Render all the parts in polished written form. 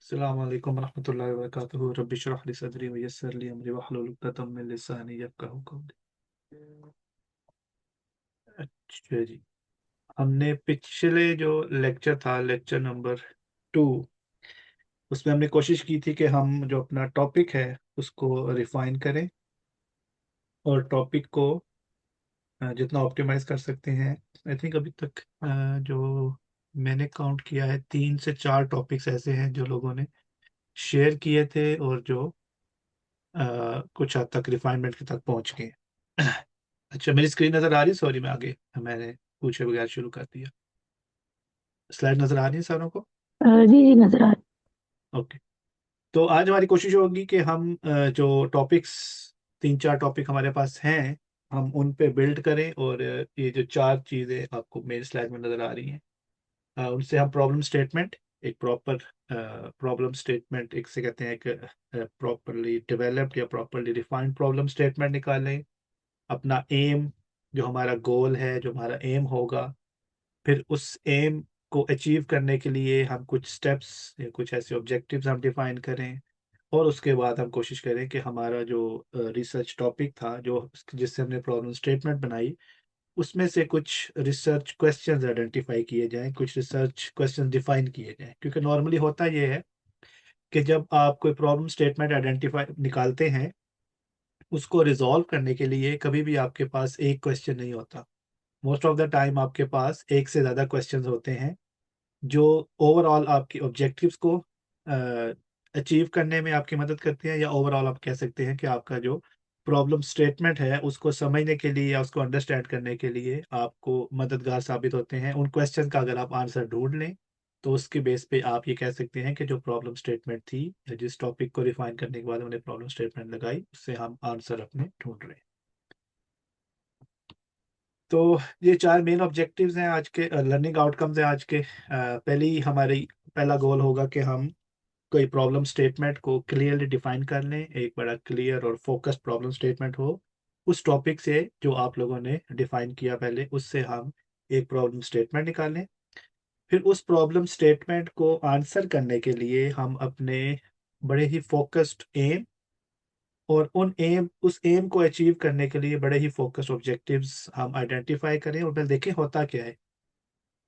अस्सलाम वालेकुम रहमतुल्लाहि व बरकातुहू रब्बि इश्रह ली सदरी व यस्सिर ली अमरी वहलुल उक़दतम मिन लिसानी यफ़क़हू क़ौली। अच्छा जी, हमने पिछले जो लेक्चर था, लेक्चर नंबर 2, उसमें हमने कोशिश की थी कि हम जो अपना टॉपिक है उसको रिफाइन करें और टॉपिक को जितना ऑप्टिमाइज़ कर सकते हैं। आई थिंक अभी तक जो मैंने काउंट किया है 3 से 4 टॉपिक्स ऐसे हैं जो लोगों ने शेयर किए थे और जो कुछ हद तक रिफाइनमेंट तक पहुँच गए। अच्छा, मेरी स्क्रीन नज़र आ रही है? सॉरी, मैंने पूछे बगैर शुरू कर दिया। स्लाइड नज़र आ रही है सारों को? जी जी नजर आ ओके। तो आज हमारी कोशिश होगी कि हम जो टॉपिक्स 3-4 टॉपिक हमारे पास हैं, हम उन पे बिल्ड करें और ये जो 4 चीज़ें आपको मेरी स्लाइड में नज़र आ रही हैं, उनसे हम प्रॉब्लम स्टेटमेंट, एक प्रॉपर प्रॉब्लम स्टेटमेंट, एक से कहते हैं एक प्रॉपर्ली डेवलप्ड या प्रॉपर्ली डिफाइंड प्रॉब्लम स्टेटमेंट निकालें। अपना एम, जो हमारा गोल है, जो हमारा एम होगा, फिर उस एम को अचीव करने के लिए हम कुछ स्टेप्स या कुछ ऐसे ऑब्जेक्टिव्स हम डिफाइन करें और उसके बाद हम कोशिश करें कि हमारा जो रिसर्च टॉपिक था, जो जिससे हमने प्रॉब्लम स्टेटमेंट बनाई, उसमें से कुछ रिसर्च क्वेश्चंस आइडेंटिफाई किए जाएँ, कुछ रिसर्च क्वेश्चन डिफाइन किए जाएँ। क्योंकि नॉर्मली होता ये है कि जब आप कोई प्रॉब्लम स्टेटमेंट आइडेंटिफाई निकालते हैं, उसको रिज़ॉल्व करने के लिए कभी भी आपके पास एक क्वेश्चन नहीं होता। मोस्ट ऑफ द टाइम आपके पास एक से ज़्यादा क्वेश्चंस होते हैं, जो ओवरऑल आपके ऑब्जेक्टिव्स को अचीव करने में आपकी मदद करते हैं, या ओवरऑल आप कह सकते हैं कि आपका जो प्रॉब्लम स्टेटमेंट है, उसको समझने के लिए या उसको अंडरस्टैंड करने के लिए आपको मददगार साबित होते हैं। उन क्वेश्चन का अगर आप आंसर ढूँढ लें, तो उसके बेस पे आप ये कह सकते हैं कि जो प्रॉब्लम स्टेटमेंट थी या जिस टॉपिक को रिफाइन करने के बाद हमने प्रॉब्लम स्टेटमेंट लगाई, उससे हम आंसर अपने ढूँढ रहे हैं। तो ये 4 मेन ऑब्जेक्टिव्स हैं आज के, लर्निंग आउटकम्स हैं आज के। पहला गोल होगा कि हम कोई प्रॉब्लम स्टेटमेंट को क्लियरली डिफाइन कर लें, एक बड़ा क्लियर और फोकस्ड प्रॉब्लम स्टेटमेंट हो। उस टॉपिक से जो आप लोगों ने डिफाइन किया पहले, उससे हम एक प्रॉब्लम स्टेटमेंट निकालें। फिर उस प्रॉब्लम स्टेटमेंट को आंसर करने के लिए हम अपने बड़े ही फोकस्ड एम और उस एम को अचीव करने के लिए बड़े ही फोकस्ड ऑब्जेक्टिव्स हम आइडेंटिफाई करें और फिर देखें होता क्या है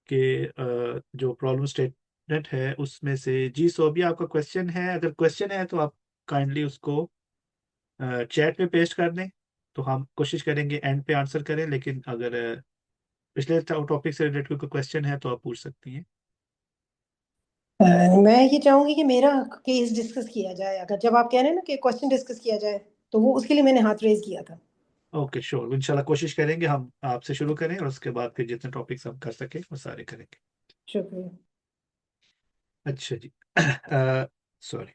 कि जो प्रॉब्लम स्टेटमेंट है उसमें से जी सो भी आपका क्वेश्चन है, अगर क्वेश्चन है तो आप काइंडली उसको चैट में पेस्ट कर दें, तो हम कोशिश करेंगे एंड पे आंसर करें, लेकिन अगर पिछले टॉपिक से रिलेटेड कोई क्वेश्चन है तो आप पूछ सकती हैं। मैं ये चाहूंगी कि मेरा केस डिस्कस किया जाए। अगर जब आप कह रहे हैं ना कि क्वेश्चन डिस्कस किया जाए, तो वो उसके लिए मैंने हाथ रेज किया था। ओके, श्योर, इंशाल्लाह कोशिश करेंगे हम आपसे शुरू करें और उसके बाद फिर जितने टॉपिक्स हम कर सकें वो सारे करेंगे। शुक्रिया। अच्छा जी। सॉरी।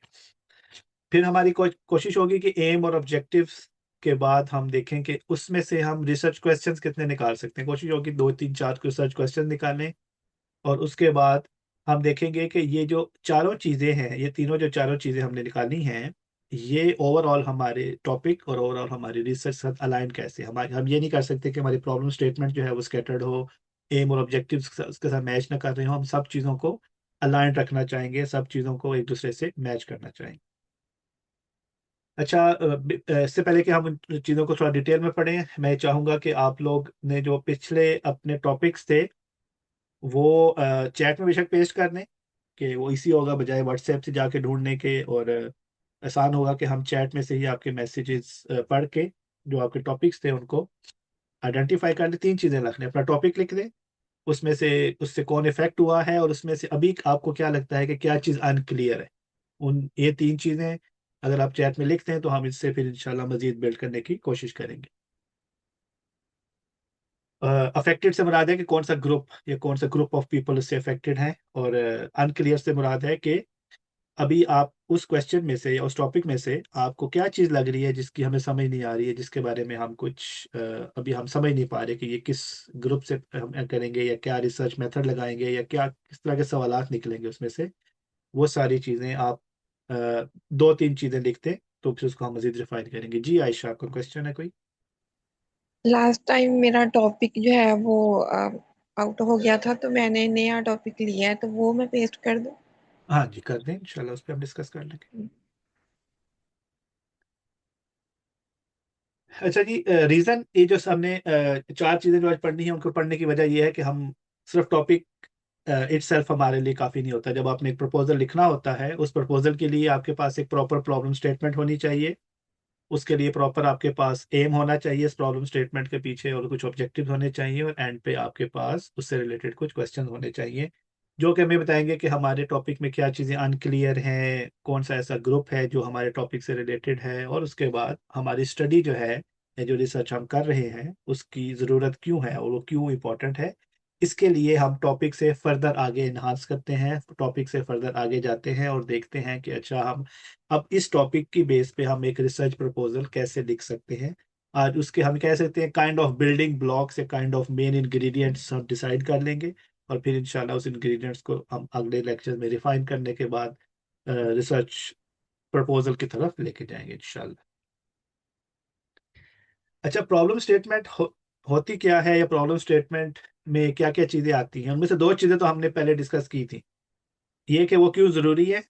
फिर हमारी कोशिश होगी कि एम और ऑब्जेक्टिव्स के बाद हम देखें कि उसमें से हम रिसर्च क्वेश्चंस कितने निकाल सकते हैं। कोशिश होगी 2-3-4 रिसर्च क्वेश्चन निकालें और उसके बाद हम देखेंगे कि ये जो चारों चीज़ें हैं, ये तीनों जो चारों चीज़ें हमने निकाली हैं, ये ओवरऑल हमारे टॉपिक और ओवरऑल हमारी रिसर्च के साथ अलाइन कैसे। हम ये नहीं कर सकते कि हमारी प्रॉब्लम स्टेटमेंट जो है वो स्कैटर्ड हो, एम और ऑब्जेक्टिव्स के साथ मैच ना कर रहे हो। हम सब चीज़ों को अलाइन रखना चाहेंगे, सब चीज़ों को एक दूसरे से मैच करना चाहेंगे। अच्छा, इससे पहले कि हम उन चीज़ों को थोड़ा डिटेल में पढ़ें, मैं चाहूँगा कि आप लोग ने जो पिछले अपने टॉपिक्स थे, वो चैट में बेशक पेस्ट कर दें, कि वो ईज़ी होगा बजाय व्हाट्सएप से जाके ढूँढने के, और आसान होगा कि हम चैट में से ही आपके मैसेजेस पढ़ के जो आपके टॉपिक्स थे उनको आइडेंटिफ़ाई कर लें। 3 चीज़ें रख लें, अपना टॉपिक लिख लें, उसमें से उससे कौन इफ़ेक्ट हुआ है और उसमें से अभी आपको क्या लगता है कि क्या चीज़ अनक्लियर है। उन ये 3 चीज़ें अगर आप चैट में लिखते हैं तो हम इससे फिर इंशाल्लाह मज़ीद बिल्ड करने की कोशिश करेंगे। अफ़ेक्टेड से मुराद है कि कौन-सा ग्रुप या कौन-सा ग्रुप ऑफ पीपल इससे अफ़ेक्टेड हैं, और अनक्लियर से मुराद है कि अभी आप उस क्वेश्चन में से या उस टॉपिक में से आपको क्या चीज़ लग रही है जिसकी हमें समझ नहीं आ रही है, जिसके बारे में हम कुछ अभी हम समझ नहीं पा रहे कि ये किस ग्रुप से हम करेंगे, या क्या रिसर्च मेथड लगाएँगे, या क्या किस तरह के सवालात निकलेंगे उसमें से। वो सारी चीज़ें आप 2-3 चीज़ें लिख दें, तो फिर उसको हम मज़ीद रिफ़ाइन करेंगे। जी आयशा, आपका क्वेश्चन है कोई? लास्ट टाइम मेरा टॉपिक जो है वो आउट हो गया था, तो मैंने नया टॉपिक लिया है, तो वो मैं पेस्ट कर दूं। हाँ जी, कर दें इंशाल्लाह, उस पर हम डिस्कस कर लेंगे। अच्छा जी, रीज़न ये जो हमने 4 चीज़ें जो आज पढ़नी है, उनको पढ़ने की वजह ये है कि हम सिर्फ टॉपिक इटसेल्फ हमारे लिए काफ़ी नहीं होता। जब आपने एक प्रपोज़ल लिखना होता है, उस प्रपोज़ल के लिए आपके पास एक प्रॉपर प्रॉब्लम स्टेटमेंट होनी चाहिए। उसके लिए प्रॉपर आपके पास एम होना चाहिए इस प्रॉब्लम स्टेटमेंट के पीछे, और कुछ ऑब्जेक्टिव्स होने चाहिए, और एंड पे आपके पास उससे रिलेटेड कुछ क्वेश्चन होने चाहिए, जो कि हमें बताएंगे कि हमारे टॉपिक में क्या चीज़ें अनक्लियर हैं, कौन सा ऐसा ग्रुप है जो हमारे टॉपिक से रिलेटेड है, और उसके बाद हमारी स्टडी जो है या जो रिसर्च हम कर रहे हैं उसकी ज़रूरत क्यों है और वो क्यों इम्पोर्टेंट है। इसके लिए हम टॉपिक से फर्दर आगे इन्हांस करते हैं, टॉपिक से फर्दर आगे जाते हैं और देखते हैं कि अच्छा हम अब इस टॉपिक की बेस पे हम एक रिसर्च प्रपोजल कैसे लिख सकते हैं। आज उसके हम कह सकते हैं काइंड ऑफ बिल्डिंग ब्लॉक्स या काइंड ऑफ मेन इंग्रेडिएंट्स हम डिसाइड कर लेंगे, और फिर इंशाल्लाह उस इंग्रेडिएंट्स को हम अगले लेक्चर में रिफाइन करने के बाद रिसर्च प्रपोजल की तरफ लेके जाएंगे इंशाल्लाह। अच्छा, प्रॉब्लम स्टेटमेंट होती क्या है, या प्रॉब्लम स्टेटमेंट में क्या क्या चीज़ें आती हैं? उनमें से 2 चीज़ें तो हमने पहले डिस्कस की थी, ये कि वो क्यों ज़रूरी है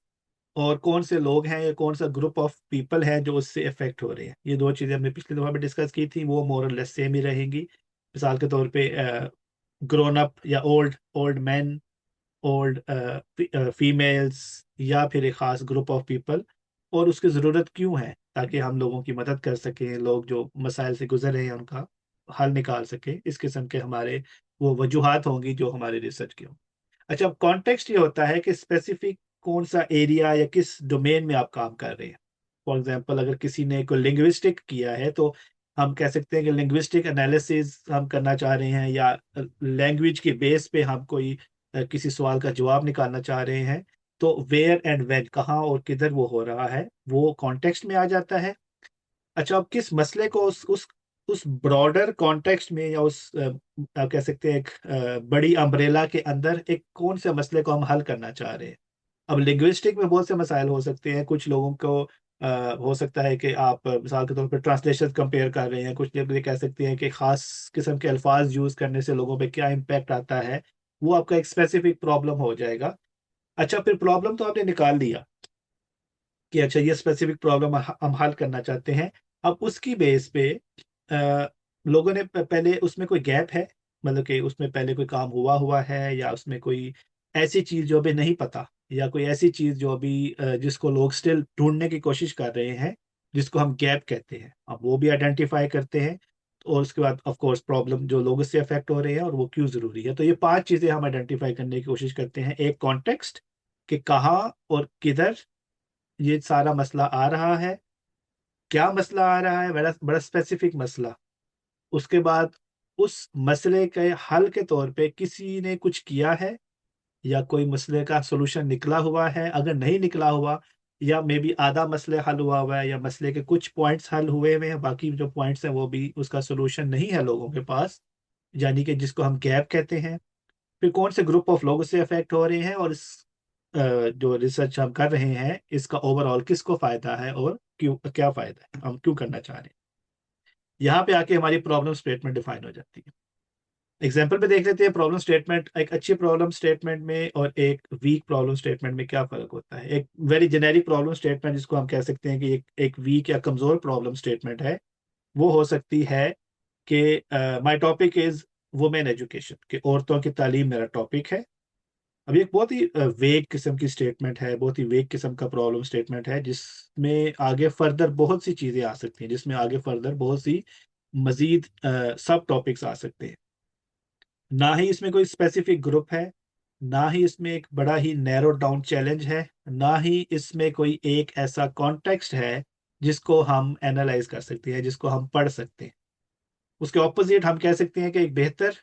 और कौन से लोग हैं या कौन सा ग्रुप ऑफ पीपल है जो उससे इफेक्ट हो रहे हैं। ये 2 चीज़ें हमने पिछली दफ़ा भी डिस्कस की थी, वो मोर और लेस सेम ही रहेंगी। मिसाल के तौर पे ग्रोन अप या old old man, old females, या फिर एक ख़ास ग्रुप ऑफ पीपल, और उसकी ज़रूरत क्यों है, ताकि हम लोगों की मदद कर सकें, लोग जो मसाइल से गुज़र रहे हैं उनका हल निकाल सकें। इस किस्म के हमारे वो वजूहात होंगी जो हमारे रिसर्च की होंगी। अच्छा, अब कॉन्टेक्स्ट ये होता है कि स्पेसिफिक कौन सा एरिया या किस डोमेन में आप काम कर रहे हैं। फॉर एग्जांपल, अगर किसी ने कोई लिंग्विस्टिक किया है तो हम कह सकते हैं कि लिंग्विस्टिक एनालिसिस हम करना चाह रहे हैं, या लैंग्वेज के बेस पे हम कोई किसी सवाल का जवाब निकालना चाह रहे हैं, तो वेयर एंड व्हेन, कहाँ और किधर वो हो रहा है, वो कॉन्टेक्स्ट में आ जाता है। अच्छा, अब किस मसले को उस ब्रॉडर कॉन्टेक्स्ट में, या उस आप कह सकते हैं एक बड़ी अम्ब्रेला के अंदर एक कौन से मसले को हम हल करना चाह रहे हैं। अब लिंग्विस्टिक में बहुत से मसाइल हो सकते हैं। कुछ लोगों को हो सकता है कि आप मिसाल के तौर पर ट्रांसलेशन कंपेयर कर रहे हैं, कुछ लोग ये कह सकते हैं कि ख़ास किस्म के अल्फाज यूज़ करने से लोगों पे क्या इम्पैक्ट आता है, वो आपका एक स्पेसिफिक प्रॉब्लम हो जाएगा। अच्छा, फिर प्रॉब्लम तो आपने निकाल लिया कि अच्छा ये स्पेसिफिक प्रॉब्लम हम हल करना चाहते हैं। अब उसकी बेस पे लोगों ने पहले उसमें कोई गैप है, मतलब कि उसमें पहले कोई काम हुआ हुआ है, या उसमें कोई ऐसी चीज़ जो अभी नहीं पता, या कोई ऐसी चीज़ जो अभी जिसको लोग स्टिल ढूँढने की कोशिश कर रहे हैं, जिसको हम गैप कहते हैं। अब वो भी आइडेंटिफ़ाई करते हैं, और उसके बाद ऑफ कोर्स प्रॉब्लम जो लोग इससे अफ़ेक्ट हो रहे हैं और वो क्यों ज़रूरी है। तो ये 5 चीज़ें हम आइडेंटिफ़ाई करने की कोशिश करते हैं। एक कॉन्टेक्स्ट, कि कहाँ और किधर ये सारा मसला आ रहा है, क्या मसला आ रहा है, बड़ा बड़ा स्पेसिफिक मसला। उसके बाद उस मसले के हल के तौर पे किसी ने कुछ किया है, या कोई मसले का सॉल्यूशन निकला हुआ है। अगर नहीं निकला हुआ, या मे बी आधा मसले हल हुआ हुआ है, या मसले के कुछ पॉइंट्स हल हुए हुए हैं, बाकी जो पॉइंट्स हैं वो भी उसका सॉल्यूशन नहीं है लोगों के पास, यानी कि जिसको हम गैप कहते हैं। फिर कौन से ग्रुप ऑफ लोग इससे अफेक्ट हो रहे हैं, और इस जो रिसर्च हम कर रहे हैं इसका ओवरऑल किसको फ़ायदा है, और क्यों, क्या फ़ायदा है, हम क्यों करना चाह रहे हैं। यहाँ पे आके हमारी प्रॉब्लम स्टेटमेंट डिफाइन हो जाती है। एग्जाम्पल पे देख लेते हैं प्रॉब्लम स्टेटमेंट, एक अच्छी प्रॉब्लम स्टेटमेंट में और एक वीक प्रॉब्लम स्टेटमेंट में क्या फ़र्क होता है। एक वेरी जेनेरिक प्रॉब्लम स्टेटमेंट, जिसको हम कह सकते हैं कि एक वीक या कमज़ोर प्रॉब्लम स्टेटमेंट है, वो हो सकती है कि my topic is women education, कि औरतों की तालीम मेरा टॉपिक है। अब ये एक बहुत ही वेग किस्म की स्टेटमेंट है, बहुत ही वेग किस्म का प्रॉब्लम स्टेटमेंट है, जिसमें आगे फर्दर बहुत सी चीज़ें आ सकती हैं, जिसमें आगे फर्दर बहुत सी मज़ीद सब टॉपिक्स आ सकते हैं। ना ही इसमें कोई स्पेसिफिक ग्रुप है, ना ही इसमें एक बड़ा ही नैरो डाउन चैलेंज है, ना ही इसमें कोई एक ऐसा कॉन्टेक्स्ट है जिसको हम एनालाइज़ कर सकते हैं, जिसको हम पढ़ सकते हैं। उसके ऑपोज़िट हम कह सकते हैं कि एक बेहतर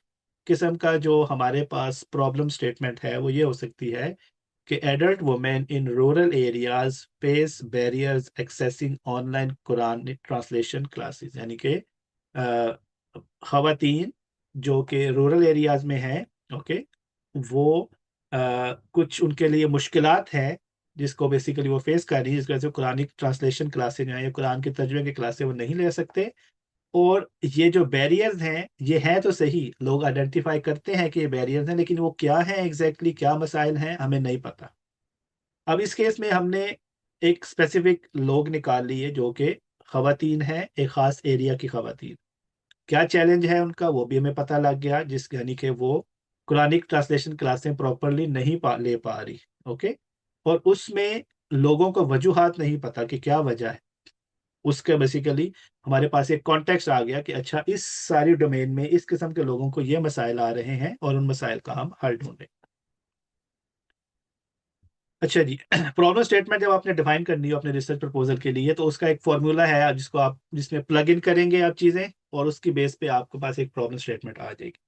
किस्म का जो हमारे पास प्रॉब्लम स्टेटमेंट है, वो ये हो सकती है कि adult women in rural areas face barriers accessing online Quran translation classes, यानी कि खवातीन जो कि रूरल एरियाज में हैं, ओके, वो कुछ उनके लिए मुश्किलात हैं जिसको बेसिकली वो फेस कर रही है, जिसकी वजह से कुरानिक ट्रांसलेशन क्लासेस जो हैं या कुरान के तर्जुमे की क्लासेस वो नहीं ले सकते। और ये जो बैरियर्स हैं, ये हैं तो सही, लोग आइडेंटिफाई करते हैं कि ये बैरियर्स हैं, लेकिन वो क्या हैं एग्जैक्टली, क्या मसाइल हैं, हमें नहीं पता। अब इस केस में हमने एक स्पेसिफिक लोग निकाल लिए जो कि खवातीन हैं, एक ख़ास एरिया की खवातीन। क्या चैलेंज है उनका वो भी हमें पता लग गया, जिस यानी कि वो कुरानिक ट्रांसलेशन क्लासें प्रॉपरली नहीं ले पा रही। ओके, और उसमें लोगों को वजूहात नहीं पता कि क्या वजह है। उसके बेसिकली हमारे पास एक कॉन्टेक्स्ट आ गया कि अच्छा, इस सारी डोमेन में इस किस्म के लोगों को ये मसाइल आ रहे हैं और उन मसाइल का हम हल ढूंढें। अच्छा जी, प्रॉब्लम स्टेटमेंट जब आपने डिफाइन करनी हो अपने रिसर्च प्रपोजल के लिए, तो उसका एक फॉर्मूला है जिसको आप जिसमें प्लग इन करेंगे आप चीज़ें, और उसकी बेस पे आपके पास एक प्रॉब्लम स्टेटमेंट आ जाएगी।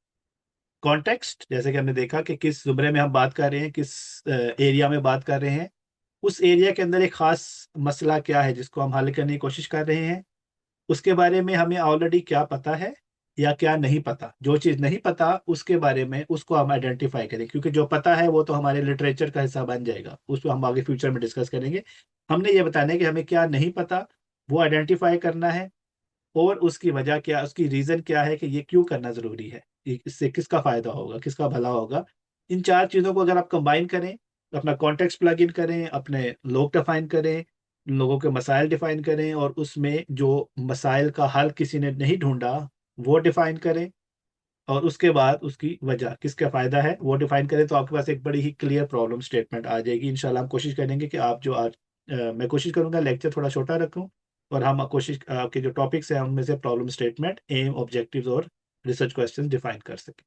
कॉन्टेक्स्ट, जैसे कि हमने देखा कि किस जुमरे में हम बात कर रहे हैं, किस एरिया में बात कर रहे हैं, उस एरिया के अंदर एक खास मसला क्या है जिसको हम हल करने की कोशिश कर रहे हैं, उसके बारे में हमें ऑलरेडी क्या पता है या क्या नहीं पता। जो चीज़ नहीं पता उसके बारे में उसको हम आइडेंटिफाई करें, क्योंकि जो पता है वो तो हमारे लिटरेचर का हिस्सा बन जाएगा, उसको हम आगे फ्यूचर में डिस्कस करेंगे। हमने ये बताना है कि हमें क्या नहीं पता, वो आइडेंटिफाई करना है, और उसकी वजह क्या, उसकी रीज़न क्या है कि ये क्यों करना ज़रूरी है, इससे किसका फ़ायदा होगा, किसका भला होगा। इन चार चीज़ों को अगर आप कंबाइन करें, अपना कॉन्टेक्स्ट प्लग इन करें, अपने लोग डिफाइन करें, लोगों के मसाइल डिफाइन करें, और उसमें जो मसाइल का हल किसी ने नहीं ढूंढा वो डिफाइन करें, और उसके बाद उसकी वजह किसका फ़ायदा है वो डिफाइन करें, तो आपके पास एक बड़ी ही क्लियर प्रॉब्लम स्टेटमेंट आ जाएगी। इंशाल्लाह हम कोशिश करेंगे कि आप जो आज मैं कोशिश करूंगा लेक्चर थोड़ा छोटा रखूं, और हम कोशिश आपके जो टॉपिक्स हैं उनमें से प्रॉब्लम स्टेटमेंट, एम, ऑब्जेक्टिव्स और रिसर्च क्वेश्चंस डिफाइन कर सकें।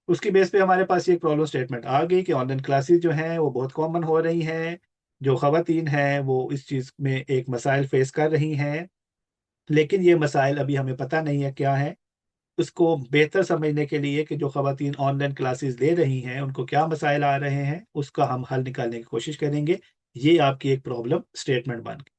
उसकी बेस पे हमारे पास ये प्रॉब्लम स्टेटमेंट आ गई कि ऑनलाइन क्लासेस जो हैं वो बहुत कॉमन हो रही हैं, जो ख़वातीन हैं वो इस चीज़ में एक मसाइल फेस कर रही हैं, लेकिन ये मसाइल अभी हमें पता नहीं है क्या है। उसको बेहतर समझने के लिए कि जो ख़वातीन ऑनलाइन क्लासेस ले रही हैं उनको क्या मसाइल आ रहे हैं, उसका हम हल निकालने की कोशिश करेंगे। ये आपकी एक प्रॉब्लम स्टेटमेंट बन गई।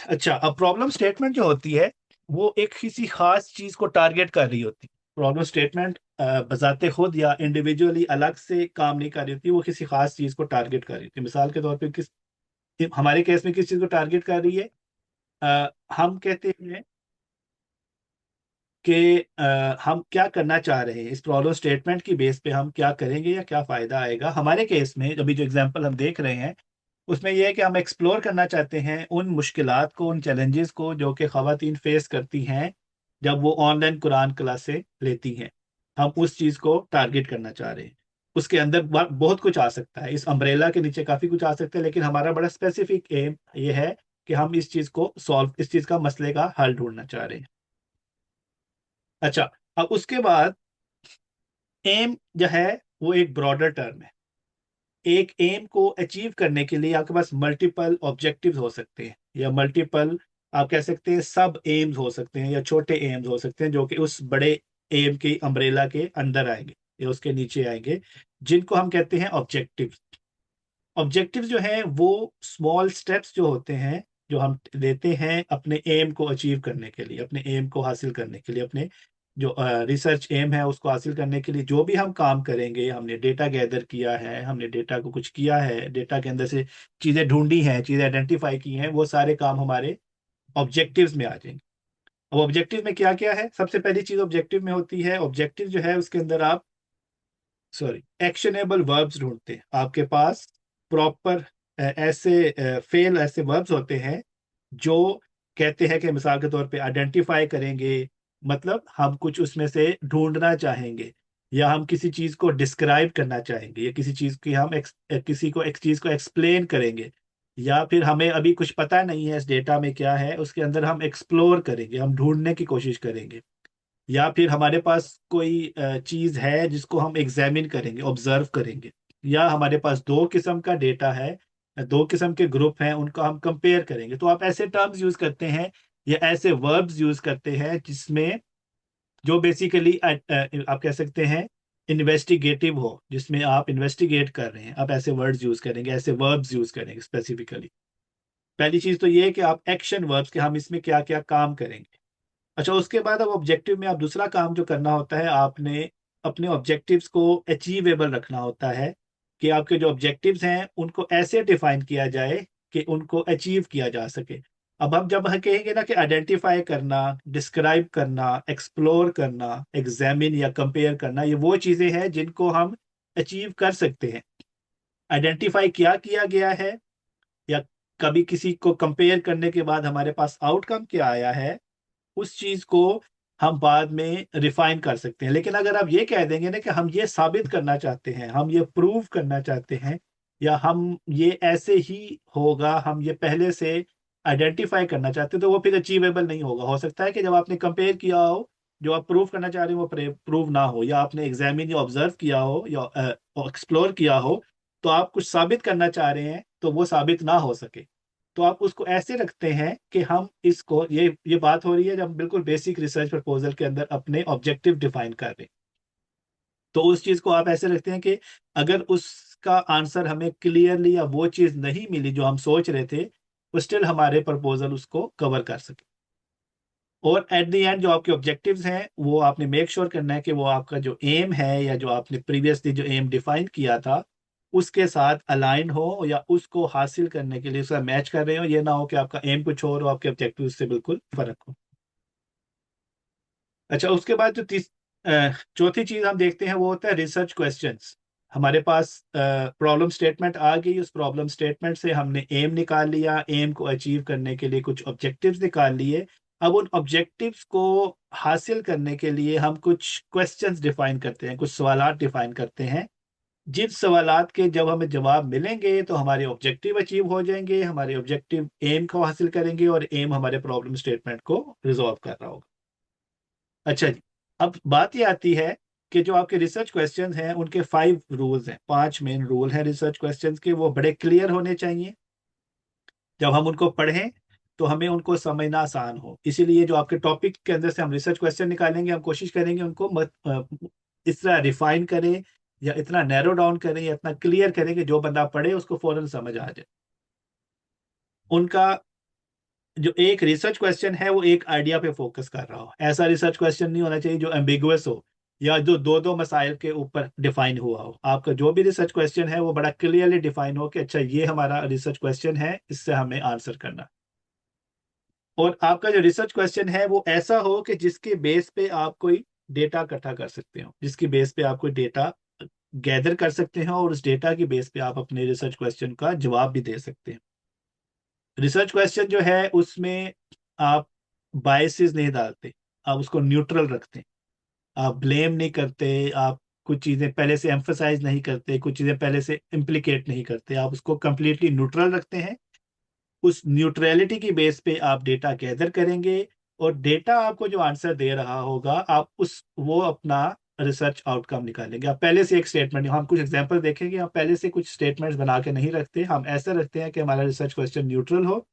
अच्छा, अब प्रॉब्लम स्टेटमेंट जो होती है वो एक किसी खास चीज़ को टारगेट कर रही होती है। प्रॉब्लम स्टेटमेंट बजाते खुद या इंडिविजुअली अलग से काम नहीं कर रही होती, वो किसी खास चीज़ को टारगेट कर रही होती है। मिसाल के तौर पे किस हमारे केस में किस चीज़ को टारगेट कर रही है, हम कहते हैं कि हम क्या करना चाह रहे हैं, इस प्रॉब्लम स्टेटमेंट की बेस पे हम क्या करेंगे या क्या फ़ायदा आएगा। हमारे केस में अभी जो एग्जांपल हम देख रहे हैं उसमें यह है कि हम एक्सप्लोर करना चाहते हैं उन मुश्किलात को, उन चैलेंजेस को जो कि ख़वातीन फेस करती हैं जब वो ऑनलाइन कुरान क्लासें लेती हैं। हम उस चीज़ को टारगेट करना चाह रहे हैं। उसके अंदर बहुत कुछ आ सकता है, इस अम्ब्रेला के नीचे काफ़ी कुछ आ सकता है, लेकिन हमारा बड़ा स्पेसिफिक एम ये है कि हम इस चीज़ को सॉल्व, इस चीज़ का मसले का हल ढूंढना चाह रहे हैं। अच्छा, अब उसके बाद एम जो है वो एक ब्रॉडर टर्म है। एक एम को अचीव करने के लिए आपके पास मल्टीपल ऑब्जेक्टिव्स हो सकते हैं, या मल्टीपल आप कह सकते हैं सब एम्स हो सकते हैं, या छोटे एम्स हो सकते हैं जो कि उस बड़े एम के अम्ब्रेला के अंदर आएंगे या उसके नीचे आएंगे, जिनको हम कहते हैं ऑब्जेक्टिव्स। ऑब्जेक्टिव्स जो हैं वो स्मॉल स्टेप्स जो होते हैं जो हम लेते हैं अपने एम को अचीव करने के लिए, अपने एम को हासिल करने के लिए, अपने जो रिसर्च एम है उसको हासिल करने के लिए जो भी हम काम करेंगे। हमने डेटा गैदर किया है, हमने डेटा को कुछ किया है, डेटा के अंदर से चीज़ें ढूंढी हैं, चीज़ें आइडेंटिफाई की हैं, वो सारे काम हमारे ऑब्जेक्टिव्स में आ जाएंगे। अब ऑब्जेक्टिव में क्या क्या है, सबसे पहली चीज़ ऑब्जेक्टिव में होती है, ऑब्जेक्टिव जो है उसके अंदर आप एक्शनेबल वर्ब्स ढूंढते हैं। आपके पास प्रॉपर ऐसे फेल ऐसे वर्ब्स होते हैं जो कहते हैं कि मिसाल के तौर पे आइडेंटिफाई करेंगे, मतलब हम कुछ उसमें से ढूंढना चाहेंगे, या हम किसी चीज़ को डिस्क्राइब करना चाहेंगे, या किसी चीज़ की हम किसी को एक चीज़ को एक्सप्लेन करेंगे, या फिर हमें अभी कुछ पता नहीं है इस डेटा में क्या है, उसके अंदर हम एक्सप्लोर करेंगे, हम ढूंढने की कोशिश करेंगे। या फिर हमारे पास कोई चीज़ है जिसको हम एग्जामिन करेंगे, ऑब्जर्व करेंगे। या हमारे पास दो किस्म का डेटा है, दो किस्म के ग्रुप हैं, उनका हम कंपेयर करेंगे। तो आप ऐसे टर्म्स यूज करते हैं या ऐसे वर्ब्स यूज करते हैं जिसमें जो बेसिकली आप कह सकते हैं इन्वेस्टिगेटिव हो, जिसमें आप इन्वेस्टिगेट कर रहे हैं, आप ऐसे वर्ड्स यूज करेंगे, ऐसे वर्ब्स यूज करेंगे स्पेसिफिकली। पहली चीज तो ये है कि आप एक्शन वर्ब्स के हम इसमें क्या क्या काम करेंगे। अच्छा, उसके बाद अब ऑब्जेक्टिव में आप दूसरा काम जो करना होता है, आपने अपने ऑब्जेक्टिव्स को अचीवेबल रखना होता है, कि आपके जो ऑब्जेक्टिव्स हैं उनको ऐसे डिफाइन किया जाए कि उनको अचीव किया जा सके। अब हम जब हम कहेंगे ना कि आइडेंटिफाई करना, डिस्क्राइब करना, एक्सप्लोर करना, एग्जामिन या कंपेयर करना, ये वो चीज़ें हैं जिनको हम अचीव कर सकते हैं। आइडेंटिफाई क्या किया गया है, या कभी किसी को कंपेयर करने के बाद हमारे पास आउटकम क्या आया है, उस चीज को हम बाद में रिफाइन कर सकते हैं। लेकिन अगर आप ये कह देंगे ना कि हम ये साबित करना चाहते हैं, हम ये प्रूव करना चाहते हैं, या हम ये ऐसे ही होगा, हम ये पहले से आइडेंटिफाई करना चाहते हैं, तो वो फिर अचीवेबल नहीं होगा। हो सकता है कि जब आपने कंपेयर किया हो, जो आप प्रूव करना चाह रहे हो वो प्रूव ना हो, या आपने एग्जामिन या ऑब्जर्व किया हो या एक्सप्लोर किया हो, तो आप कुछ साबित करना चाह रहे हैं तो वो साबित ना हो सके। तो आप उसको ऐसे रखते हैं कि हम इसको, ये बात हो रही है जब हम बिल्कुल बेसिक रिसर्च प्रपोजल के अंदर अपने ऑब्जेक्टिव डिफाइन कर रहे हैं, तो उस चीज को आप ऐसे रखते हैं कि अगर उसका आंसर हमें क्लियरली या वो चीज नहीं मिली जो हम सोच रहे थे, तो स्टिल हमारे प्रपोजल उसको कवर कर सके। और एट द एंड जो आपके ऑब्जेक्टिव्स हैं वो आपने मेक श्योर करना है कि वो आपका जो एम है, या जो आपने प्रीवियसली जो एम डिफाइन किया था, उसके साथ अलाइन हो, या उसको हासिल करने के लिए उसका मैच कर रहे हो। ये ना हो कि आपका एम कुछ और हो, आपके ऑब्जेक्टिव से बिल्कुल फर्क हो। अच्छा, उसके बाद जो चौथी चीज हम देखते हैं वो होता है रिसर्च क्वेश्चंस। हमारे पास प्रॉब्लम स्टेटमेंट आ गई, उस प्रॉब्लम स्टेटमेंट से हमने एम निकाल लिया, एम को अचीव करने के लिए कुछ ऑब्जेक्टिव्स निकाल लिए। अब उन ऑब्जेक्टिव्स को हासिल करने के लिए हम कुछ क्वेश्चंस डिफाइन करते हैं, कुछ सवालात डिफाइन करते हैं, जिन सवालात के जब हमें जवाब मिलेंगे तो हमारे ऑब्जेक्टिव अचीव हो जाएंगे, हमारे ऑब्जेक्टिव एम को हासिल करेंगे, और एम हमारे प्रॉब्लम स्टेटमेंट को रिजॉल्व कर रहा होगा। अच्छा जी, अब बात ये आती है कि जो आपके रिसर्च क्वेश्चन हैं उनके 5 रूल्स हैं, 5 मेन रूल हैं रिसर्च क्वेश्चंस के। वो बड़े क्लियर होने चाहिए, जब हम उनको पढ़ें तो हमें उनको समझना आसान हो। इसीलिए जो आपके टॉपिक के अंदर से हम रिसर्च क्वेश्चन निकालेंगे, हम कोशिश करेंगे उनको इस तरह रिफाइन करें, या इतना नैरो डाउन करें, या इतना क्लियर करें कि जो बंदा पढ़े उसको फौरन समझ आ जाए। उनका जो एक रिसर्च क्वेश्चन है वो एक आइडिया पे फोकस कर रहा हो। ऐसा रिसर्च क्वेश्चन नहीं होना चाहिए जो एम्बिगुअस हो, या जो दो दो मसाइल के ऊपर डिफाइन हुआ हो। आपका जो भी रिसर्च क्वेश्चन है वो बड़ा क्लियरली डिफाइन हो कि अच्छा ये हमारा रिसर्च क्वेश्चन है, इससे हमें आंसर करना। और आपका जो रिसर्च क्वेश्चन है वो ऐसा हो कि जिसके बेस पे आप कोई डेटा इकट्ठा कर सकते हो, जिसकी बेस पे आप कोई डेटा गैदर कर सकते हो, और उस डेटा की बेस पे आप अपने रिसर्च क्वेश्चन का जवाब भी दे सकते हैं। रिसर्च क्वेश्चन जो है उसमें आप बायसेस नहीं डालते, आप उसको न्यूट्रल रखते हैं, आप ब्लेम नहीं करते, आप कुछ चीजें पहले से एम्फसाइज नहीं करते, कुछ चीजें पहले से इम्प्लीकेट नहीं करते, आप उसको कंप्लीटली न्यूट्रल रखते हैं। उस न्यूट्रलिटी की बेस पे आप डेटा गैदर करेंगे, और डेटा आपको जो आंसर दे रहा होगा आप उस वो अपना रिसर्च आउटकम निकालेंगे। आप पहले से एक स्टेटमेंट, हम कुछ एग्जांपल देखेंगे, हम पहले से कुछ स्टेटमेंट्स बना के नहीं रखते, हम ऐसा रखते हैं कि हमारा रिसर्च क्वेश्चन न्यूट्रल हो।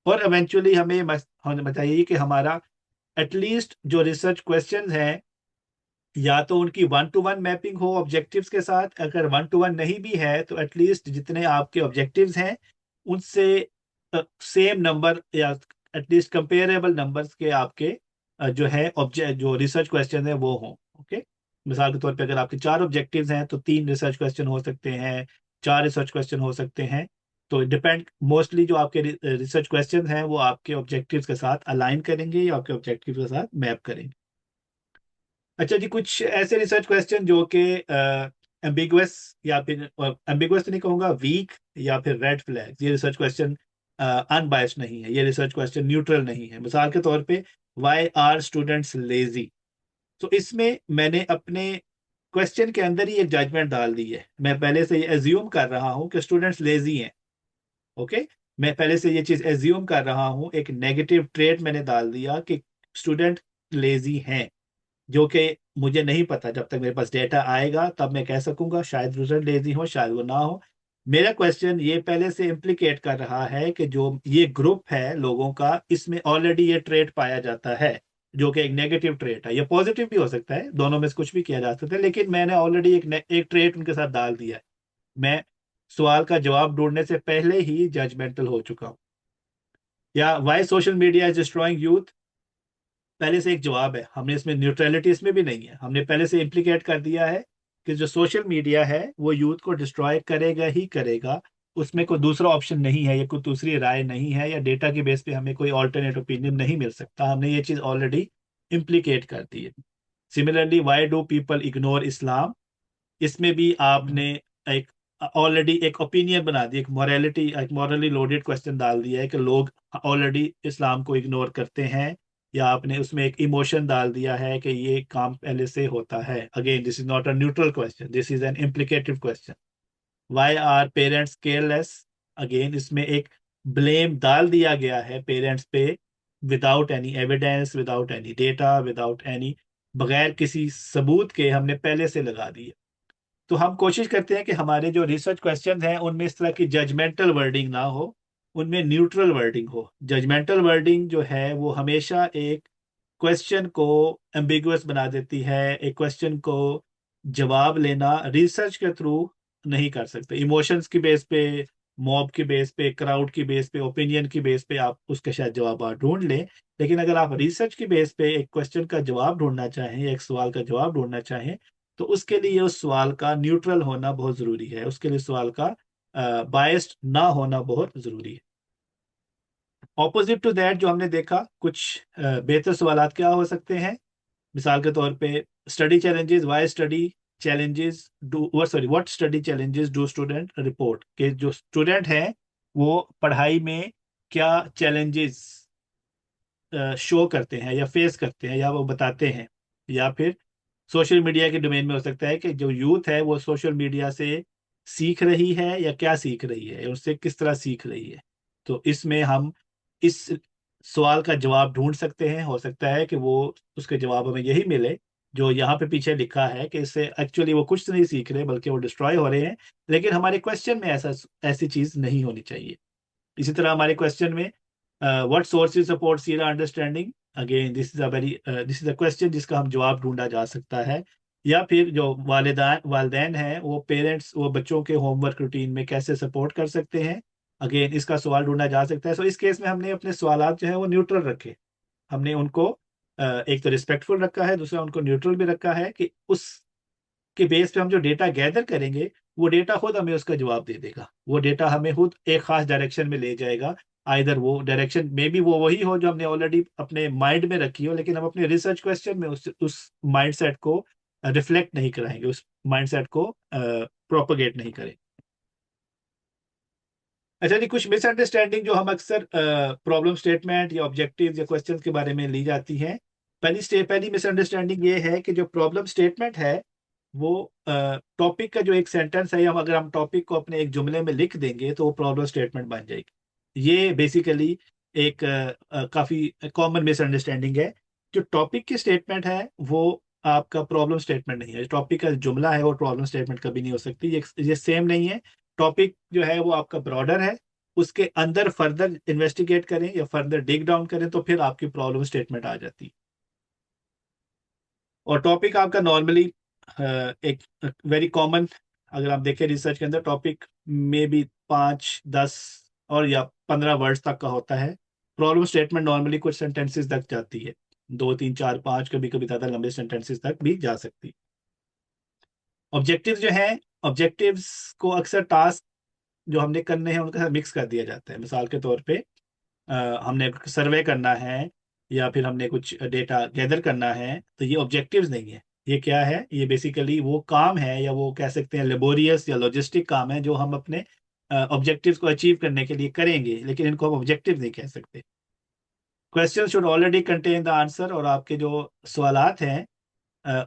और इवेंचुअली हमें बताइए कि हमारा एटलीस्ट जो रिसर्च क्वेश्चन है, या तो उनकी 1-to-1 मैपिंग हो ऑब्जेक्टिव्स के साथ, अगर 1-to-1 नहीं भी है तो एटलीस्ट जितने आपके ऑब्जेक्टिव्स हैं उनसे सेम नंबर, या एटलीस्ट कंपेरेबल नंबर्स के आपके जो है ऑब्जेक्ट, जो रिसर्च क्वेश्चन है वो हो। ओके, मिसाल के तौर पे अगर आपके 4 ऑब्जेक्टिव्स हैं तो 3 रिसर्च क्वेश्चन हो सकते हैं, 4 रिसर्च क्वेश्चन हो सकते हैं। तो डिपेंड, मोस्टली जो आपके रिसर्च क्वेश्चन हैं वो आपके ऑब्जेक्टिव्स के साथ अलाइन करेंगे, या आपके ऑब्जेक्टिव के साथ मैप करेंगे। अच्छा जी, कुछ ऐसे रिसर्च क्वेश्चन जो कि एम्बिगुअस, या फिर एम्बिगुअस तो नहीं कहूँगा, वीक, या फिर रेड फ्लैग, ये रिसर्च क्वेश्चन अनबायस्ड नहीं है, ये रिसर्च क्वेश्चन न्यूट्रल नहीं है। मिसाल के तौर पे वाई आर स्टूडेंट्स लेजी, तो इसमें मैंने अपने क्वेश्चन के अंदर ही एक जजमेंट डाल दी है। मैं पहले से ये एज्यूम कर रहा हूँ कि स्टूडेंट्स लेजी हैं। ओके, मैं पहले से ये चीज एज्यूम कर रहा हूँ, एक नेगेटिव ट्रेट मैंने डाल दिया कि स्टूडेंट लेजी हैं, जो कि मुझे नहीं पता, जब तक मेरे पास डेटा आएगा तब मैं कह सकूंगा, शायद रिजल्ट लेजी हो, शायद वो ना हो। मेरा क्वेश्चन ये पहले से इम्प्लीकेट कर रहा है कि जो ये ग्रुप है लोगों का, इसमें ऑलरेडी ये ट्रेट पाया जाता है, जो कि एक नेगेटिव ट्रेट है। ये पॉजिटिव भी हो सकता है, दोनों में से कुछ भी किया जा सकता है, लेकिन मैंने ऑलरेडी एक ट्रेट उनके साथ डाल दिया है। मैं सवाल का जवाब ढूंढने से पहले ही जजमेंटल हो चुका हूँ। या why social media is destroying youth, पहले से एक जवाब है, हमने इसमें न्यूट्रलिटी इसमें भी नहीं है, हमने पहले से इम्प्लीकेट कर दिया है कि जो सोशल मीडिया है वो यूथ को डिस्ट्रॉय करेगा ही करेगा, उसमें कोई दूसरा ऑप्शन नहीं है, या कोई दूसरी राय नहीं है, या डेटा के बेस पे हमें कोई ऑल्टरनेट ओपिनियन नहीं मिल सकता, हमने ये चीज ऑलरेडी इम्प्लीकेट कर दी है। Similarly, why do people ignore Islam, इसमें भी आपने एक ऑलरेडी एक ओपिनियन बना दी, एक मॉरली लोडेड क्वेश्चन डाल दिया है कि लोग ऑलरेडी इस्लाम को इग्नोर करते हैं, या आपने उसमें एक इमोशन डाल दिया है कि ये काम पहले से होता है। Again this is not a neutral question, this is an implicative question. Why are parents careless? Again इसमें एक ब्लेम डाल दिया गया है पेरेंट्स पे, without any evidence, without any data, without any, बगैर किसी सबूत के हमने पहले से लगा दिया। तो हम कोशिश करते हैं कि हमारे जो रिसर्च क्वेश्चन हैं उनमें इस तरह की जजमेंटल वर्डिंग ना हो, उनमें न्यूट्रल वर्डिंग हो। जजमेंटल वर्डिंग जो है वो हमेशा एक क्वेश्चन को एम्बिगुअस बना देती है, एक क्वेश्चन को जवाब लेना रिसर्च के थ्रू नहीं कर सकते। इमोशंस की बेस पे, मॉब की बेस पे, क्राउड की बेस पे, ओपिनियन की बेस पे आप उसके शायद जवाब आप ढूंढ लें, लेकिन अगर आप रिसर्च की बेस पे एक क्वेश्चन का जवाब ढूंढना चाहें, एक सवाल का जवाब ढूंढना चाहें, तो उसके लिए उस सवाल का न्यूट्रल होना बहुत जरूरी है, उसके लिए सवाल का बायस्ड ना होना बहुत जरूरी है। ऑपोजिट टू दैट जो हमने देखा, कुछ बेहतर सवालात क्या हो सकते हैं, मिसाल के तौर पे study challenges, why study challenges do, sorry, what study challenges do student report, के जो स्टूडेंट हैं वो पढ़ाई में क्या चैलेंजेस शो करते हैं या फेस करते हैं या वो बताते हैं। या फिर सोशल मीडिया के डोमेन में हो सकता है कि जो यूथ है वो सोशल मीडिया से सीख रही है या क्या सीख रही है, उससे किस तरह सीख रही है। तो इसमें हम इस सवाल का जवाब ढूंढ सकते हैं। हो सकता है कि वो उसके जवाब हमें यही मिले जो यहाँ पे पीछे लिखा है, कि इससे एक्चुअली वो कुछ नहीं सीख रहे बल्कि वो डिस्ट्रॉय हो रहे हैं, लेकिन हमारे क्वेश्चन में ऐसी चीज नहीं होनी चाहिए। इसी तरह हमारे क्वेश्चन में what sources support Sira understanding, again this is a question जिसका हम जवाब ढूंढा जा सकता है। या फिर जो वालदेन हैं वो पेरेंट्स, वो बच्चों के होमवर्क रूटीन में कैसे सपोर्ट कर सकते हैं, अगेन इसका सवाल ढूंढा जा सकता है। सो इस केस में हमने अपने सवालात जो है वो न्यूट्रल रखे, हमने उनको एक तो रिस्पेक्टफुल रखा है, दूसरा उनको न्यूट्रल भी रखा है, कि उस के बेस पे हम जो डेटा गैदर करेंगे वो डेटा खुद हमें उसका जवाब दे देगा, वो डेटा हमें खुद एक खास डायरेक्शन में ले जाएगा। आइदर वो डायरेक्शन में भी वो वही हो जो हमने ऑलरेडी अपने माइंड में रखी हो, लेकिन हम अपने रिसर्च क्वेश्चन में उस माइंडसेट को रिफ्लेक्ट नहीं कराएंगे, उस माइंडसेट को प्रोपोगेट नहीं करें। अच्छा जी, कुछ मिसअंडरस्टैंडिंग जो हम अक्सर प्रॉब्लम स्टेटमेंट या ऑब्जेक्टिव या क्वेश्चन के बारे में ली जाती हैं। पहली मिसअंडरस्टैंडिंग ये है कि जो प्रॉब्लम स्टेटमेंट है वो टॉपिक का जो एक सेंटेंस है, अगर हम टॉपिक को अपने एक जुमले में लिख देंगे तो वो प्रॉब्लम स्टेटमेंट बन जाएगी। ये बेसिकली एक काफी कॉमन मिसअंडरस्टैंडिंग है। जो टॉपिक की स्टेटमेंट है वो आपका प्रॉब्लम स्टेटमेंट नहीं है, टॉपिक का जुमला है वो प्रॉब्लम स्टेटमेंट कभी नहीं हो सकती, ये सेम नहीं है। टॉपिक जो है वो आपका ब्रॉडर है, उसके अंदर फर्दर इन्वेस्टिगेट करें या फर्दर डिग डाउन करें तो फिर आपकी प्रॉब्लम स्टेटमेंट आ जाती है। और टॉपिक आपका नॉर्मली एक वेरी कॉमन, अगर आप देखें रिसर्च के अंदर, टॉपिक में भी 5, 10 और या 15 वर्ड्स तक का होता है। प्रॉब्लम स्टेटमेंट नॉर्मली कुछ सेंटेंसेस तक जाती है, 2, 3, 4, 5, कभी कभी ज़्यादा लंबे सेंटेंसेस तक भी जा सकती है। ऑब्जेक्टिव्स जो है, ऑब्जेक्टिव्स को अक्सर टास्क जो हमने करने हैं उनके साथ मिक्स कर दिया जाता है। मिसाल के तौर पे हमने सर्वे करना है या फिर हमने कुछ डेटा गैदर करना है, तो ये ऑब्जेक्टिव्स नहीं है। ये क्या है, ये बेसिकली वो काम है या वो कह सकते हैं लेबोरियस या लॉजिस्टिक काम है जो हम अपने ऑब्जेक्टिव्स को अचीव करने के लिए करेंगे, लेकिन इनको हम ऑब्जेक्टिव नहीं कह सकते। Question should already contain the answer, और आपके जो सवालात हैं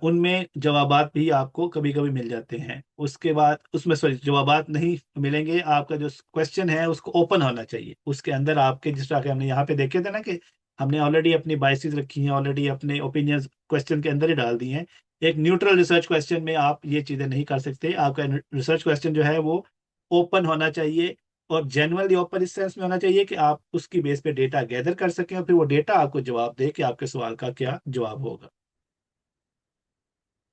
उनमें जवाबात भी आपको कभी कभी मिल जाते हैं। उसके बाद उसमें सॉरी जवाबात नहीं मिलेंगे, आपका जो क्वेश्चन है उसको ओपन होना चाहिए, उसके अंदर आपके जिस तरह के हमने यहाँ पे देखे थे ना कि हमने ऑलरेडी अपनी बाइसेस रखी हैं, ऑलरेडी अपने ओपिनियंस क्वेश्चन के अंदर ही डाल दिए हैं। एक न्यूट्रल रिसर्च क्वेश्चन में आप ये चीज़ें नहीं कर सकते। आपका रिसर्च क्वेश्चन जो है वो ओपन होना चाहिए, और जेनुअनली ओपन इस सेंस में होना चाहिए कि आप उसकी बेस पे डेटा गैदर कर सकें और फिर वो डेटा आपको जवाब दे कि आपके सवाल का क्या जवाब होगा।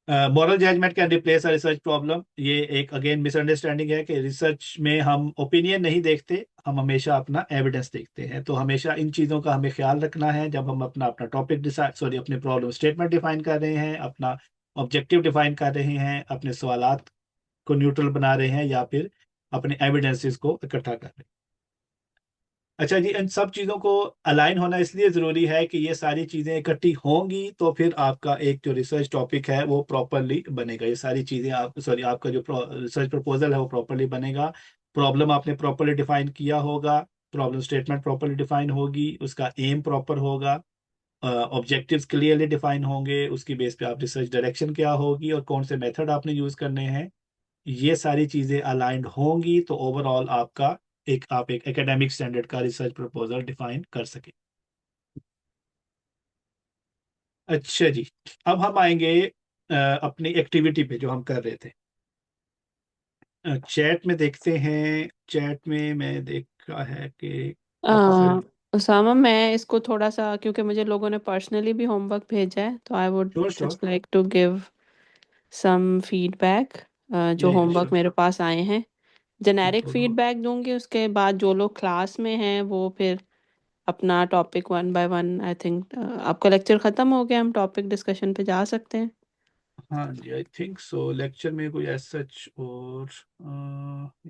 Moral judgement can replace a research problem, ये एक अगेन मिसअंडरस्टैंडिंग है कि रिसर्च में हम ओपिनियन नहीं देखते, हम हमेशा अपना एविडेंस देखते हैं। तो हमेशा इन चीज़ों का हमें ख्याल रखना है जब हम अपना अपना टॉपिक डिसाइड सॉरी अपने प्रॉब्लम स्टेटमेंट डिफाइन कर रहे हैं, अपना ऑब्जेक्टिव डिफाइन कर रहे हैं, अपने सवालात को न्यूट्रल बना रहे हैं, या फिर अपने एविडेंसेस को इकट्ठा कर रहे हैं। अच्छा जी, इन सब चीज़ों को अलाइन होना इसलिए ज़रूरी है कि ये सारी चीज़ें इकट्ठी होंगी तो फिर आपका एक जो रिसर्च टॉपिक है वो प्रॉपरली बनेगा। ये सारी चीज़ें आप सॉरी आपका जो रिसर्च प्रपोजल है वो प्रॉपरली बनेगा। प्रॉब्लम आपने प्रॉपरली डिफाइन किया होगा, प्रॉब्लम स्टेटमेंट प्रॉपरली डिफाइन होगी, उसका एम प्रॉपर होगा, ऑब्जेक्टिव्स क्लियरली डिफाइन होंगे, उसकी बेस पे आप रिसर्च डायरेक्शन क्या होगी और कौन से मेथड आपने यूज़ करने हैं, ये सारी चीज़ें अलाइंड होंगी तो ओवरऑल आपका आप एक एकेडमिक स्टैंडर्ड का रिसर्च प्रपोजल डिफाइन कर सके। अच्छा जी, अब हम आएंगे अपनी एक्टिविटी पे जो हम कर रहे थे। चैट में देखते हैं, चैट में मैं देखा है कि काफ़ी सारे। उसामा, मैं इसको थोड़ा सा, क्योंकि मुझे लोगों ने पर्सनली भी होमवर्क भेजा है, तो I would sure sure, just like to give some feedback जो या होमवर्क श्योर। मेरे पास आए हैं। जेनेरिक थोड़ा फीडबैक दूंगी, उसके बाद जो लोग क्लास में हैं वो फिर अपना topic one by one, I think आपका लेक्चर ख़त्म हो गया, हम टॉपिक डिस्कशन पे जा सकते हैं। हाँ जी, आई थिंक सो लेक्चर में कोई एज सच और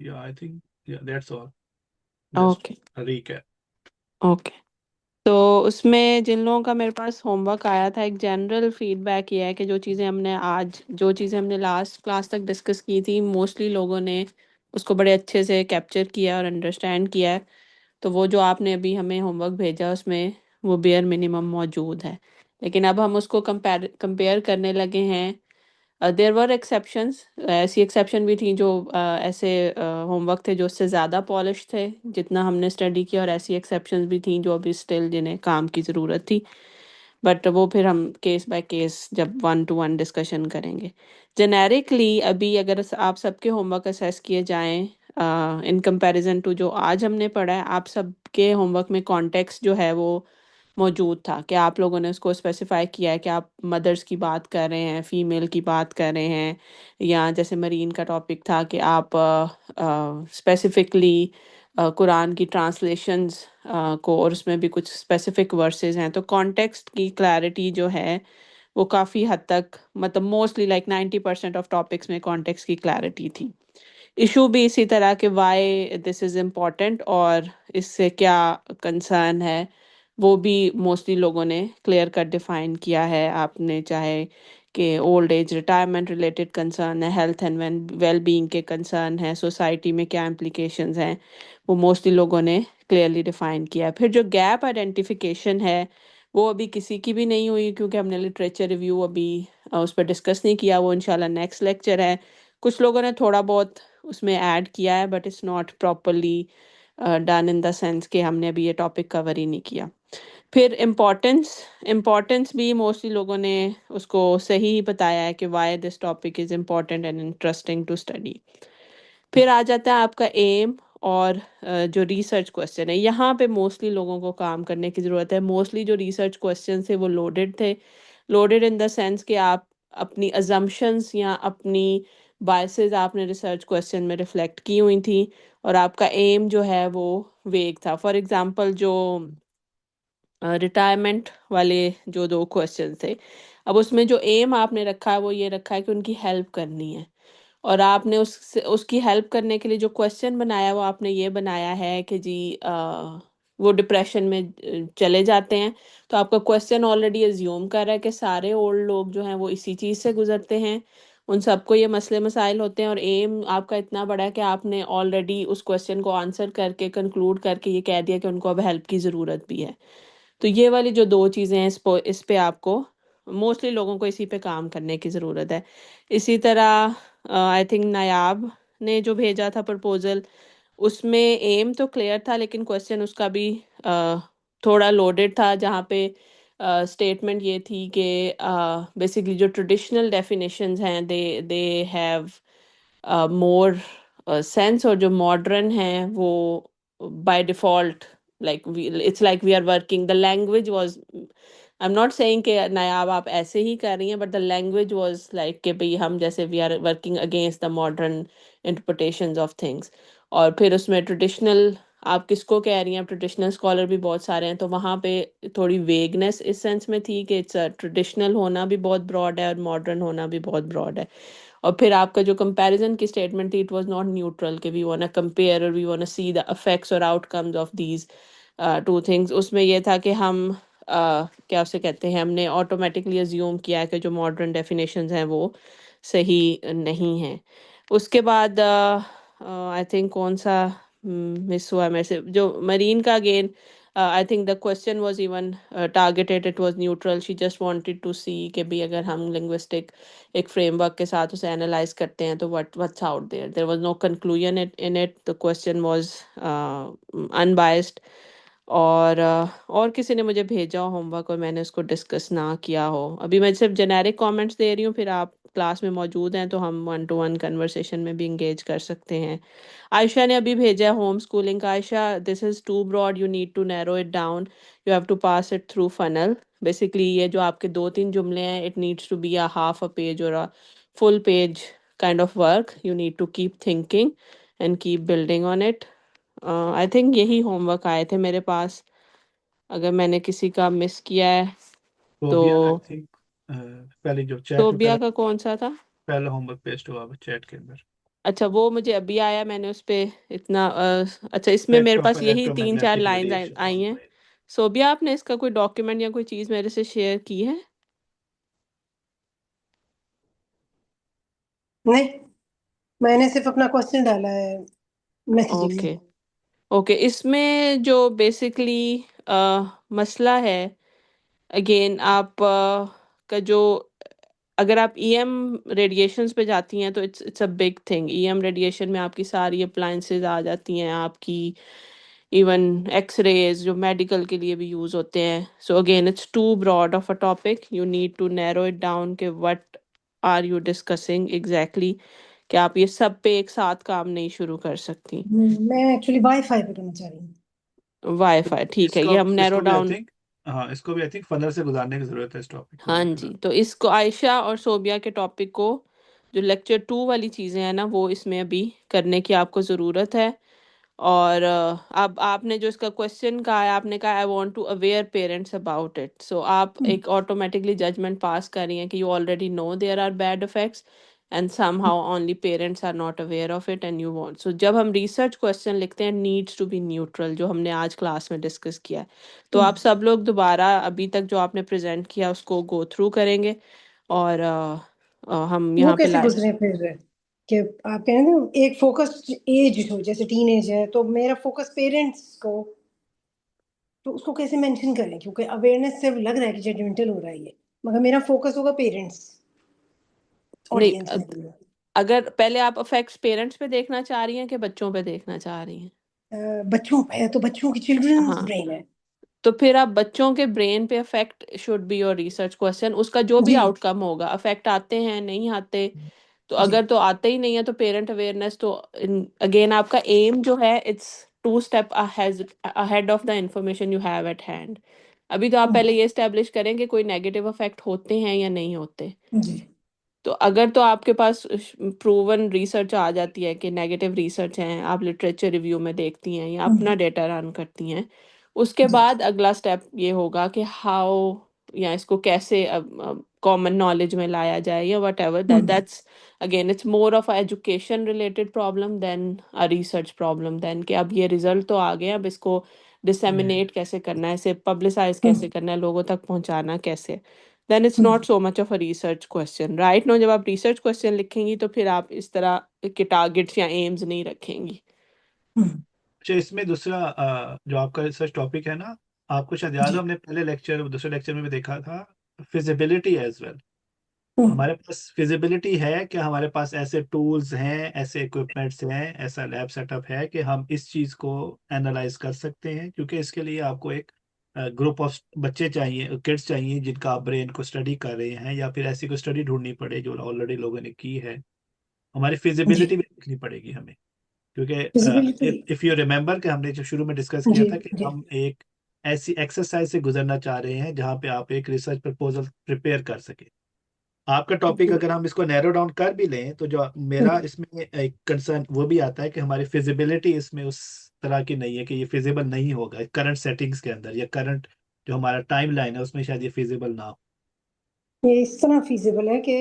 या आई थिंक या that's all, just okay. Recap. Okay, तो उसमें जिन लोगों का मेरे पास होमवर्क आया था, एक जनरल फीडबैक ये है कि जो चीज़ें हमने लास्ट क्लास तक डिस्कस की थी, मोस्टली लोगों ने उसको बड़े अच्छे से कैप्चर किया और अंडरस्टैंड किया है। तो वो जो आपने अभी हमें होमवर्क भेजा उसमें वो बेयर मिनिमम मौजूद है, लेकिन अब हम उसको कंपेयर करने लगे हैं। देयर वर एक्सेप्शंस, ऐसी एक्सेप्शन भी थी जो ऐसे होमवर्क थे जो उससे ज़्यादा पॉलिश थे जितना हमने स्टडी किया, और ऐसी एक्सेप्शंस भी थी जो अभी स्टिल जिन्हें काम की ज़रूरत थी। बट वो फिर हम केस बाय केस जब वन टू वन डिस्कशन करेंगे। जेनेरिकली अभी अगर आप सबके होमवर्क असेस किए जाएं इन कंपैरिजन टू जो आज हमने पढ़ा है, आप सबके होमवर्क में कॉन्टेक्स्ट जो है वो मौजूद था कि आप लोगों ने उसको स्पेसिफाई किया है कि आप मदर्स की बात कर रहे हैं, फीमेल की बात कर रहे हैं, या जैसे मरीन का टॉपिक था कि आप स्पेसिफिकली कुरान की ट्रांसलेशंस को, और उसमें भी कुछ स्पेसिफिक वर्सेस हैं, तो कॉन्टेक्स्ट की क्लैरिटी जो है वो काफ़ी हद तक, मतलब मोस्टली लाइक 90% ऑफ टॉपिक्स में कॉन्टेक्स्ट की क्लैरिटी थी। इशू भी इसी तरह के वाई दिस इज़ इम्पोर्टेंट और इससे क्या कंसर्न है, वो भी मोस्टली लोगों ने क्लियर कट डिफाइन किया है। आपने चाहे कि old age retirement related concern है, हेल्थ एंड वेल बीइंग के कंसर्न है, सोसाइटी में क्या इम्प्लीकेशंस हैं, वो मोस्टली लोगों ने क्लियरली डिफाइन किया है। फिर जो गैप आइडेंटिफिकेशन है वो अभी किसी की भी नहीं हुई, क्योंकि हमने लिटरेचर रिव्यू अभी उस पर डिस्कस नहीं किया, वो इंशाल्लाह नेक्स्ट लेक्चर है। कुछ लोगों ने थोड़ा बहुत उसमें ऐड किया है, but it's not properly done in the sense कि हमने अभी ये टॉपिक कवर ही नहीं किया। फिर इम्पोर्टेंस भी मोस्टली लोगों ने उसको सही ही बताया है कि why this topic is important and interesting to study. फिर आ जाता है आपका एम और जो रिसर्च क्वेश्चन है, यहाँ पे मोस्टली लोगों को काम करने की ज़रूरत है। मोस्टली जो रिसर्च क्वेश्चन थे वो लोडेड थे, लोडेड इन द सेंस कि आप अपनी अजम्पशंस या अपनी बायसेस आपने रिसर्च क्वेश्चन में रिफ्लेक्ट की हुई थी, और आपका एम जो है वो वेग था। फॉर एग्जांपल जो रिटायरमेंट वाले जो दो क्वेश्चन थे, अब उसमें जो एम आपने रखा है वो ये रखा है कि उनकी हेल्प करनी है, और आपने उसकी हेल्प करने के लिए जो क्वेश्चन बनाया वो आपने ये बनाया है कि जी वो डिप्रेशन में चले जाते हैं। तो आपका क्वेश्चन ऑलरेडी एज्यूम कर रहा है कि सारे ओल्ड लोग जो हैं वो इसी चीज़ से गुजरते हैं, उन सबको ये मसले मसाइल होते हैं, और एम आपका इतना बड़ा है कि आपने ऑलरेडी उस क्वेश्चन को आंसर करके कंक्लूड करके ये कह दिया कि उनको अब हेल्प की ज़रूरत भी है। तो ये वाली जो दो चीज़ें हैं, इस पे आपको मोस्टली लोगों को इसी पे काम करने की ज़रूरत है। इसी तरह आई थिंक नायाब ने जो भेजा था प्रपोजल, उसमें एम तो क्लियर था लेकिन क्वेश्चन उसका भी थोड़ा लोडेड था, जहाँ पे स्टेटमेंट ये थी कि बेसिकली जो ट्रेडिशनल डेफिनेशंस हैं दे हैव मोर सेंस, और जो मॉडर्न हैं वो by default like it's like we are working, the language was, I am not saying कि नायाब आप ऐसे ही कर रही हैं, but the language was like कि भाई हम जैसे we are working against the modern interpretations of things. और फिर उसमें ट्रेडिशनल आप किसको कह रही हैं, ट्रेडिशनल स्कॉलर भी बहुत सारे हैं, तो वहाँ पे थोड़ी वेगनेस इस सेंस में थी कि इट्स ट्रेडिशनल होना भी बहुत ब्रॉड है और मॉडर्न होना भी बहुत ब्रॉड है। और फिर आपका जो कंपैरिजन की स्टेटमेंट थी, इट वाज नॉट न्यूट्रल कि वी वांट टू कंपेयर और we want to see the effects और outcomes of these two things. उसमें ये था कि हम क्या उसे कहते हैं, हमने ऑटोमेटिकली अज्यूम किया कि जो मॉडर्न डेफिनेशंस हैं वो सही नहीं हैं। उसके बाद आई थिंक कौन सा मिस हुआ मेरे से, जो मरीन का again I think the question was even targeted, it was neutral, she just wanted to see कि भी अगर हम लिंग्विस्टिक एक फ्रेमवर्क के साथ उसे एनालाइज करते हैं तो what's out there was no conclusion in it, the question was unbiased. और किसी ने मुझे भेजा हो होमवर्क और मैंने उसको डिस्कस ना किया हो। अभी मैं सिर्फ जेनेरिक कमेंट्स दे रही हूँ, फिर आप क्लास में मौजूद हैं तो हम 1-to-1 कन्वर्सेशन में भी इंगेज कर सकते हैं। आयशा ने अभी भेजा है होम स्कूलिंग का। Ayesha, this is too broad, you need to narrow it down, you have to pass it through funnel. Basically ये जो आपके 2-3 जुमले हैं, it needs to be a half a page और a full page kind of work, you need to keep thinking and keep building on it. I think यही homework आए थे मेरे पास, अगर मैंने किसी का मिस किया है तो। फोबिया आई थिंक पहले जो चैट में सोबिया पहला का कौन सा था? पहला होमवर्क पेस्ट हुआ चैट के अंदर, अच्छा, वो मुझे अभी आया, मैंने उस पे इतना अच्छा, इसमें मेरे इफेक्ट ऑफ पास यही 3-4 electromagnetic lines radiation I on हैं। ब्रेन। सोबिया, आपने इसका कोई डॉक्यूमेंट या कोई चीज़ मेरे से शेयर की है? नहीं, मैंने सिर्फ अपना क्वेश्चन डाला है मैसेजेस में। ओके ओके, इसमें जो बेसिकली मसला है, अगेन आप का जो, अगर आप ईएम रेडिएशंस पे जाती हैं तो it's a big thing. EM radiation में आपकी सारी अप्लायंसेस आ जाती हैं, आपकी इवन एक्सरेज जो मेडिकल के लिए भी यूज होते हैं। So again it's too broad of a topic, you need to narrow it down कि what are you discussing exactly, कि आप ये सब पे एक साथ काम नहीं शुरू कर सकती। मैं एक्चुअली वाईफाई पे करना चाह रही हूँ। वाईफाई ठीक है, इसको ये हम नैरो इसको भी आई डाउन। थिंक, हाँ इसको भी आई थिंक फनल से गुजारने की जरूरत है इस टॉपिक को हाँ भी जी, फिलहाल। तो इसको आयशा और सोबिया के टॉपिक को, जो लेक्चर 2 वाली चीज़ें हैं ना, वो इसमें अभी करने की आपको ज़रूरत है। और अब आपने जो इसका क्वेश्चन कहा है, आपने कहा I want to aware parents about it, so आप एक ऑटोमेटिकली जजमेंट पास कर रही हैं कि you already know there are bad effects and somehow only parents are not aware of it and you want. So जब हम research question लिखते हैं, नीड्स टू बी न्यूट्रल, जो हमने आज क्लास में डिस्कस किया है, तो आप सब लोग दोबारा अभी तक जो आपने प्रेजेंट किया उसको गो थ्रू करेंगे। और हम वो यहाँ पे कैसे गुजरे फिर, कि आप कह रहे थे एक फोकस एज हो, जैसे टीनेज है तो मेरा फोकस पेरेंट्स को, तो उसको कैसे मेंशन करें? क्योंकि अवेयरनेस से लग रहा है कि जजमेंटल हो रहा है ये, मगर मेरा फोकस होगा पेरेंट्स नहीं, ऑडियंस में। अगर पहले आप अफेक्ट्स पेरेंट्स पे देखना चाह रही हैं कि बच्चों पे देखना चाह रही हैं? बच्चों पे, तो बच्चों की चिल्ड्रंस हाँ, ब्रेन है। तो फिर आप बच्चों के ब्रेन पे affect should be your research question. उसका जो भी जी आउटकम होगा, अफेक्ट आते हैं नहीं आते, तो जी। अगर तो आते ही नहीं है तो पेरेंट अवेयरनेस तो अगेन आपका एम जो है, it's 2 step ahead of the information you have eight hand. अभी तो आप पहले ये एस्टेब्लिश करें कि कोई नेगेटिव इफेक्ट होते हैं या नहीं होते। जी। तो अगर तो आपके पास प्रूवन रिसर्च आ जाती है कि नेगेटिव रिसर्च हैं, आप लिटरेचर रिव्यू में देखती हैं या अपना डेटा रन करती हैं, उसके जी। बाद अगला स्टेप ये होगा कि हाउ, या इसको कैसे कॉमन नॉलेज में लाया जाए या whatever that's again it's more of education related problem than a research problem. Then कि अब ये रिजल्ट तो आ गए, अब इसको डिसेमिनेट कैसे करना है, इसे पब्लिसाइज कैसे करना है, लोगों तक पहुंचाना कैसे, then it's not so much of a research question right no. जब आप रिसर्च क्वेश्चन लिखेंगी तो फिर आप इस तरह के टारगेट्स या एम्स नहीं रखेंगी। अच्छा, इसमें दूसरा जो आपका रिसर्च टॉपिक है ना, आपको शायद याद हो, हमने पहले लेक्चर दूसरे लेक्चर में भी देखा था, फिजिबिलिटी एज वेल। हमारे पास फिजिबिलिटी है कि हमारे पास ऐसे टूल्स हैं, ऐसे इक्विपमेंट्स हैं, ऐसा लैब सेटअप है कि हम इस चीज़ को एनालाइज कर सकते हैं, क्योंकि इसके लिए आपको एक ग्रुप ऑफ बच्चे चाहिए, किड्स चाहिए, जिनका आप ब्रेन को स्टडी कर रहे हैं, या फिर ऐसी कोई स्टडी ढूंढनी पड़े जो ऑलरेडी लोगों ने की है। हमारी जी। फिजिबिलिटी भी देखनी पड़ेगी हमें, फिजिबिलिटी। क्योंकि इफ यू रिमेम्बर कि हमने जो शुरू में डिस्कस किया जी था कि जी। हम एक ऐसी एक्सरसाइज से गुजरना चाह रहे हैं जहाँ पे आप एक रिसर्च प्रपोजल प्रिपेयर कर सके। आपका टॉपिक अगर हम इसको नैरो डाउन कर भी लें, तो जो मेरा इसमें एक कंसर्न वो भी आता है कि हमारी फिजिबिलिटी इसमें उस तरह की नहीं है कि ये फिजिबल नहीं होगा करंट सेटिंग्स के अंदर, या करंट जो हमारा टाइम लाइन है उसमें शायद ये फिजिबल ना हो। ये इस तरह फीजिबल है कि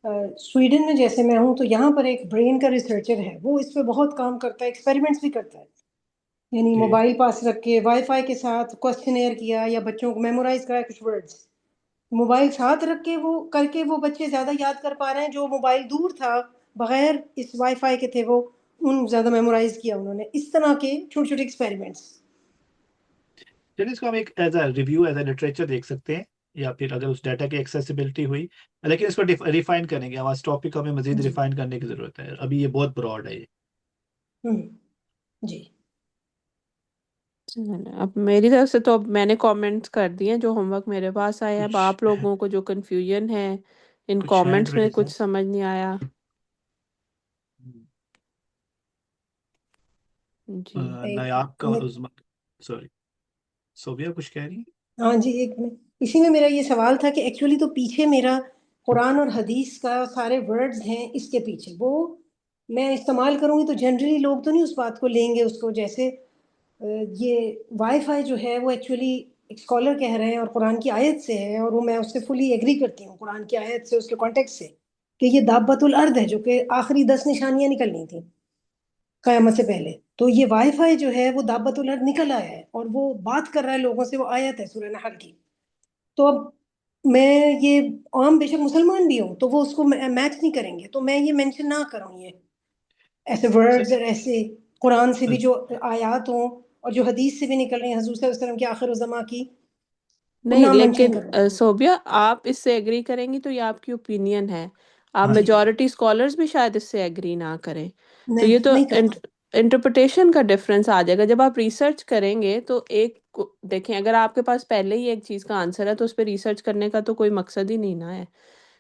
स्वीडन में जैसे मैं हूँ, तो यहाँ पर एक ब्रेन का रिसर्चर है, वो इस पे बहुत काम करता है, एक्सपेरिमेंट्स भी करता है। यानी Okay. मोबाइल पास रख के वाईफाई के साथ क्वेश्चनेयर किया या बच्चों को मेमोराइज कराया कुछ वर्ड्स, मोबाइल साथ रख के वो करके वो बच्चे ज्यादा याद कर पा रहे हैं, जो मोबाइल दूर था बगैर इस वाईफाई के थे वो उन ज्यादा मेमोराइज किया उन्होंने। इस तरह के छोटे छोटे एक्सपेरिमेंट्स। चलिए इसको हम एक as a review as a literature देख सकते हैं, या फिर अगर उस डाटा की एक्सेसिबिलिटी हुई, लेकिन इसको रिफाइन करेंगे। हमारे टॉपिक को हमें मजीद जी। रिफाइन करने की जरूरत है, अभी ये बहुत ब्रॉड है ये। जी। अब मेरी तरफ से तो अब मैंने कमेंट्स कर दिए जो होमवर्क मेरे पास आए हैं। अब आप कुछ लोगों को जो कंफ्यूजन है इन कुछ हैंड कमेंट्स में रेज कुछ है। समझ नहीं आया जी। एक नायाब का और मैं उस्मा, सॉरी, सोबिया कुछ कह रही है? हाँ जी, एक इसी में मेरा ये सवाल था कि एक्चुअली तो पीछे मेरा कुरान और हदीस का सारे वर्ड्स हैं, इसके पीछे वो मैं इस्तेमाल करूंगी तो जनरली लोग तो नहीं उस बात को लेंगे उसको, जैसे ये वाईफाई जो है वो एक्चुअली एक स्कॉलर कह रहे हैं और कुरान की आयत से है, और वो मैं उससे फुली एग्री करती हूँ कुरान की आयत से, उसके कॉन्टेक्स्ट से, कि ये दाब्बतुल अर्द है, जो कि आखिरी 10 निशानियां निकलनी थी कयामत से पहले। तो ये वाईफाई जो है वो दाब्बतुल अर्द निकल आया है और वो बात कर रहा है लोगों से, वो आयत है सूरह नहल की। तो अब मैं ये आम बेशक मुसलमान भी हूँ तो वो उसको मैच नहीं करेंगे, तो मैं ये मेंशन ना करूँ ये ऐसे वर्ड्स और ऐसे कुरान से भी जो आयात हों और जो हदीस से भी निकल रही हैं हजूर सल्लल्लाहु अलैहि वसल्लम के आखिर ज़मा की, वो नहीं, ना मेंशन लेकिन करूँ। सोबिया आप इससे एग्री करेंगी तो ये आपकी ओपिनियन है। आप हाँ जी। मेजॉरिटी स्कॉलर्स भी शायद इससे एग्री ना करें, तो नहीं ये तो नहीं करता। इंटरप्रिटेशन का डिफरेंस आ जाएगा। जब आप रिसर्च करेंगे तो देखें, अगर आपके पास पहले ही एक चीज़ का आंसर है तो उस पर रिसर्च करने का तो कोई मकसद ही नहीं ना है।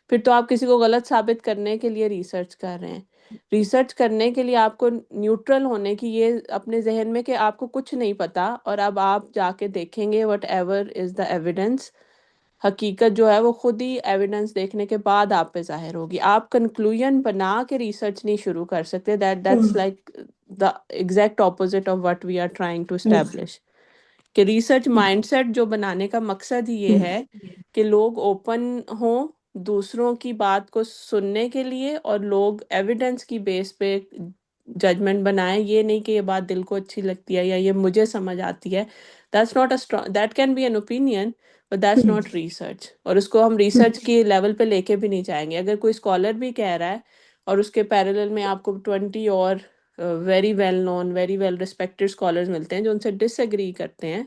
फिर तो आप किसी को गलत साबित करने के लिए रिसर्च कर रहे हैं। रिसर्च करने के लिए आपको न्यूट्रल होने की ये अपने जहन में कि आपको कुछ नहीं पता, और अब आप जाके देखेंगे what ever is the evidence. हकीकत जो है वो खुद ही एविडेंस देखने के बाद आप पे जाहिर होगी। आप कंक्लूजन बना के रिसर्च नहीं शुरू कर सकते। That's like the exact opposite of what we are trying to establish. कि रिसर्च माइंडसेट जो बनाने का मकसद ही ये है कि लोग ओपन हों दूसरों की बात को सुनने के लिए, और लोग एविडेंस की बेस पे जजमेंट बनाएं। ये नहीं कि ये बात दिल को अच्छी लगती है या ये मुझे समझ आती है। That's not a strong, that can B an opinion but that's not research, और उसको हम रिसर्च के लेवल पे लेके भी नहीं जाएंगे। अगर कोई स्कॉलर भी कह रहा है और उसके पैरेलल में आपको 20 और very well known very well respected scholars मिलते हैं जो उनसे डिसएग्री करते हैं,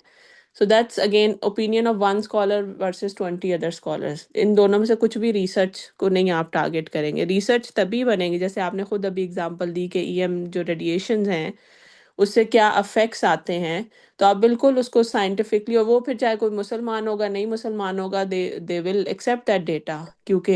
so that's again opinion of one scholar versus 20 other scholars. इन दोनों में से कुछ भी रिसर्च को नहीं आप टारगेट करेंगे। रिसर्च तभी बनेगी, जैसे आपने खुद अभी एग्जांपल दी कि ईएम जो रेडिएशंस हैं उससे क्या अफेक्ट्स आते हैं, तो आप बिल्कुल उसको साइंटिफिकली, और वो फिर चाहे कोई मुसलमान होगा नहीं मुसलमान होगा, they will accept that data, क्योंकि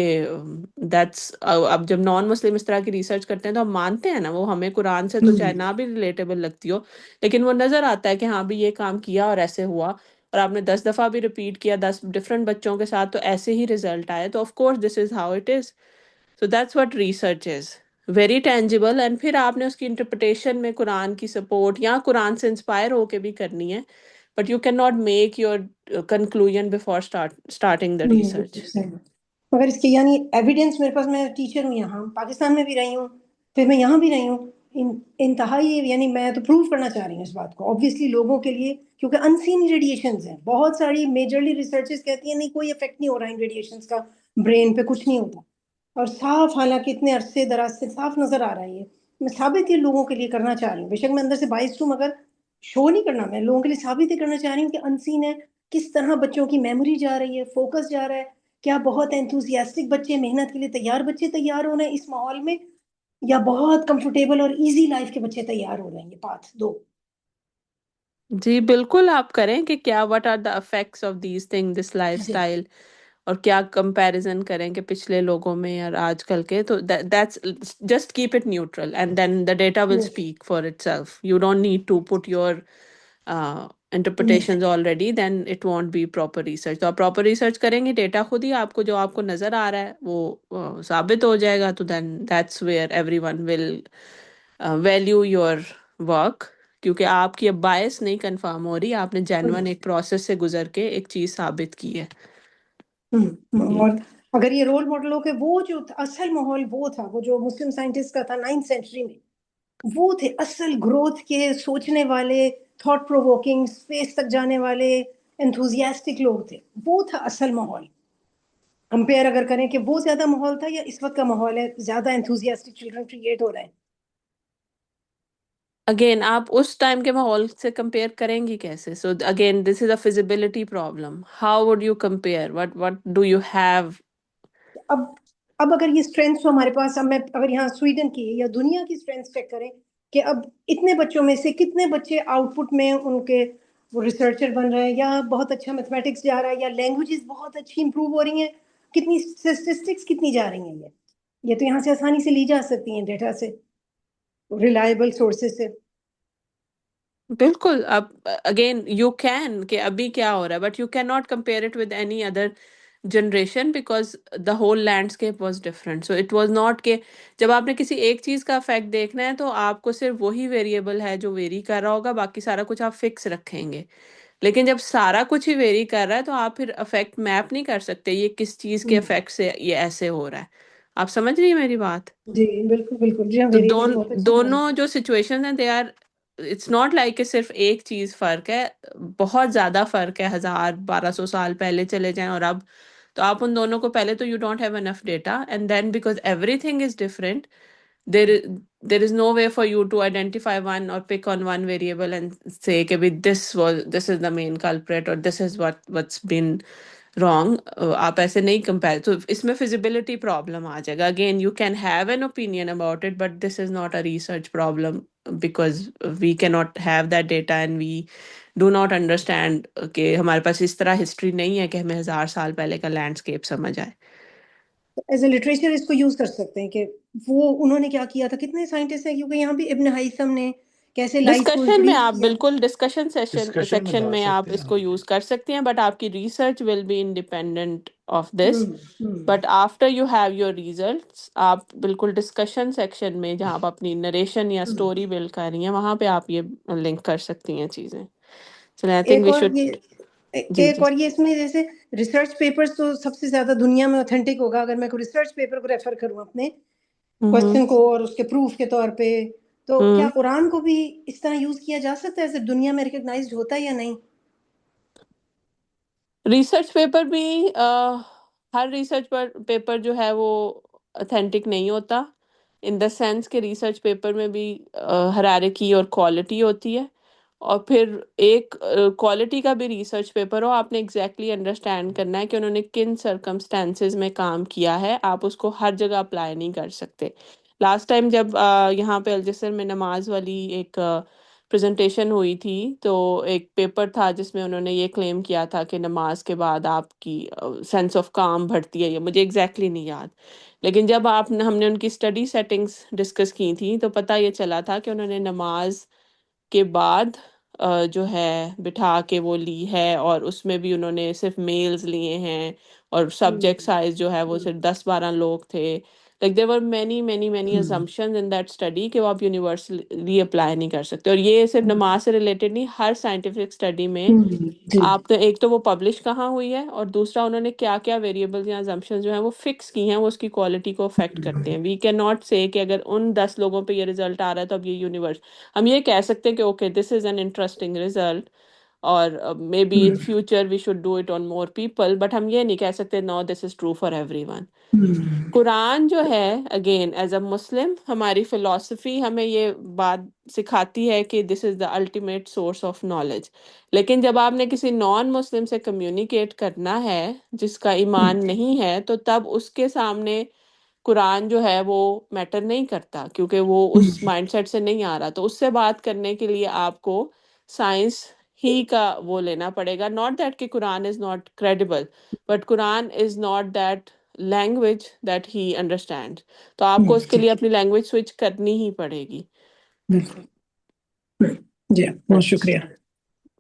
दैट्स अब जब नॉन मुस्लिम इस तरह की रिसर्च करते हैं तो हम मानते हैं ना, वो हमें कुरान से तो चाहे ना भी रिलेटेबल लगती हो, लेकिन वो नज़र आता है कि हाँ भी ये काम किया और ऐसे हुआ, और आपने 10 दफ़ा भी रिपीट किया 10 डिफरेंट बच्चों के साथ तो ऐसे ही रिजल्ट आए, तो of course this is how it is. So that's what research is, very tangible. And फिर आपने उसकी इंटरप्रिटेशन में कुरान की सपोर्ट या कुरान से इंस्पायर होके भी करनी है, but you can not make your conclusion before starting the research. मगर इसके यानी एविडेंस मेरे पास, मैं टीचर हूँ यहाँ पाकिस्तान में भी रही हूँ, फिर मैं यहाँ भी रही हूँ, इंतहाई यानी मैं तो प्रूव करना चाह रही हूँ इस बात को ऑब्वियसली लोगों के लिए, क्योंकि अनसीन रेडिएशंस हैं बहुत सारी, मेजरली रिसर्चेस कहती हैं नहीं कोई इफेक्ट नहीं हो रहा है इन रेडिएशंस का ब्रेन पे, कुछ नहीं होता, और साफ हालांकि इतने अरसे दराज से साफ नजर आ रहा है ये। मैं साबित ये लोगों के लिए करना चाह रही हूँ, बेशक मैं अंदर से बाइस्ड हूँ मगर शो नहीं करना, मैं लोगों के लिए साबित ही करना चाह रही हूँ कि अनसीन है, किस तरह बच्चों की मेमोरी जा रही है, फोकस जा रहा है, क्या बहुत एंथुसियास्टिक बच्चे, मेहनत के लिए तैयार बच्चे तैयार हो रहे हैं इस माहौल में, या बहुत कंफर्टेबल और इजी लाइफ के बच्चे तैयार हो रहे हैं, ये पाथ दो। जी बिल्कुल, आप करें कि क्या what are the effects of these thing this जी। लाइफस्टाइल, और क्या कंपैरिजन करें कि पिछले लोगों में और आजकल के, तो that's just keep it neutral and then the data will speak for itself. You don't need to put your interpretations already, then it won't be proper research. तो आप प्रॉपर रिसर्च करेंगे, डेटा खुद ही आपको जो आपको नजर आ रहा है वो साबित हो जाएगा, तो then that's where everyone will value your work, क्योंकि आपकी अब बायस नहीं कंफर्म हो रही, आपने जेन्युइन एक प्रोसेस से गुजर के एक चीज साबित की है। और अगर ये रोल मॉडल हो के वो जो असल माहौल वो था, वो जो मुस्लिम साइंटिस्ट का था 9th सेंचुरी में, वो थे असल ग्रोथ के सोचने वाले, थॉट प्रोवोकिंग, स्पेस तक जाने वाले एंथुजियास्टिक लोग थे। वो था असल माहौल। कंपेयर अगर करें कि वो ज्यादा माहौल था या इस वक्त का माहौल है, ज्यादा एंथुजियास्टिक चिल्ड्रन क्रिएट हो रहे हैं। अगेन आप उस टाइम के माहौल से कंपेयर करेंगी कैसे? So again this is a feasibility problem. How would you compare? What do you have? अब अगर ये स्ट्रेंथ तो हमारे पास, अब मैं अगर यहाँ स्वीडन की या दुनिया की स्ट्रेंथ चेक करें कि अब इतने बच्चों में से कितने बच्चे आउटपुट में उनके वो रिसर्चर बन रहे हैं, या बहुत अच्छा मैथमेटिक्स जा रहा है, या लैंग्वेजेस बहुत अच्छी इंप्रूव हो रही हैं, कितनी स्टेटिस्टिक्स कितनी जा रही हैं, ये तो यहाँ से आसानी से ली जा सकती हैं डेटा से, रिलायबल सोर्सेज से। बिल्कुल। अब अगेन यू कैन कि अभी क्या हो रहा है, but you can not compare it with any other generation because the whole landscape was different. So it was not के जब आपने किसी एक चीज का इफेक्ट देखना है तो आपको सिर्फ वही वेरिएबल है जो वेरी कर रहा होगा, बाकी सारा कुछ आप फिक्स रखेंगे। लेकिन जब सारा कुछ ही वेरी कर रहा है तो आप फिर इफेक्ट मैप नहीं कर सकते ये किस चीज के इफेक्ट से ये ऐसे हो रहा है। आप समझ रही है मेरी बात? जी बिल्कुल बिल्कुल जी हाँ, तो वेरिएबल बहुत अच्छा है। दोनों जो सिचुएशन है they are, it's not like कि सिर्फ एक चीज फर्क है। बहुत ज्यादा फर्क है। 1000 1200 साल पहले चले जाएं और अब। तो आप उन दोनों को पहले तो you don't have enough data and then because everything is different, there there is no way for you to identify one or pick on one variable and say कि भी this is the main culprit or this is what's been wrong। आप ऐसे नहीं compare, तो इसमें feasibility problem आ जाएगा। Again you can have an opinion about it but this is not a research problem because we cannot have that data and we do not understand कि हमारे पास इस तरह history नहीं है कि हमें 1000 साल पहले का landscape समझ आए। एज ए लिटरेचर इसको यूज कर सकते हैं कि वो उन्होंने क्या किया था, कितने साइंटिस्ट हैं, क्योंकि यहाँ भी इब्न हैथम ने कैसे लाइफ को डिस्कशन में इंक्रीज आप किया। बिल्कुल डिस्कशन सेशन डिस्कशन में सेक्शन ला में आप सकते हैं इसको हम यूज ये। कर सकती हैं बट आपकी research will be independent of hmm this. Hmm but after you have your results आप बिल्कुल डिस्कशन सेक्शन में जहाँ आप अपनी नरेशन या हम्म। स्टोरी बिल्ड कर रही हैं वहां पे आप ये लिंक कर सकती हैं चीजें। सो आई थिंक एक वी और शुड। ये जी एक जी। और ये इसमें जैसे रिसर्च पेपर्स तो सबसे ज्यादा दुनिया में ऑथेंटिक होगा अगर मैं कोई रिसर्च पेपर को रेफर करूं अपने हम्म। क्वेश्चन को और उसके प्रूफ के तौर पे, तो क्या हम्म। कुरान को भी इस तरह यूज किया जा सकता है, सिर्फ दुनिया में रिकग्नाइज्ड होता है या नहीं? रिसर्च पेपर भी हर रिसर्च पर पेपर जो है वो ऑथेंटिक नहीं होता। इन द सेंस के रिसर्च पेपर में भी हायरार्की और क्वालिटी होती है। और फिर एक क्वालिटी का भी रिसर्च पेपर हो आपने एग्जैक्टली अंडरस्टैंड करना है कि उन्होंने किन सर्कमस्टेंसेस में काम किया है। आप उसको हर जगह अप्लाई नहीं कर सकते। लास्ट टाइम जब यहाँ पे अल्जसर में नमाज वाली एक प्रेजेंटेशन हुई थी तो एक पेपर था जिसमें उन्होंने ये क्लेम किया था कि नमाज के बाद आपकी सेंस ऑफ काम बढ़ती है। ये मुझे एग्जैक्टली नहीं याद। लेकिन जब आप हमने उनकी स्टडी सेटिंग्स डिस्कस की थी तो पता ये चला था कि उन्होंने नमाज के बाद जो है बिठा के वो ली है और उसमें भी उन्होंने सिर्फ मेल्स लिए हैं और सब्जेक्ट साइज जो है वो सिर्फ 10 12 लोग थे। Like there were many many many assumptions in that study कि वो आप यूनिवर्सली अप्लाई नहीं कर सकते। और ये सिर्फ नमाज से रिलेटेड नहीं, हर साइंटिफिक स्टडी में जी आप तो एक तो वो पब्लिश कहाँ हुई है और दूसरा उन्होंने क्या क्या वेरिएबल्स या assumptions जो है वो फिक्स की हैं वो उसकी क्वालिटी को अफेक्ट करते हैं। वी कैन नॉट से कि अगर उन 10 लोगों पे ये रिजल्ट आ रहा है तो अब ये यूनिवर्स, हम ये कह सकते हैं कि okay this is an interesting result और maybe in future we should do it on more people, but हम ये नहीं कह सकते no this is true for everyone. Quran जो है अगेन एज अ मुस्लिम हमारी फिलॉसफी हमें ये बात सिखाती है कि this is the ultimate source of knowledge. लेकिन जब आपने किसी नॉन मुस्लिम से कम्युनिकेट करना है जिसका ईमान नहीं है तो तब उसके सामने कुरान जो है वो मैटर नहीं करता क्योंकि वो उस माइंडसेट से नहीं आ रहा। तो उससे बात करने के लिए आपको साइंस ही का वो लेना पड़ेगा। नॉट दैट कि Quran is not credible but Quran is not that language that he understand. तो आपको उसके लिए अपनी लैंग्वेज स्विच करनी ही पड़ेगी। जी बहुत शुक्रिया।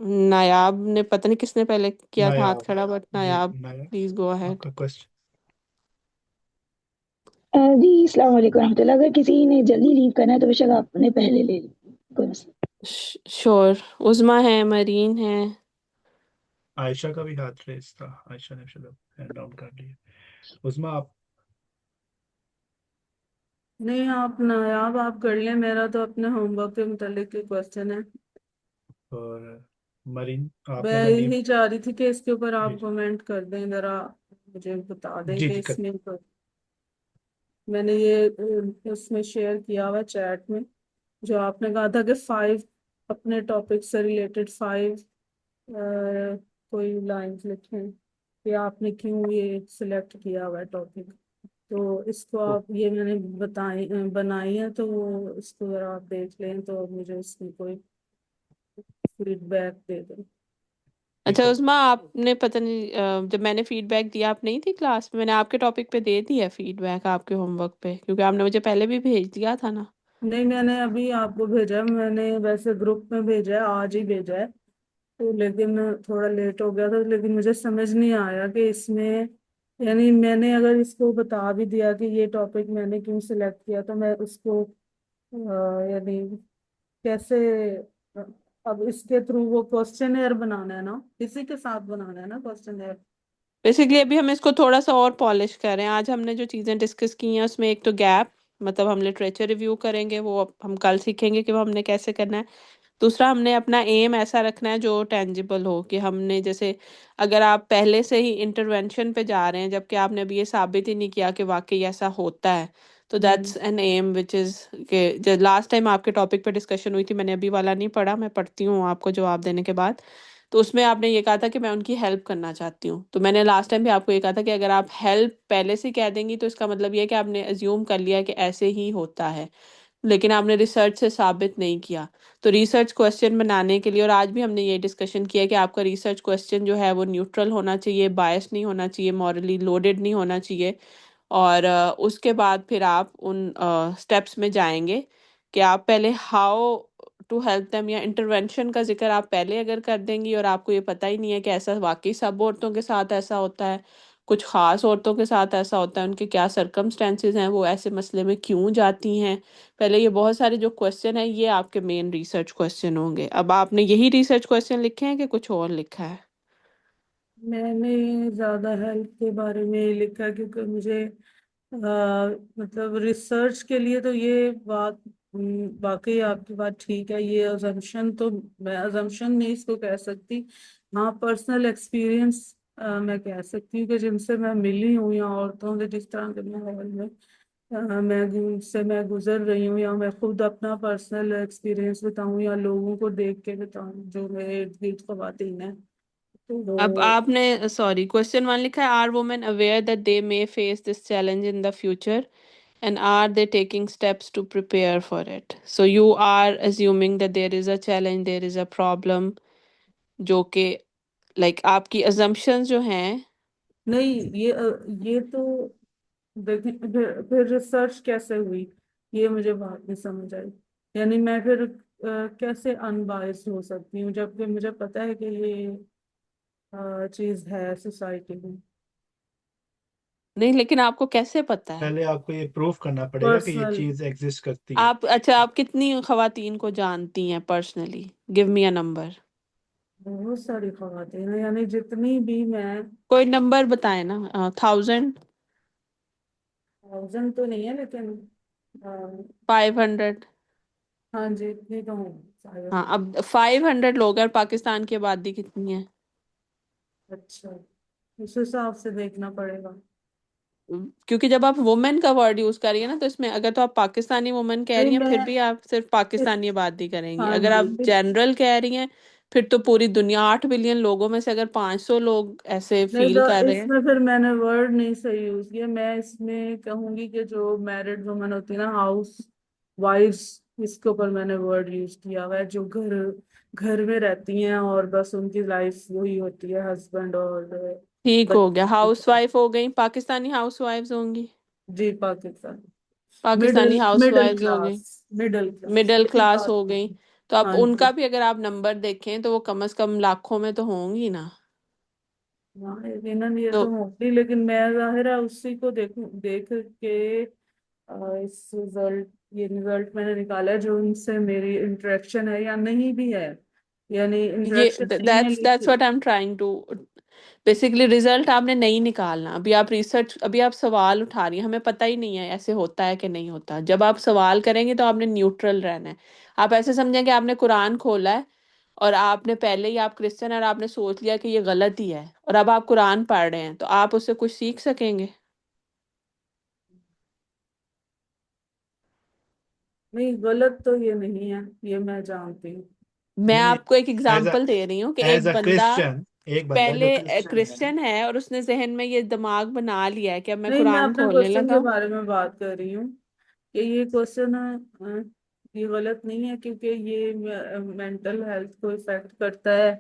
नायाब ने पता नहीं किसने पहले किया था हाथ नायाब खड़ा, बट जी Nayab Nayab please go ahead. आपका क्वेश्चन। जी अस्सलाम वालेकुम रहमतुल्लाह। अगर किसी ने जल्दी लीव करना है तो बेशक आपने पहले ले ली, कोई मसला। श्योर। उज़मा है, मरीन है। आयशा का भी हाथ रेस था, आयशा ने शायद हैंड डाउन कर लिया। उस्मा आप नहीं आप नायाब आप कर लें, मेरा तो अपने होमवर्क के मुतालिक क्वेश्चन है। और मरीन, आपने मैं अगर नेम। यही चाह रही थी कि इसके ऊपर आप जी कमेंट कर दें जरा, मुझे बता दें जी कि जी कर। इसमें मैंने ये इसमें शेयर किया हुआ चैट में, जो आपने कहा था कि 5 अपने टॉपिक से रिलेटेड 5 कोई लाइंस लिखें कि आपने क्यों ये सिलेक्ट किया हुआ है टॉपिक। तो इसको तो आप, ये मैंने बनाई है, तो वो इसको अगर आप देख लें तो मुझे इसमें कोई फीडबैक दे दें। अच्छा देखो, उस्मा, आपने पता नहीं जब मैंने फीडबैक दिया, आप नहीं थी क्लास में, मैंने आपके टॉपिक पे दे दिया फीडबैक आपके होमवर्क पे, क्योंकि आपने मुझे पहले भी भेज दिया था ना। नहीं, मैंने अभी आपको भेजा है, मैंने वैसे ग्रुप में भेजा है, आज ही भेजा है। तो लेकिन थोड़ा लेट हो गया था, लेकिन मुझे समझ नहीं आया कि इसमें, यानी मैंने अगर इसको बता भी दिया कि ये टॉपिक मैंने क्यों सिलेक्ट किया, तो मैं उसको यानी कैसे, अ, अब इसके थ्रू वो क्वेश्चन बनाना है ना, इसी के साथ बनाना है ना क्वेश्चन। बेसिकली अभी हम इसको थोड़ा सा और पॉलिश कर रहे हैं। आज हमने जो चीज़ें डिस्कस की हैं उसमें एक तो गैप, मतलब हम लिटरेचर रिव्यू करेंगे, वो अब हम कल सीखेंगे कि वो हमने कैसे करना है। दूसरा, हमने अपना एम ऐसा रखना है जो टेंजिबल हो, कि हमने जैसे, अगर आप पहले से ही इंटरवेंशन पे जा रहे हैं जबकि आपने अभी ये साबित ही नहीं किया कि वाकई ऐसा होता है, तो that's an M which is के, जो लास्ट टाइम आपके टॉपिक पे डिस्कशन हुई थी, मैंने अभी वाला नहीं पढ़ा, मैं पढ़ती हूँ आपको जवाब देने के बाद। तो उसमें आपने ये कहा था कि मैं उनकी हेल्प करना चाहती हूँ, तो मैंने लास्ट टाइम भी आपको ये कहा था कि अगर आप हेल्प पहले से कह देंगी तो इसका मतलब ये है कि आपने अज्यूम कर लिया कि ऐसे ही होता है, लेकिन आपने रिसर्च से साबित नहीं किया। तो रिसर्च क्वेश्चन बनाने के लिए, और आज भी हमने ये डिस्कशन किया कि आपका रिसर्च क्वेश्चन जो है वो न्यूट्रल होना चाहिए, बायस नहीं होना चाहिए, मॉरली लोडेड नहीं होना चाहिए। और उसके बाद फिर आप उन स्टेप्स में जाएंगे कि आप पहले हाउ टू हेल्प देम, या इंटरवेंशन का जिक्र आप पहले अगर कर देंगी और आपको ये पता ही नहीं है कि ऐसा वाकई सब औरतों के साथ ऐसा होता है, कुछ ख़ास औरतों के साथ ऐसा होता है, उनके क्या सर्कमस्टेंसेस हैं, वो ऐसे मसले में क्यों जाती हैं, पहले ये बहुत सारे जो क्वेश्चन है ये आपके मेन रिसर्च क्वेश्चन होंगे। अब आपने यही रिसर्च क्वेश्चन लिखे हैं कि कुछ और लिखा है? मैंने ज्यादा हेल्थ के बारे में ही लिखा, क्योंकि मुझे मतलब रिसर्च के लिए तो ये बात, वाकई आपकी बात ठीक है, ये अजम्पशन तो, मैं अजम्पशन नहीं इसको कह सकती, हाँ पर्सनल एक्सपीरियंस मैं कह सकती हूँ कि जिनसे मैं मिली हूँ, या औरतों के जिस तरह के माहौल में मैं गुजर रही हूँ, या मैं खुद अपना पर्सनल एक्सपीरियंस बताऊँ, या लोगों को देख के बताऊँ जो मेरे इर्द गिर्द खवातीन हैं, अब तो आपने, सॉरी, क्वेश्चन वन लिखा है, are women aware that they may face this challenge in the future and are they taking steps to prepare for it? So you are assuming that there is a challenge, there is a problem, जो कि like आपकी assumptions जो हैं। नहीं, ये तो देखें, फिर रिसर्च कैसे हुई, ये मुझे बात नहीं समझ आई। यानी मैं फिर कैसे अनबायस्ड हो सकती हूँ, जबकि मुझे पता है कि ये चीज है सोसाइटी में। नहीं, लेकिन आपको कैसे पता है? पहले आपको ये प्रूफ करना पड़ेगा कि ये पर्सनल, चीज एग्जिस्ट करती है। आप, अच्छा, आप कितनी खवातीन को जानती हैं personally? Give me a number. बहुत सारी खवातीन हैं, यानी जितनी भी मैं, कोई नंबर बताए ना, 1000, 1000 तो नहीं है, लेकिन 500? हाँ जी, इतनी तो हूँ हाँ, शायद। अब 500 लोग हैं, पाकिस्तान की आबादी कितनी है? अच्छा, उस हिसाब से देखना पड़ेगा। क्योंकि जब आप वुमेन का वर्ड यूज कर रही है ना, तो इसमें अगर तो आप पाकिस्तानी वुमेन कह नहीं रही हैं फिर मैं भी आप सिर्फ इस, पाकिस्तानी बात ही करेंगी। हाँ अगर जी, आप जनरल कह रही हैं फिर तो पूरी दुनिया, 8 बिलियन लोगों में से अगर 500 लोग ऐसे नहीं फील तो कर रहे हैं। इसमें फिर मैंने वर्ड नहीं सही यूज किया, मैं इसमें कहूंगी कि जो मैरिड वुमन होती है ना, हाउस वाइफ्स, इसके ऊपर मैंने वर्ड यूज किया हुआ है, जो घर घर में रहती हैं और बस उनकी लाइफ वही होती है, हस्बैंड और ठीक हो गया, बच्चे के हाउस साथ। वाइफ हो गई, पाकिस्तानी हाउस वाइफ्स होंगी, जी, Pakistan, Pakistani middle house middle wives हो गई, क्लास, मिडिल क्लास मिडिल यही क्लास बात हो गई। होगी। तो अब हाँ उनका जी, भी अगर आप नंबर देखें तो वो कम से कम लाखों में तो होंगी ना। हाँ यकीनन ये तो तो होगी, लेकिन मैं जाहिर है उसी को देख के इस रिजल्ट, ये रिजल्ट मैंने निकाला है, जो उनसे मेरी इंटरेक्शन है या नहीं भी है, यानी ये इंटरेक्शन नहीं है दैट्स लेकिन। What I am trying to, basically result आपने नहीं निकालना, अभी आप रिसर्च, अभी आप सवाल उठा रही हैं, हमें पता ही नहीं है ऐसे होता है कि नहीं होता। जब आप सवाल करेंगे तो आपने न्यूट्रल रहना है। आप ऐसे समझें कि आपने कुरान खोला है और आपने पहले ही, आप क्रिश्चियन और आपने सोच लिया कि ये गलत ही है, और अब आप कुरान पढ़ रहे हैं, तो आप उससे कुछ सीख सकेंगे? नहीं, गलत तो ये नहीं है, ये मैं जानती हूँ। मैं नहीं, आपको एक एज अ एग्जांपल दे रही हूँ कि एज एक अ बंदा क्रिश्चियन, एक बंदा जो पहले क्रिश्चियन है। क्रिश्चियन है और उसने जहन में ये दिमाग बना लिया है कि अब मैं नहीं, मैं कुरान अपने खोलने क्वेश्चन लगा के हूँ। बारे में बात कर रही हूँ कि ये क्वेश्चन ये गलत नहीं है, क्योंकि ये मेंटल हेल्थ को इफेक्ट करता है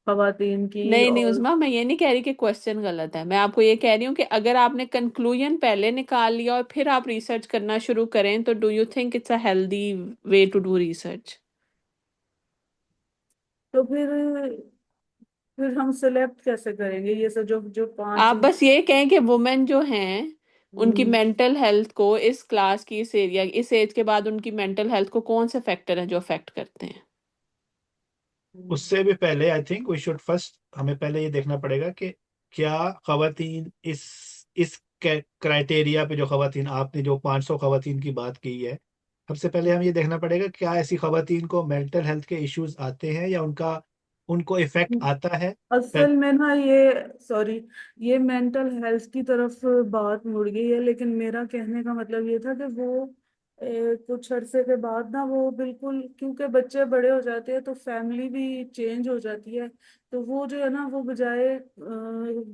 खवातीन की। नहीं नहीं और उस्मा, मैं ये नहीं कह रही कि क्वेश्चन गलत है, मैं आपको ये कह रही हूँ कि अगर आपने कंक्लूजन पहले निकाल लिया और फिर आप रिसर्च करना शुरू करें, तो do you think it's a healthy way to do research? तो फिर हम सिलेक्ट कैसे करेंगे ये सब, जो जो पांच। आप बस ये कहें कि वुमेन जो हैं उनकी हम्म, मेंटल हेल्थ को इस क्लास की, इस एरिया, इस एज के बाद उनकी मेंटल हेल्थ को कौन से फैक्टर हैं जो अफेक्ट करते हैं? उससे भी पहले I think we should first, हमें पहले ये देखना पड़ेगा कि क्या खवातीन इस क्राइटेरिया पे, जो खवातीन आपने जो 500 खवातीन की बात की है, सबसे पहले हम ये देखना पड़ेगा क्या ऐसी खवातीन को मेंटल हेल्थ के इश्यूज आते हैं या उनको इफेक्ट आता है। असल में ना ये, सॉरी, ये मेंटल हेल्थ की तरफ बात मुड़ गई है, लेकिन मेरा कहने का मतलब ये था कि वो कुछ अरसे के बाद ना वो बिल्कुल, क्योंकि बच्चे बड़े हो जाते हैं तो फैमिली भी चेंज हो जाती है। तो वो जो है ना, वो बजाय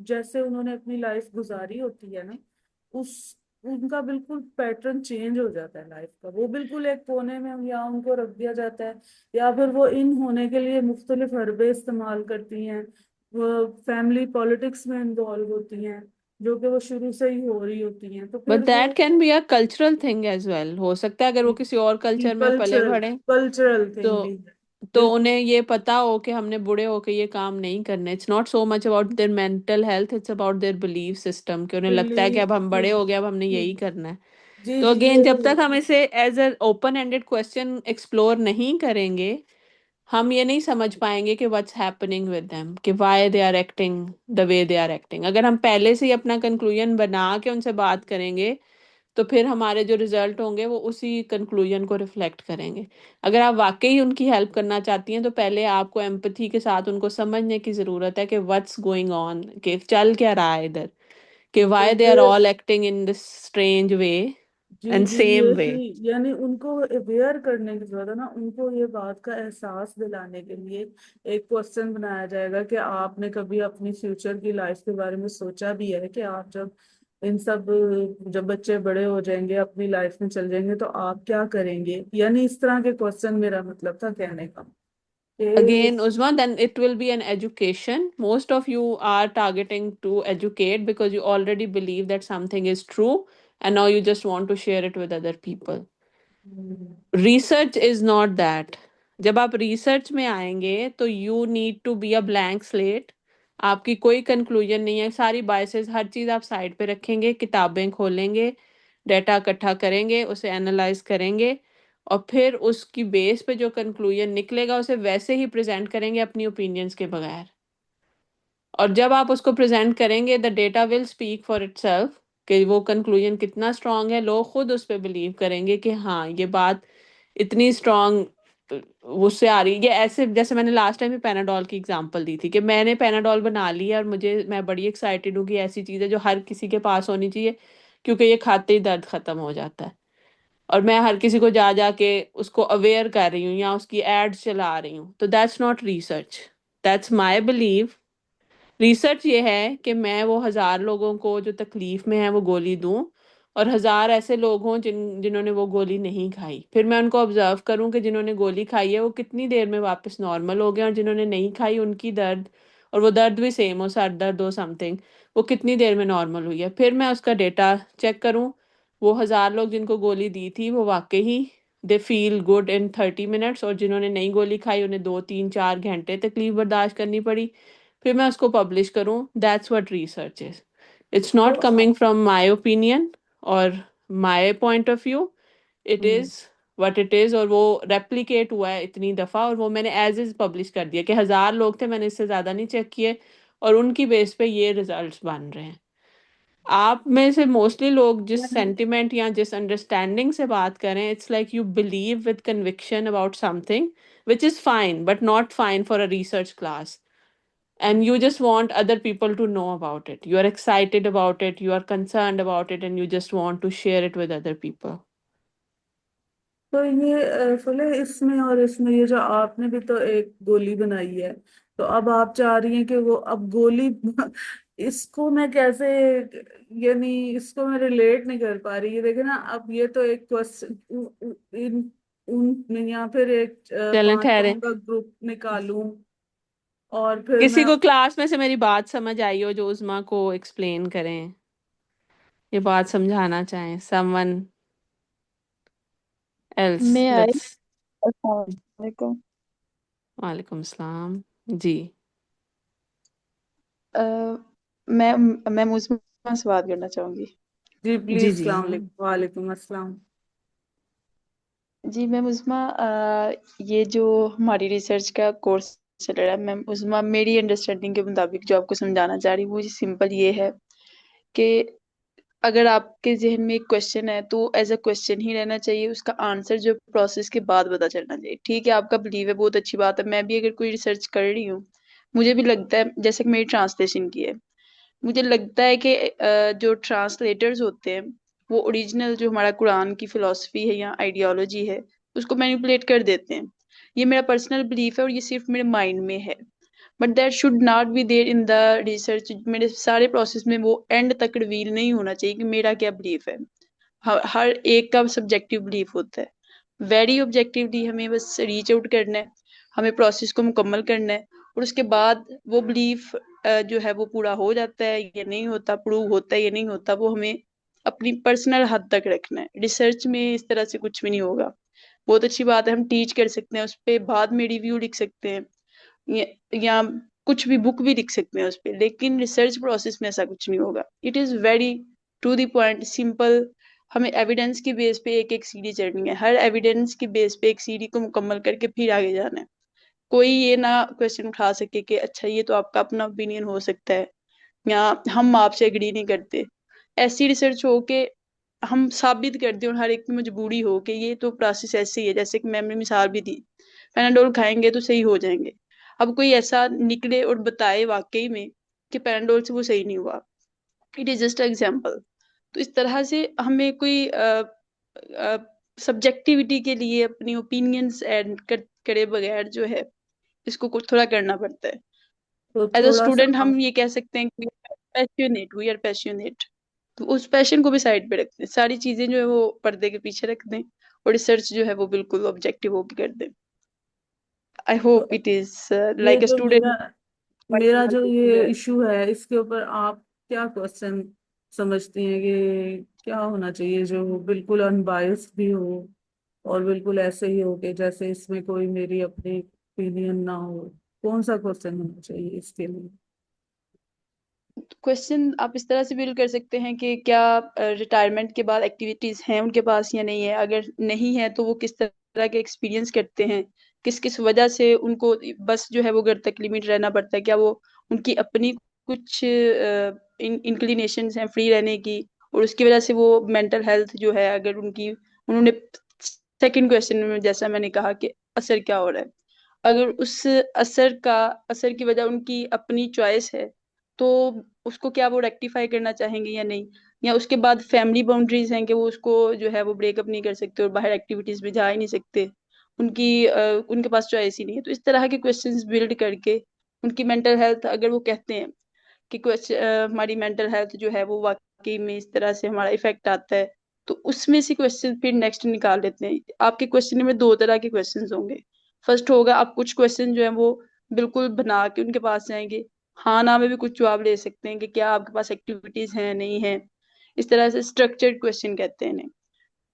जैसे उन्होंने अपनी लाइफ गुजारी होती है ना, उस उनका बिल्कुल पैटर्न चेंज हो जाता है लाइफ का। वो बिल्कुल एक कोने में या उनको रख दिया जाता है, या फिर वो इन होने के लिए मुख्तलिफ हरबे इस्तेमाल करती हैं। वो फैमिली पॉलिटिक्स में इन्वॉल्व होती हैं, जो कि वो शुरू से ही हो रही होती हैं। तो बट फिर वो that can be a cultural thing as well, हो सकता है अगर वो किसी और कल्चर में पले कल्चरल बढ़े, कल्चरल थिंग तो भी। तो बिल्कुल। उन्हें ये पता हो कि हमने बूढ़े होके ये काम नहीं करने। It's not so much about their mental health, it's about their belief system, कि उन्हें लगता है कि बिलीव। अब हम बड़े हो गए, अब हमने यही करना है। जी तो जी, अगेन, ये जब तो तक हम इसे as a open ended question explore नहीं करेंगे, हम ये नहीं समझ पाएंगे कि व्हाट्स हैपनिंग विद देम, कि why they are acting the way they are acting. अगर हम पहले से ही अपना कंक्लूजन बना के उनसे बात करेंगे, तो फिर हमारे जो रिजल्ट होंगे वो उसी कंक्लूजन को रिफ्लेक्ट करेंगे। अगर आप वाकई उनकी हेल्प करना चाहती हैं, तो पहले आपको एम्पथी के साथ उनको समझने की ज़रूरत है कि व्हाट्स गोइंग ऑन, कि चल क्या रहा है इधर, कि तो व्हाई दे आर ये, all acting in this strange way जी एंड जी, सेम ये वे। चीज यानी उनको अवेयर करने की जरूरत है ना, उनको ये बात का एहसास दिलाने के लिए एक क्वेश्चन बनाया जाएगा कि आपने कभी अपनी फ्यूचर की लाइफ के बारे में सोचा भी है कि आप इन सब जब बच्चे बड़े हो जाएंगे, अपनी लाइफ में चल जाएंगे, तो आप क्या करेंगे? यानी इस तरह के क्वेश्चन मेरा मतलब था कहने का कि। Again, Uzma, then it will be an education. Most of you are targeting to educate because you already believe that something is true, and now you just want to share it with other people. Research is not that. जब आप research में आएंगे तो you need to be a blank slate. आपकी कोई conclusion नहीं है, सारी बायसेस, हर चीज़ आप साइड पे रखेंगे, किताबें खोलेंगे, डेटा इकट्ठा करेंगे, उसे एनालाइज करेंगे, और फिर उसकी बेस पे जो कंक्लूजन निकलेगा उसे वैसे ही प्रेजेंट करेंगे अपनी ओपिनियंस के बगैर। और जब आप उसको प्रेजेंट करेंगे, the data will speak for itself, कि वो कंक्लूजन कितना स्ट्रांग है। लोग खुद उस पर बिलीव करेंगे कि हाँ, ये बात इतनी स्ट्रांग उससे आ रही है। ये ऐसे जैसे मैंने लास्ट टाइम भी पैनाडोल की एग्जांपल दी थी, कि मैंने पैनाडोल बना ली है और मैं बड़ी एक्साइटेड हूँ कि ऐसी चीज़ है जो हर किसी के पास होनी चाहिए, क्योंकि ये खाते ही दर्द खत्म हो जाता है। और मैं हर किसी को जा जा के उसको अवेयर कर रही हूँ या उसकी एड्स चला रही हूँ, तो that's not research, that's my believe. Research ये है कि मैं वो 1000 लोगों को जो तकलीफ में है वो गोली दूं, और 1000 ऐसे लोग हों जिन्होंने वो गोली नहीं खाई, फिर मैं उनको ऑब्जर्व करूं कि जिन्होंने गोली खाई है वो कितनी देर में वापस नॉर्मल हो गए, और जिन्होंने नहीं खाई उनकी दर्द, और वो दर्द भी सेम हो, सर दर्द हो, समथिंग, वो कितनी देर में नॉर्मल हुई है। फिर मैं उसका डेटा चेक करूं, वो 1000 लोग जिनको गोली दी थी वो वाकई ही they feel good in 30 minutes, और जिन्होंने नहीं गोली खाई उन्हें 2 3 4 घंटे तकलीफ बर्दाश्त करनी पड़ी, फिर मैं उसको पब्लिश करूं। That's what research is. It's तो not coming from my opinion और my point of view, it is what it is. और वो रेप्लिकेट हुआ है इतनी दफा, और वो मैंने एज इज पब्लिश कर दिया कि 1000 लोग थे, मैंने इससे ज्यादा नहीं चेक किए, और उनकी बेस पे ये रिजल्ट्स बन रहे हैं। आप में से मोस्टली लोग जिस सेंटिमेंट या जिस अंडरस्टैंडिंग से बात करें, it's like you believe with conviction about something which is fine but not fine for a research class, and you just want other people to know about it. You are excited about it, you are concerned about it, and you just want to share it with other people. तो ये फुले इसमें और इसमें ये जो आपने भी तो एक गोली बनाई है, तो अब आप चाह रही हैं कि वो अब गोली इसको मैं कैसे, यानी इसको मैं रिलेट नहीं कर पा रही। ये देखे ना, अब ये तो एक क्वेश्चन इन उन या फिर एक चलें 5 ठहरे, लोगों का ग्रुप निकालूं और फिर किसी मैं को क्लास में से मेरी बात समझ आई हो जो उस्मा को एक्सप्लेन करें, ये बात समझाना चाहें, समवन एल्स, मैं आई। लेट्स। अस्सलाम वालेकुम। वालेकुम सलाम जी। अ, मैं मुस्मा से बात करना चाहूंगी। जी जी प्लीज, जी। सलाम वालेकुम। वालेकुम अस्सलाम। जी मैम उस्मा, ये जो हमारी रिसर्च का कोर्स चल रहा है मैम उस्मा, मेरी अंडरस्टैंडिंग के मुताबिक जो आपको समझाना चाह रही हूँ वो सिंपल ये है कि अगर आपके जहन में एक क्वेश्चन है तो एज अ क्वेश्चन ही रहना चाहिए, उसका आंसर जो प्रोसेस के बाद पता चलना चाहिए। ठीक है, आपका बिलीव है, बहुत अच्छी बात है। मैं भी अगर कोई रिसर्च कर रही हूँ, मुझे भी लगता है, जैसे कि मेरी ट्रांसलेशन की है, मुझे लगता है कि जो ट्रांसलेटर्स होते हैं वो ओरिजिनल जो हमारा कुरान की फिलॉसफी है या आइडियोलॉजी है उसको मैनिपुलेट कर देते हैं। ये मेरा पर्सनल बिलीफ है और ये सिर्फ मेरे माइंड में है, but that should not be there in the research. मेरे सारे प्रोसेस में वो एंड तक रिवील नहीं होना चाहिए कि मेरा क्या बिलीफ है। हर एक का सब्जेक्टिव बिलीफ होता है। वेरी ऑब्जेक्टिवली हमें बस रीच आउट करना है, हमें प्रोसेस को मुकम्मल करना है, और उसके बाद वो बिलीफ जो है वो पूरा हो जाता है या नहीं होता, प्रूव होता है या नहीं होता, वो हमें अपनी पर्सनल हद तक रखना है। रिसर्च में इस तरह से कुछ भी नहीं होगा। बहुत अच्छी बात है, हम टीच कर सकते हैं, उस पर बाद में रिव्यू लिख सकते हैं या कुछ भी बुक भी लिख सकते हैं उस पर, लेकिन रिसर्च प्रोसेस में ऐसा कुछ नहीं होगा। It is very to the point, simple. हमें एविडेंस की बेस पे एक एक सीढ़ी चढ़नी है, हर एविडेंस की बेस पे एक सीढ़ी को मुकम्मल करके फिर आगे जाना है। कोई ये ना क्वेश्चन उठा सके कि अच्छा ये तो आपका अपना ओपिनियन हो सकता है या हम आपसे एग्री नहीं करते। ऐसी रिसर्च हो के हम साबित कर दें और हर एक की मजबूरी हो कि ये तो प्रोसेस ऐसे ही है, जैसे कि मैम ने मिसाल भी दी, पैनाडोल खाएंगे तो सही हो जाएंगे। अब कोई ऐसा निकले और बताए वाकई में कि पैनाडोल से वो सही नहीं हुआ, इट इज जस्ट एग्जाम्पल। तो इस तरह से हमें कोई सब्जेक्टिविटी के लिए अपनी ओपिनियंस ऐड करे बगैर जो है इसको कुछ थोड़ा करना पड़ता है। तो एज अ थोड़ा सा स्टूडेंट हम ये कह सकते हैं कि वी आर पैशनेट, तो उस पैशन को भी साइड पे रखते हैं, सारी चीजें जो है वो पर्दे के पीछे रख दें और रिसर्च जो है वो बिल्कुल ऑब्जेक्टिव होकर कर दें। आई होप तो इट इज ये लाइक अ जो स्टूडेंट। मेरा जो ये इशू है, इसके ऊपर आप क्या क्वेश्चन समझती हैं कि क्या होना चाहिए जो बिल्कुल अनबायस्ड भी हो और बिल्कुल ऐसे ही हो कि जैसे इसमें कोई मेरी अपनी ओपिनियन ना हो? कौन सा क्वेश्चन होना चाहिए इसके लिए? क्वेश्चन आप इस तरह से बिल्ड कर सकते हैं कि क्या रिटायरमेंट के बाद एक्टिविटीज हैं उनके पास या नहीं है, अगर नहीं है तो वो किस तरह के एक्सपीरियंस करते हैं, किस किस वजह से उनको बस जो है वो घर तक लिमिट रहना पड़ता है, क्या वो उनकी अपनी कुछ इंक्लिनेशन हैं फ्री रहने की, और उसकी वजह से वो मेंटल हेल्थ जो है अगर उनकी, उन्होंने सेकंड क्वेश्चन में जैसा मैंने कहा कि असर क्या हो रहा है, अगर उस असर की वजह उनकी अपनी चॉइस है तो उसको क्या वो रेक्टिफाई करना चाहेंगे या नहीं, या उसके बाद फैमिली बाउंड्रीज हैं कि वो उसको जो है वो ब्रेकअप नहीं कर सकते और बाहर एक्टिविटीज में जा ही नहीं सकते, उनके पास चॉइस ही नहीं है। तो इस तरह के क्वेश्चंस बिल्ड करके उनकी मेंटल हेल्थ, अगर वो कहते हैं कि हमारी मेंटल हेल्थ जो है वो वाकई में इस तरह से हमारा इफेक्ट आता है, तो उसमें से क्वेश्चन फिर नेक्स्ट निकाल लेते हैं। आपके क्वेश्चन में दो तरह के क्वेश्चंस होंगे। फर्स्ट होगा आप कुछ क्वेश्चन जो है वो बिल्कुल बना के उनके पास जाएंगे, हाँ ना में भी कुछ जवाब ले सकते हैं कि क्या आपके पास एक्टिविटीज हैं नहीं है, इस तरह से स्ट्रक्चर्ड क्वेश्चन कहते हैं इन्हें।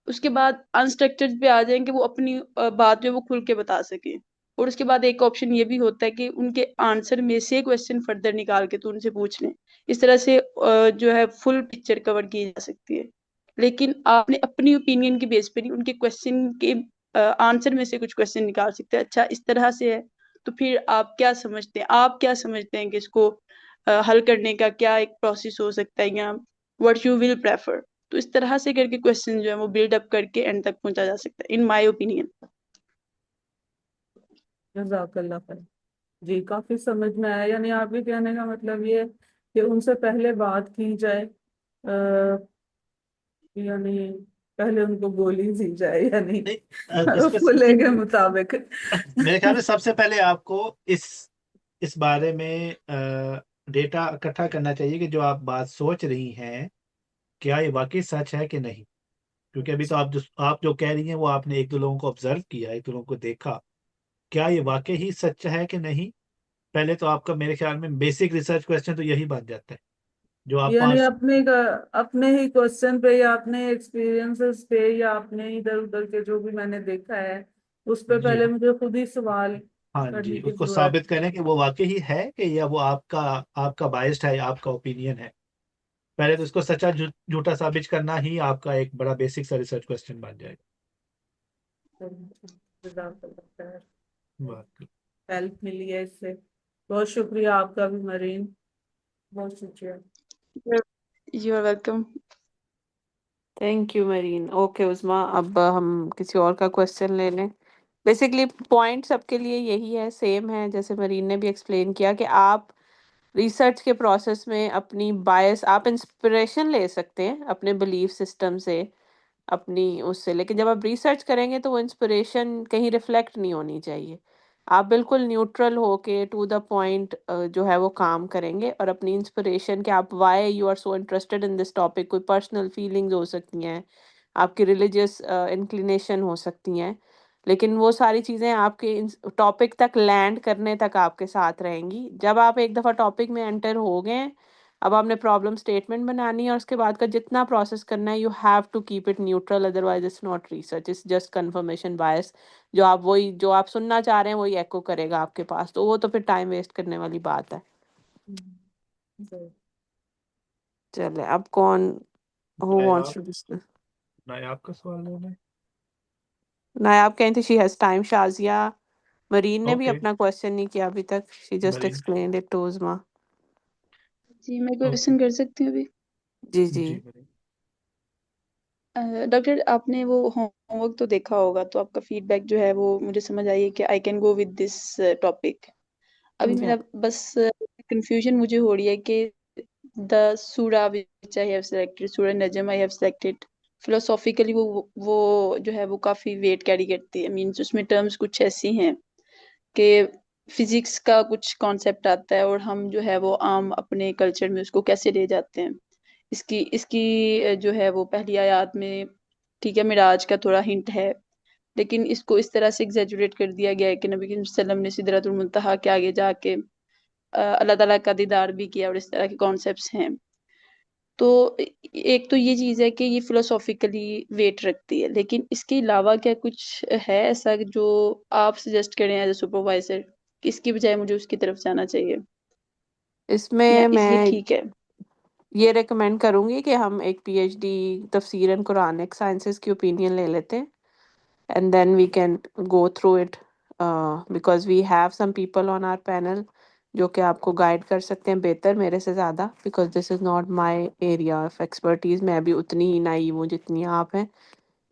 उसके बाद अनस्ट्रक्चर्ड पे आ जाएंगे, वो अपनी बात जो है वो खुल के बता सके। और उसके बाद एक ऑप्शन ये भी होता है कि उनके आंसर में से क्वेश्चन फर्दर निकाल के तो उनसे पूछ लें। इस तरह से जो है फुल पिक्चर कवर की जा सकती है। लेकिन आपने अपनी ओपिनियन की बेस पे नहीं, उनके क्वेश्चन के आंसर में से कुछ क्वेश्चन निकाल सकते हैं, अच्छा इस तरह से है तो फिर आप क्या समझते हैं, आप क्या समझते हैं कि इसको हल करने का क्या एक प्रोसेस हो सकता है, या व्हाट यू विल प्रेफर। तो इस तरह से करके क्वेश्चन जो है वो बिल्ड अप करके एंड तक पहुंचा जा सकता है, इन माय ओपिनियन। जज़ाकल्लाह खैर। जी, काफी समझ में आया। यानी आपके कहने का मतलब ये है कि उनसे पहले बात की जाए, यानी पहले उनको गोली दी जाए, यानी नहीं, फुले के मुताबिक। मेरे ख्याल में सबसे पहले आपको इस बारे में डेटा इकट्ठा करना चाहिए कि जो आप बात सोच रही हैं क्या ये वाकई सच है कि नहीं। क्योंकि अभी तो आप जो कह रही हैं वो आपने एक दो लोगों को ऑब्जर्व किया, एक दो लोगों को देखा, क्या ये वाकई ही सच है कि नहीं। पहले तो आपका मेरे ख्याल में बेसिक रिसर्च क्वेश्चन तो यही बन जाता है जो आप यानी पास। अपने ही क्वेश्चन पे या अपने एक्सपीरियंसेस पे या अपने इधर उधर के जो भी मैंने देखा है उस पे जी पहले मुझे खुद ही सवाल हाँ जी, करने की उसको जरूरत साबित करें कि वो वाकई ही है कि या वो आपका बायस्ड है, आपका ओपिनियन है। पहले तो उसको सच्चा झूठा साबित करना ही आपका एक बड़ा बेसिक सा रिसर्च क्वेश्चन बन जाएगा। है। जज़ाकल्लाह खैर, वाकई। हेल्प मिली है इससे। बहुत शुक्रिया आपका भी मरीन, बहुत शुक्रिया। You are welcome. Thank you Mareen. Okay Usma, अब हम किसी और का क्वेश्चन ले लें। बेसिकली पॉइंट सबके लिए यही है, सेम है, जैसे मरीन ने भी एक्सप्लेन किया कि आप रिसर्च के प्रोसेस में अपनी बायस, आप इंस्पिरेशन ले सकते हैं अपने बिलीफ सिस्टम से, अपनी उससे, लेकिन जब आप रिसर्च करेंगे तो वो इंस्पिरेशन कहीं रिफ्लेक्ट नहीं होनी चाहिए। आप बिल्कुल न्यूट्रल होके टू द पॉइंट जो है वो काम करेंगे, और अपनी इंस्पिरेशन के आप why you are so interested in this topic, कोई पर्सनल फीलिंग्स हो सकती हैं, आपकी रिलीजियस इंक्लिनेशन हो सकती हैं, लेकिन वो सारी चीज़ें आपके टॉपिक तक लैंड करने तक आपके साथ रहेंगी। जब आप एक दफ़ा टॉपिक में एंटर हो गए हैं, अब आपने प्रॉब्लम स्टेटमेंट बनानी है और उसके बाद का जितना प्रोसेस करना है, you have to keep it neutral, otherwise it's not research, it's just confirmation bias. जो आप सुनना चाह रहे हैं वही एको करेगा आपके पास, तो वो तो फिर टाइम वेस्ट करने वाली बात है। चले, अब कौन, who wants to discuss? Nayab का सवाल लेना है। नायाब कहीं थी, she has time. Shazia, Mareen ने भी ओके, अपना क्वेश्चन नहीं किया अभी तक, she just Mareen. Explained it to Usma. जी मैं ओके, क्वेश्चन कर सकती हूँ अभी? जी जी। जी मरीन। डॉक्टर, आपने वो होमवर्क तो देखा होगा, तो आपका फीडबैक जो है वो मुझे समझ आई है कि I can go with this topic. अभी या मेरा बस कंफ्यूजन मुझे हो रही है कि द सूरा विच आई हैव सिलेक्टेड, सूरा नजम आई हैव सिलेक्टेड, फिलोसॉफिकली वो जो है वो काफी वेट कैरी करती है। मींस उसमें टर्म्स कुछ ऐसी हैं कि फिजिक्स का कुछ कॉन्सेप्ट आता है और हम जो है वो आम अपने कल्चर में उसको कैसे ले जाते हैं। इसकी इसकी जो है वो पहली आयत में, ठीक है, मिराज का थोड़ा हिंट है, लेकिन इसको इस तरह से एग्जैजुरेट कर दिया गया है कि नबी करीम सल्लल्लाहु अलैहि वसल्लम ने सिदरतुल मुंतहा के आगे जाके अल्लाह ताला का दीदार भी किया, और इस तरह के कॉन्सेप्ट्स हैं। तो एक तो ये चीज है कि ये फिलोसॉफिकली वेट रखती है, लेकिन इसके अलावा क्या कुछ है ऐसा जो आप सजेस्ट करें एज ए सुपरवाइजर, कि इसकी बजाय मुझे उसकी तरफ जाना चाहिए, या इसमें ये मैं ठीक है? ये रिकमेंड करूंगी कि हम एक पीएचडी तफसीर एंड कुरानिक साइंसेस की ओपिनियन ले लेते हैं, and then we can go through it, because we have some people on our panel जो कि आपको गाइड कर सकते हैं बेहतर मेरे से ज़्यादा, because this is not my area of expertise। मैं भी उतनी ही नाइव हूँ जितनी आप हैं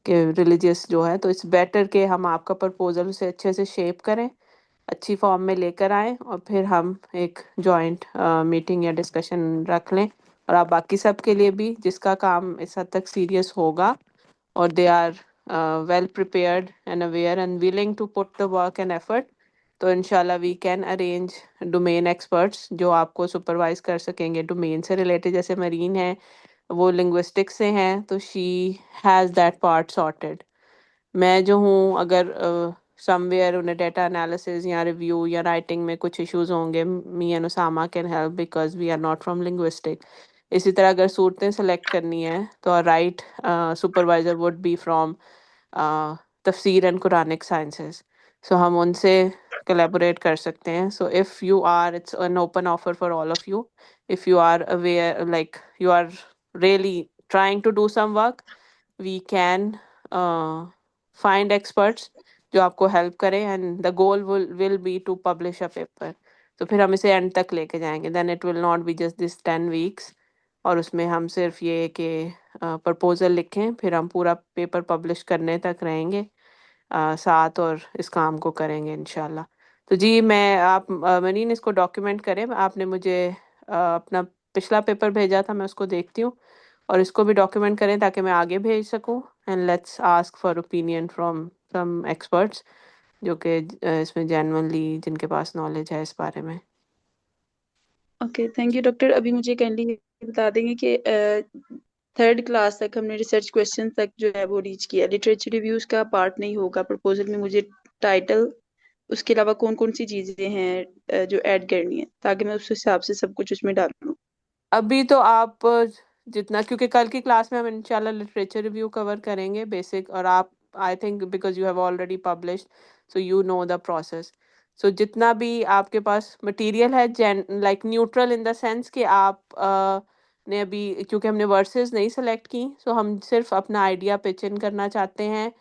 कि रिलीजियस जो है, तो इट्स बेटर कि हम आपका प्रपोजल उसे अच्छे से शेप करें, अच्छी फॉर्म में लेकर आएँ, और फिर हम एक जॉइंट मीटिंग या डिस्कशन रख लें। और आप बाकी सब के लिए भी, जिसका काम इस हद तक सीरियस होगा और they are well prepared and aware and willing to put the work and effort, तो इंशाल्लाह we can arrange domain experts जो आपको supervise कर सकेंगे domain से related। जैसे मरीन है, वो linguistics से हैं, तो she has that part sorted। मैं जो हूँ, अगर समवेयर उन्हें डेटा एनालिसिस या रिव्यू या राइटिंग में कुछ इश्यूज होंगे, me and Usama can help because we are not from linguistic. इसी तरह अगर सूरतें सेलेक्ट करनी है तो right supervisor would be from तफसीर एंड कुरानिक साइंसेस, सो हम उनसे collaborate कर सकते हैं। So if you are, it's an open offer for all of you, if you are aware, like you are really trying to do some work, we can uh, find experts जो आपको help करें, and the goal will be to publish a paper। तो फिर हम इसे and तक लेके जाएंगे, then it will not be just this 10 weeks, और उसमें हम सिर्फ ये कि प्रपोजल लिखें, फिर हम पूरा पेपर पब्लिश करने तक रहेंगे साथ और इस काम को करेंगे इंशाल्लाह। तो जी मैं आप मरीन इसको डॉक्यूमेंट करें। आपने मुझे अपना पिछला पेपर भेजा था, मैं उसको देखती हूँ और इसको भी डॉक्यूमेंट करें ताकि मैं आगे भेज सकूँ। And let's ask for opinion from some experts जो कि इसमें जेन्युइनली जिनके पास नॉलेज है इस बारे में। Okay, thank you doctor. अभी मुझे काइंडली बता देंगे कि थर्ड क्लास तक हमने रिसर्च क्वेश्चन तक जो है वो रीच किया, लिटरेचर रिव्यूज का पार्ट नहीं होगा प्रपोजल में। मुझे टाइटल, उसके अलावा कौन कौन सी चीजें हैं जो ऐड करनी है, ताकि मैं उस हिसाब से सब कुछ उसमें डालूं। अभी तो आप जितना, क्योंकि कल की क्लास में हम इंशाल्लाह लिटरेचर रिव्यू कवर करेंगे बेसिक, और आप I think because you have already published so you know the process. So जितना भी आपके पास मटेरियल है like neutral in the sense कि आप ने अभी, क्योंकि हमने वर्सेस नहीं सेलेक्ट की, सो हम सिर्फ अपना आइडिया पिच इन करना चाहते हैं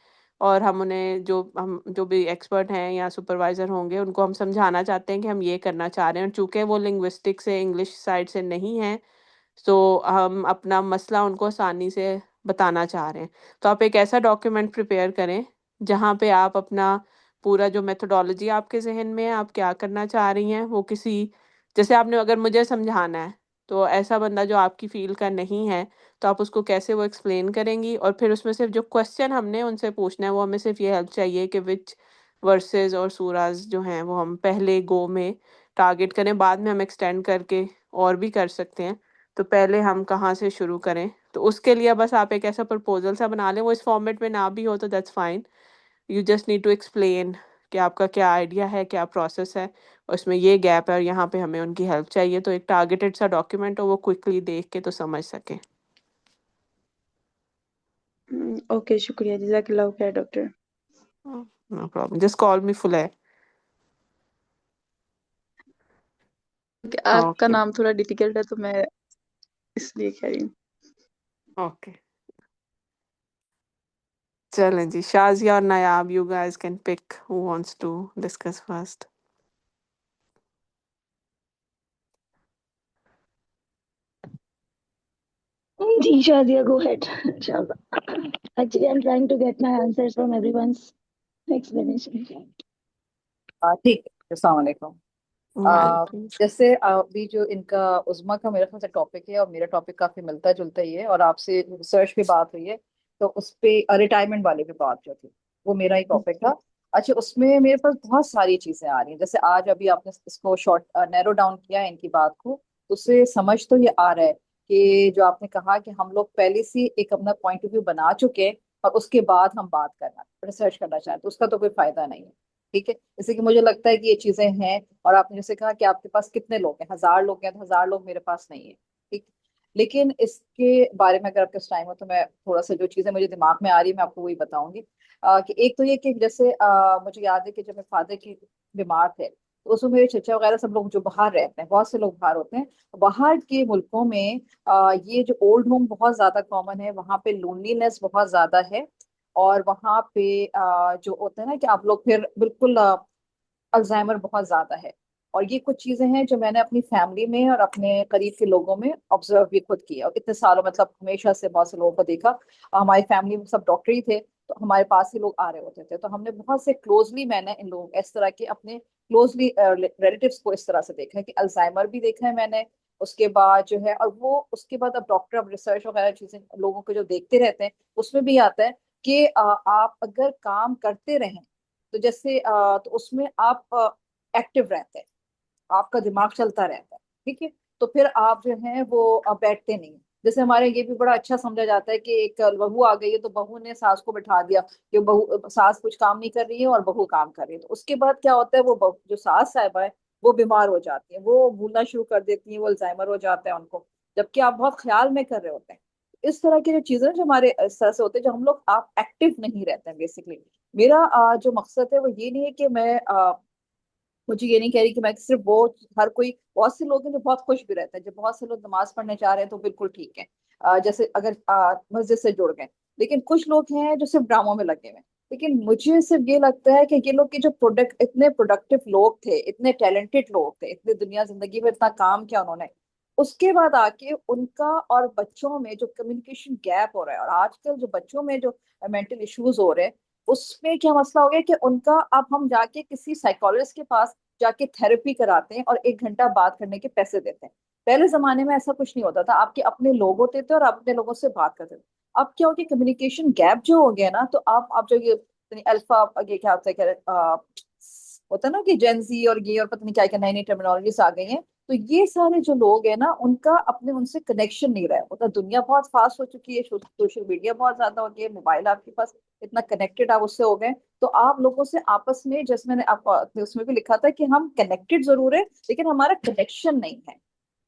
और हम उन्हें जो भी एक्सपर्ट हैं या सुपरवाइजर होंगे उनको हम समझाना चाहते हैं कि हम ये करना चाह रहे हैं। और चूंकि वो लिंग्विस्टिक से, इंग्लिश साइड से नहीं है, तो हम अपना मसला उनको आसानी से बताना चाह रहे हैं। तो आप एक ऐसा डॉक्यूमेंट प्रिपेयर करें जहाँ पे आप अपना पूरा जो मेथोडोलॉजी आपके जहन में है, आप क्या करना चाह रही हैं, वो किसी, जैसे आपने अगर मुझे समझाना है तो ऐसा बंदा जो आपकी फील्ड का नहीं है, तो आप उसको कैसे वो एक्सप्लेन करेंगी। और फिर उसमें सिर्फ जो क्वेश्चन हमने उनसे पूछना है वो हमें सिर्फ ये हेल्प चाहिए कि विच वर्सेस और सूराज जो हैं वो हम पहले गो में टारगेट करें, बाद में हम एक्सटेंड करके और भी कर सकते हैं। तो पहले हम कहाँ से शुरू करें, तो उसके लिए बस आप एक ऐसा प्रपोजल सा बना लें, वो इस फॉर्मेट में ना भी हो तो that's fine. You just need to explain कि आपका क्या आइडिया है, क्या प्रोसेस है, और इसमें ये गैप है और यहाँ पे हमें उनकी हेल्प चाहिए। तो एक टारगेटेड सा डॉक्यूमेंट हो, वो क्विकली देख के तो समझ सके। ओके, शुक्रिया, जज़ाकल्लाह खैर doctor. No problem, just call me full है। आपका ओके नाम थोड़ा डिफिकल्ट है तो मैं इसलिए कह रही हूँ। ओके, चलें जी, शाजिया और Nayab, you guys can pick who wants to discuss first. Ji, Shadia, go ahead. Inshallah. Actually, I'm trying to get my answers from everyone's explanation. ठीक है, अस्सलाम वालेकुम। वालेकुम। जैसे अभी जो इनका उज़्मा का मेरे ख्याल से टॉपिक है और मेरा टॉपिक काफी मिलता जुलता ही है, और आपसे रिसर्च पे बात हुई है, तो उस पे रिटायरमेंट वाले पे बात जो थी वो मेरा ही टॉपिक था। अच्छा, उसमें मेरे पास बहुत सारी चीजें आ रही हैं। जैसे आज अभी आपने इसको शॉर्ट नैरो डाउन किया है इनकी बात को, तो उससे समझ तो ये आ रहा है कि जो आपने कहा कि हम लोग पहले से एक अपना पॉइंट ऑफ व्यू बना चुके हैं और उसके बाद हम बात करना, रिसर्च करना चाहें, तो उसका तो कोई फायदा नहीं है। ठीक है, जैसे कि मुझे लगता है कि ये चीजें हैं। और आपने जैसे कहा कि आपके पास कितने लोग हैं, 1000 लोग हैं, तो 1000 लोग मेरे पास नहीं है। ठीक, लेकिन इसके बारे में अगर आपके टाइम हो तो मैं थोड़ा सा जो चीजें मुझे दिमाग में आ रही है मैं आपको वही बताऊंगी। कि एक तो ये कि जैसे मुझे याद है कि जब मेरे फादर की बीमार थे, तो उसमें मेरे चचा वगैरह सब लोग जो बाहर रहते हैं, बहुत से लोग बाहर होते हैं, बाहर के मुल्कों में ये जो ओल्ड होम बहुत ज्यादा कॉमन है, वहाँ पे लोनलीनेस बहुत ज्यादा है। और वहाँ पे जो होता है ना कि आप लोग फिर बिल्कुल अल्जाइमर बहुत ज्यादा है। और ये कुछ चीजें हैं जो मैंने अपनी फैमिली में और अपने करीब के लोगों में ऑब्जर्व भी खुद किया, और इतने सालों मतलब हमेशा से बहुत से लोगों को देखा। हमारी फैमिली में सब डॉक्टर ही थे, तो हमारे पास ही लोग आ रहे होते थे, तो हमने बहुत से क्लोजली, मैंने इन लोगों इस तरह के अपने क्लोजली रिलेटिव्स को इस तरह से देखा है कि अल्जाइमर भी देखा है मैंने। उसके बाद जो है, और वो उसके बाद अब डॉक्टर, अब रिसर्च वगैरह चीजें लोगों को जो देखते रहते हैं, उसमें भी आता है कि आप अगर काम करते रहें, तो जैसे तो उसमें आप एक्टिव रहते हैं, आपका दिमाग चलता रहता है। ठीक है, तो फिर आप जो है वो बैठते नहीं हैं। जैसे हमारे ये भी बड़ा अच्छा समझा जाता है कि एक बहू आ गई है तो बहू ने सास को बैठा दिया कि बहू, सास कुछ काम नहीं कर रही है और बहू काम कर रही है, तो उसके बाद क्या होता है, वो जो सास साहिबा है वो बीमार हो जाती है, वो भूलना शुरू कर देती है, वो अल्जाइमर हो जाता है उनको, जबकि आप बहुत ख्याल में कर रहे होते हैं। इस तरह की जो चीजें जो हमारे इस तरह से होते हैं, जो हम लोग आप एक्टिव नहीं रहते हैं बेसिकली। मेरा जो मकसद है वो ये नहीं है कि मैं मुझे ये नहीं कह रही कि मैं सिर्फ वो, हर कोई, बहुत से लोग हैं जो बहुत खुश भी रहते हैं, जब बहुत से लोग नमाज पढ़ने जा रहे हैं तो बिल्कुल ठीक है, जैसे अगर मस्जिद से जुड़ गए। लेकिन कुछ लोग हैं जो सिर्फ ड्रामों में लगे हुए हैं। लेकिन मुझे सिर्फ ये लगता है कि ये लोग के जो इतने प्रोडक्टिव लोग थे, इतने टैलेंटेड लोग थे, इतने दुनिया जिंदगी में इतना काम किया उन्होंने, उसके बाद आके उनका और बच्चों में जो कम्युनिकेशन गैप हो रहा है, और आजकल जो बच्चों में जो मेंटल इश्यूज हो रहे हैं, उसमें क्या मसला हो गया कि उनका, अब हम जाके किसी साइकोलॉजिस्ट के पास जाके थेरेपी कराते हैं और 1 घंटा बात करने के पैसे देते हैं। पहले जमाने में ऐसा कुछ नहीं होता था, आपके अपने लोग होते थे और अपने लोगों से बात करते थे। अब क्या हो गया, कम्युनिकेशन गैप जो हो गया ना, तो आप जो ये अल्फा, ये क्या होता है, होता है ना कि जेंजी और ये और पता नहीं क्या क्या नई नई टर्मिनोलॉजीज आ गई हैं। तो ये सारे जो लोग हैं ना, उनका अपने उनसे कनेक्शन नहीं रहा है। मतलब दुनिया बहुत फास्ट हो चुकी है, सोशल मीडिया बहुत ज्यादा हो गया है, मोबाइल आपके पास इतना कनेक्टेड आप उससे हो गए। तो आप लोगों से आपस में, जैसे मैंने आपको अपने उसमें भी लिखा था कि हम कनेक्टेड जरूर है, लेकिन हमारा कनेक्शन नहीं है।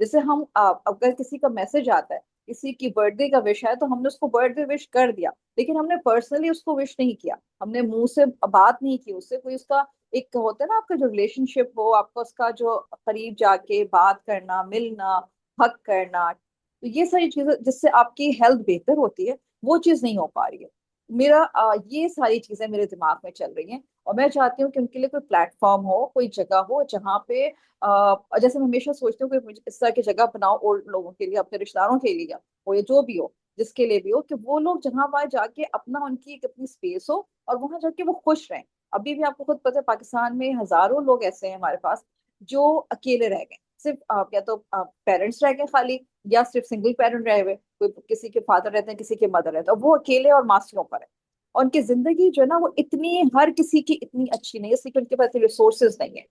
जैसे हम अगर किसी का मैसेज आता है, किसी की बर्थडे का विश है, तो हमने उसको बर्थडे विश कर दिया, लेकिन हमने पर्सनली उसको विश नहीं किया, हमने मुंह से बात नहीं की उससे। कोई उसका एक होता है ना, आपका जो रिलेशनशिप हो, आपका उसका जो करीब जाके बात करना, मिलना, हक करना, तो ये सारी चीजें जिससे आपकी हेल्थ बेहतर होती है, वो चीज नहीं हो पा रही है। मेरा ये सारी चीजें मेरे दिमाग में चल रही हैं, और मैं चाहती हूँ कि उनके लिए कोई प्लेटफॉर्म हो, कोई जगह हो जहाँ पे जैसे मैं हमेशा सोचती हूँ कि इस तरह की जगह बनाओ ओल्ड लोगों के लिए, अपने रिश्तेदारों के लिए, हो या जो भी हो, जिसके लिए भी हो, कि वो लोग जहाँ वहां जाके अपना, उनकी एक अपनी स्पेस हो, और वहां जाके वो खुश रहें। अभी भी आपको खुद पता है, पाकिस्तान में हजारों लोग ऐसे हैं हमारे पास जो अकेले रह गए, सिर्फ या तो पेरेंट्स रह गए खाली, या सिर्फ सिंगल पेरेंट रहे हुए, कोई किसी के फादर रहते हैं, किसी के मदर रहते हैं, और वो अकेले और मासियों पर है। और उनकी जिंदगी जो है ना, वो इतनी, हर किसी की इतनी अच्छी नहीं है, इसलिए कि उनके पास रिसोर्सेज नहीं है,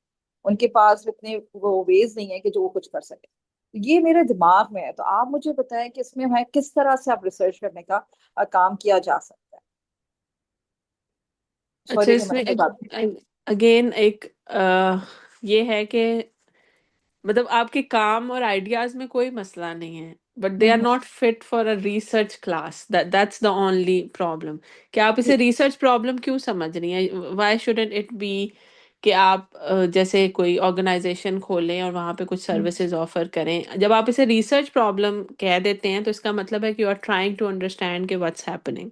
उनके पास इतने वो वेज नहीं है कि जो वो कुछ कर सके। तो ये मेरे दिमाग में है, तो आप मुझे बताएं कि इसमें है किस तरह से आप रिसर्च करने का काम किया जा सकता है। अच्छा, सॉरी कि मैंने इसमें अपनी बात। अगेन एक ये है कि मतलब आपके काम और आइडियाज में कोई मसला नहीं है, but they are hmm, not fit for a research class. That's the only problem. कि आप इसे जी। रिसर्च प्रॉब्लम क्यों समझ रही हैं? व्हाई शुडंट इट बी कि आप जैसे कोई ऑर्गेनाइजेशन खोलें और वहाँ पे कुछ हम्म, सर्विसेज ऑफर करें। जब आप इसे रिसर्च प्रॉब्लम कह देते हैं तो इसका मतलब है कि you are trying to understand कि व्हाट्स हैपनिंग।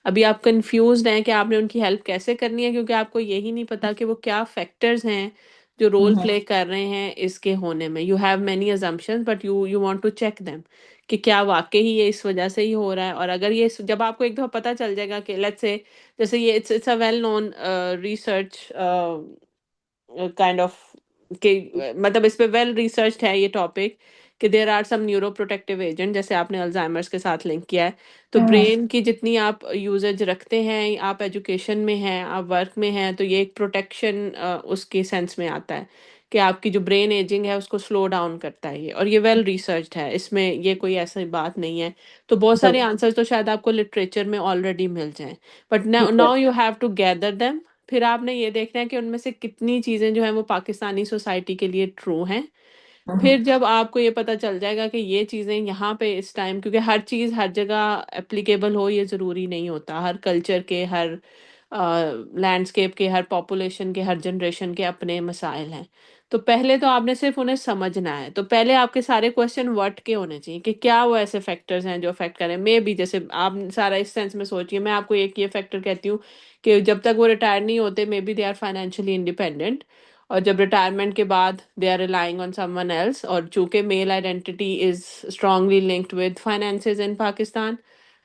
अभी आप कंफ्यूज्ड हैं कि आपने उनकी हेल्प कैसे करनी है, क्योंकि आपको यही नहीं पता कि वो क्या फैक्टर्स हैं जो रोल हम्म, प्ले कर रहे हैं इसके होने में। You have many assumptions but you want to check them कि क्या वाकई ही ये इस वजह से ही हो रहा है। और अगर ये जब आपको एक दफा पता चल जाएगा कि लेट्स से, जैसे ये it's a well known research kind of कि मतलब इस पे वेल रिसर्च्ड है ये टॉपिक कि there are some neuroprotective agent, जैसे आपने अल्जाइमर्स के साथ लिंक किया है। तो हाँ, ब्रेन की जितनी आप यूजेज रखते हैं, आप एजुकेशन में हैं, आप वर्क में हैं, तो ये एक प्रोटेक्शन उसके सेंस में आता है कि आपकी जो ब्रेन एजिंग है उसको स्लो डाउन करता है ये। और ये वेल रिसर्च्ड है, इसमें ये कोई ऐसी बात नहीं है। तो बहुत सारे बिल्कुल। आंसर्स तो शायद आपको लिटरेचर में ऑलरेडी मिल जाएं, बट ठीक है। Now you have to gather them. फिर आपने ये देखना है कि उनमें से कितनी चीजें जो है वो पाकिस्तानी सोसाइटी के लिए ट्रू हैं। हम्म, फिर जब आपको ये पता चल जाएगा कि ये चीजें यहाँ पे इस टाइम, क्योंकि हर चीज हर जगह एप्लीकेबल हो ये जरूरी नहीं होता। हर कल्चर के, हर लैंडस्केप के, हर पॉपुलेशन के, हर जनरेशन के अपने मसाइल हैं। तो पहले तो आपने सिर्फ उन्हें समझना है। तो पहले आपके सारे क्वेश्चन व्हाट के होने चाहिए कि क्या वो ऐसे फैक्टर्स हैं जो अफेक्ट करें। मे बी जैसे आप सारा इस सेंस में सोचिए, मैं आपको एक ये फैक्टर कहती हूँ कि जब तक वो रिटायर नहीं होते maybe they are financially independent, और जब रिटायरमेंट के बाद they are relying on someone else. और चूंकि male identity is strongly linked with finances in Pakistan,